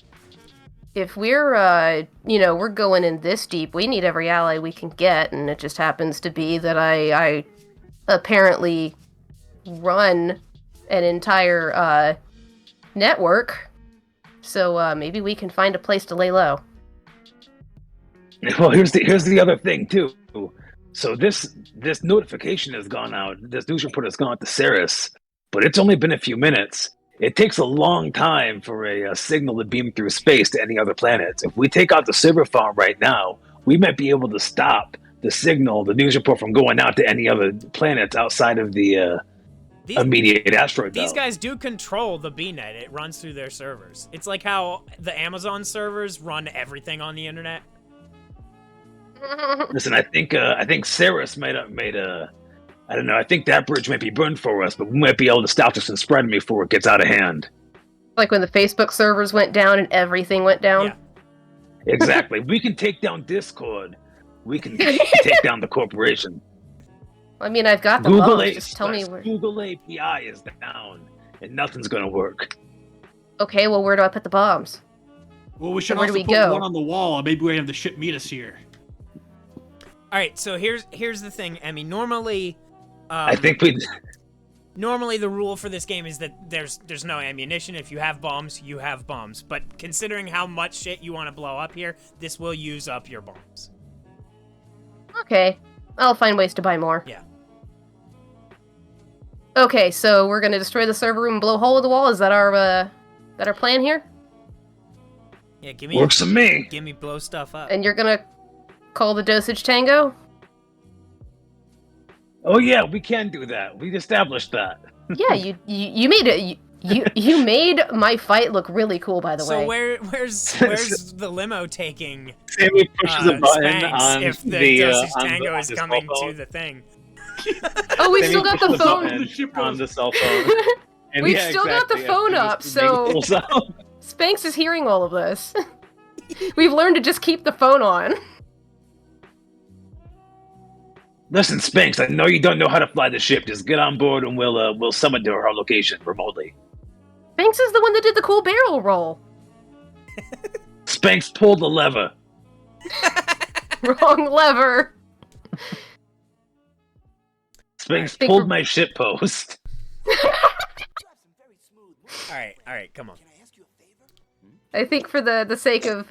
if we're we're going in this deep, we need every ally we can get, and it just happens to be that I apparently run an entire network, so maybe we can find a place to lay low. Well, here's the other thing too. So this notification has gone out. This news report has gone out to Ceres, but it's only been a few minutes. It takes a long time for a signal to beam through space to any other planets. If we take out the server farm right now, we might be able to stop the signal, the news report, from going out to any other planets outside of the immediate asteroid belt. These guys do control the BNet. It runs through their servers. It's like how the Amazon servers run everything on the internet. Listen, I think Ceres might have made a. I don't know. I think that bridge might be burned for us, but we might be able to stop this from spreading before it gets out of hand. Like when the Facebook servers went down and everything went down? Yeah. Exactly. We can take down Discord. We can take down the corporation. I mean, I've got the Google bombs. Just tell me where. Google API is down, and nothing's going to work. Okay, well, where do I put the bombs? Well, we should Where do also we put go? one on the wall. Maybe we have the ship meet us here. All right, so here's the thing, Emmy. Normally, I think we. normally the rule for this game is that there's no ammunition. If you have bombs, you have bombs. But considering how much shit you want to blow up here, this will use up your bombs. Okay, I'll find ways to buy more. Yeah. Okay, so we're gonna destroy the server room and blow a hole in the wall. Is that our plan here? Yeah, give me Works for me. Give me blow stuff up. And you're gonna call the Dosage Tango? Oh yeah, we can do that. We established that. Yeah, you made it. You made my fight look really cool, by the So way. where's the limo taking Sammy pushes a button Spanks on if the Dosage on Tango the- is on his coming cell phone. to the thing? Oh, we Sammy still got the pushes a phone. button on the cell phone. And We've still got the phone it up, just so- makes a little sound. Spanks is hearing all of this. We've learned to just keep the phone on. Listen, Spanks, I know you don't know how to fly the ship. Just get on board and we'll summon to our location remotely. Spanks is the one that did the cool barrel roll. Spanks pulled the lever. Wrong lever. Spanks think pulled we're- my ship post. All right, come on. I think for the sake of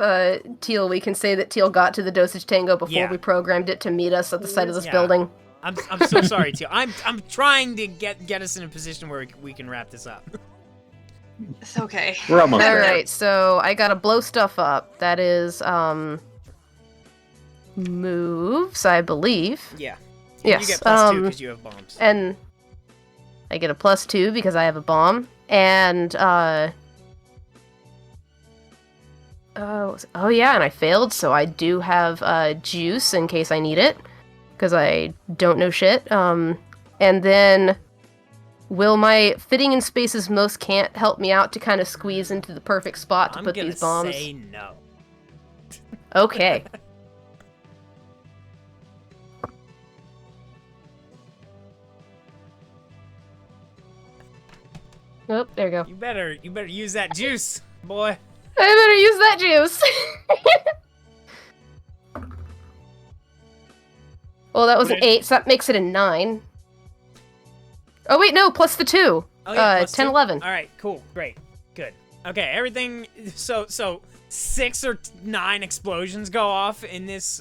Teal, we can say that Teal got to the Dosage Tango before Yeah. we programmed it to meet us at the site of this Yeah. building. I'm so sorry, Teal. I'm trying to get us in a position where we can wrap this up. It's okay. We're almost All there. right, so I gotta blow stuff up. That is moves, I believe. Yeah. Yes. You get +2 because you have bombs. And I get a +2 because I have a bomb. And oh yeah, and I failed, so I do have juice in case I need it, because I don't know shit. And then will my fitting in spaces most can't help me out to kind of squeeze into the perfect spot to I'm put gonna these bombs? say no. Okay. Oh, there you go. You better use that juice, boy. I better use that juice. Well, that was an 8, so that makes it a 9. Oh wait, no, plus the 2. Oh, yeah, +2. 10, 11. All right, cool, great, good. Okay, everything. So 6 or 9 explosions go off in this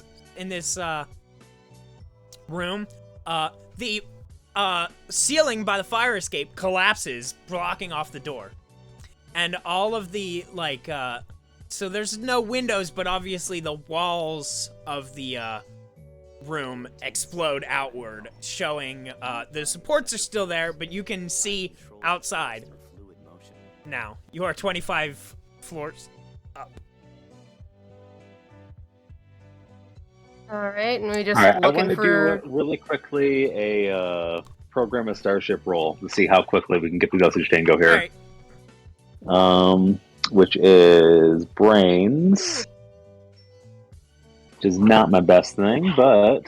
room. The ceiling by the fire escape collapses, blocking off the door, and all of the so there's no windows, but obviously the walls of the room explode outward, showing the supports are still there, but you can see outside. Now you are 25 floors up. Alright, and we just All right, I want looking to for... do really quickly a program a starship roll to see how quickly we can get the Dosage Tango here. All right. which is brains, which is not my best thing, but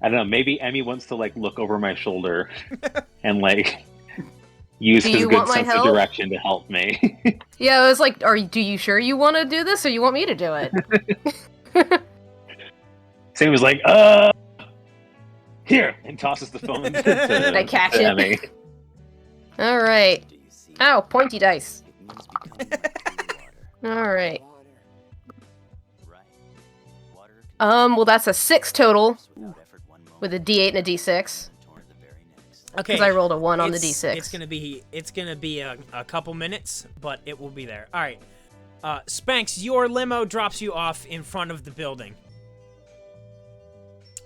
I don't know. Maybe Emmy wants to like look over my shoulder and like use Do his you good want my sense of help? direction to help me. Yeah, I was like, do you sure you want to do this, or you want me to do it? Sammy was like, here, and tosses the phone to, I catch to it. Emmy. Alright. Do you see? Ow, pointy dice. It means becoming water. Alright. Right. Water can Well, that's a 6 total, without effort one moment, with a D8 and a D6. torn the very next. Okay. Because I rolled a 1 on the It's- D6. It's gonna be a couple minutes, but it will be there. All right. Spanks, your limo drops you off in front of the building.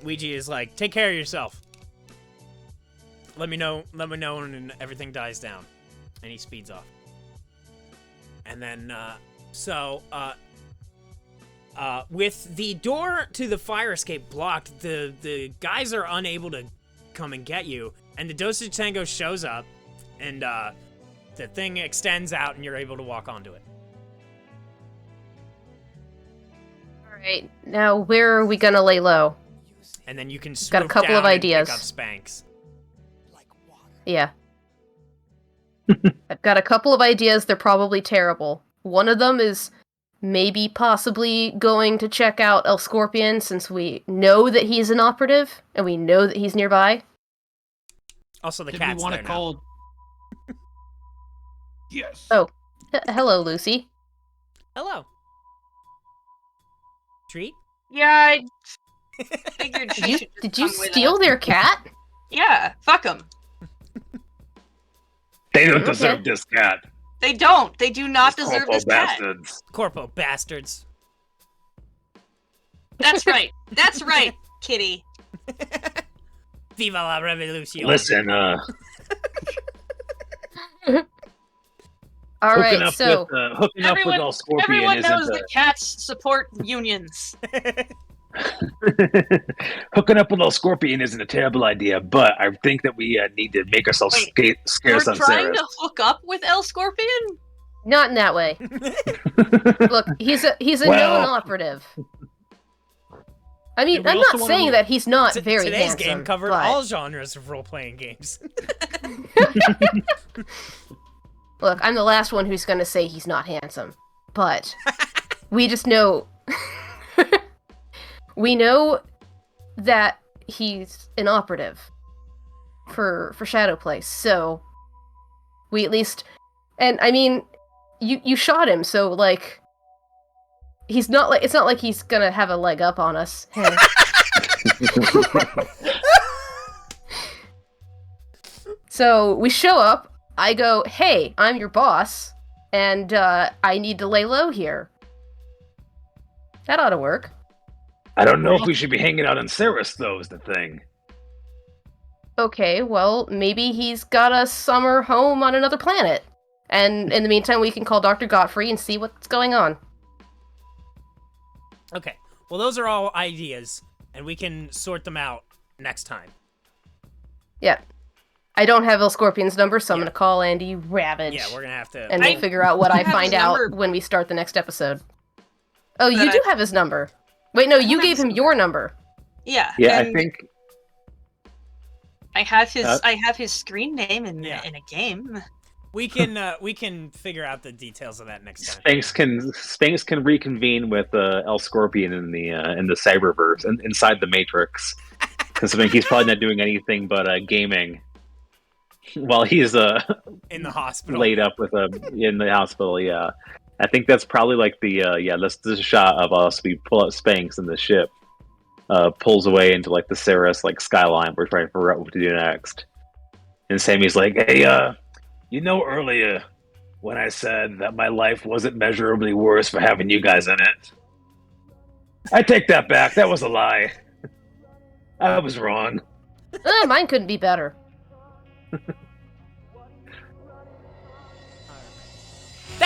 Ouija is like, take care of yourself. Let me know when everything dies down. And he speeds off. And then, with the door to the fire escape blocked, the guys are unable to come and get you. And the Dosage Tango shows up, and the thing extends out, and you're able to walk onto it. Alright, now where are we gonna lay low? And then you can Got a swoop couple down of and pick ideas. up Spanks. Yeah. I've got a couple of ideas, they're probably terrible. One of them is maybe possibly going to check out El Scorpion, since we know that he's an operative, and we know that he's nearby. Also, the Did cat's we want there to now. call? Yes. Oh. Hello, Lucy. Hello. Treat? Yeah, I figured Did she you, should just did you come with steal us. their cat? Yeah, fuck them. They don't Okay. deserve this cat. They don't. They do not These deserve corpo this cat. bastards. Corpo bastards. That's right. That's right, kitty. Viva la revolution. Listen, Alright, so... hooking up with all Scorpion Everyone isn't knows that cats support unions. hooking up with all Scorpion isn't a terrible idea, but I think that we need to make ourselves Wait, scarce We're on trying Sarah. to hook up with El Scorpion? Not in that way. Look, he's a Well- known operative. I mean, And we I'm also not wanna- saying that he's not very Today's handsome. game covered but... all genres of role-playing games. Look, I'm the last one who's gonna say he's not handsome. But we just know... we know that he's an operative for Shadowplace, so we at least... And, I mean, you shot him, so, like... He's not like... It's not like he's gonna have a leg up on us. Hey. So, we show up, I go, hey, I'm your boss, and I need to lay low here. That ought to work. I don't know if we should be hanging out on Ceres, though, is the thing. Okay, well, maybe he's got a summer home on another planet. And in the meantime, we can call Dr. Godfrey and see what's going on. Okay. Well, those are all ideas, and we can sort them out next time. Yeah. I don't have El Scorpion's number, so I'm Yeah. gonna call Andy Ravage. Yeah, we're gonna have to... And we'll I figure out what I have his find out number. when we start the next episode. Oh, you But do have his number. Wait, no, you have gave his him your number. Yeah. Yeah, I and think I have his screen name in Yeah. in a game. We can figure out the details of that next time. Spanks can reconvene with El Scorpion in the cyberverse and inside the Matrix, because I think he's probably not doing anything but gaming while he's In the hospital. laid up with in the hospital. Yeah, I think that's probably like this is a shot of us. We pull out Spanks and the ship pulls away into like the Ceres like skyline. We're trying to figure out what to do next. And Sammy's like, "Hey, you know earlier when I said that my life wasn't measurably worse for having you guys in it? I take that back. That was a lie. I was wrong." Mine couldn't be better.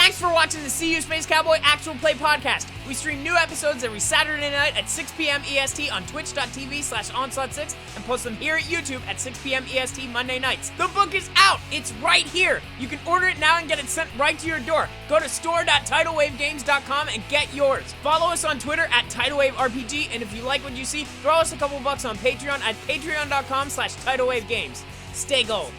Thanks for watching the CU Space Cowboy Actual Play Podcast. We stream new episodes every Saturday night at 6 p.m. EST on twitch.tv/onslaught6 and post them here at YouTube at 6 p.m. EST Monday nights. The book is out. It's right here. You can order it now and get it sent right to your door. Go to store.tidalwavegames.com and get yours. Follow us on Twitter at TidalWaveRPG, and if you like what you see, throw us a couple bucks on Patreon at patreon.com/tidalwavegames. Stay gold.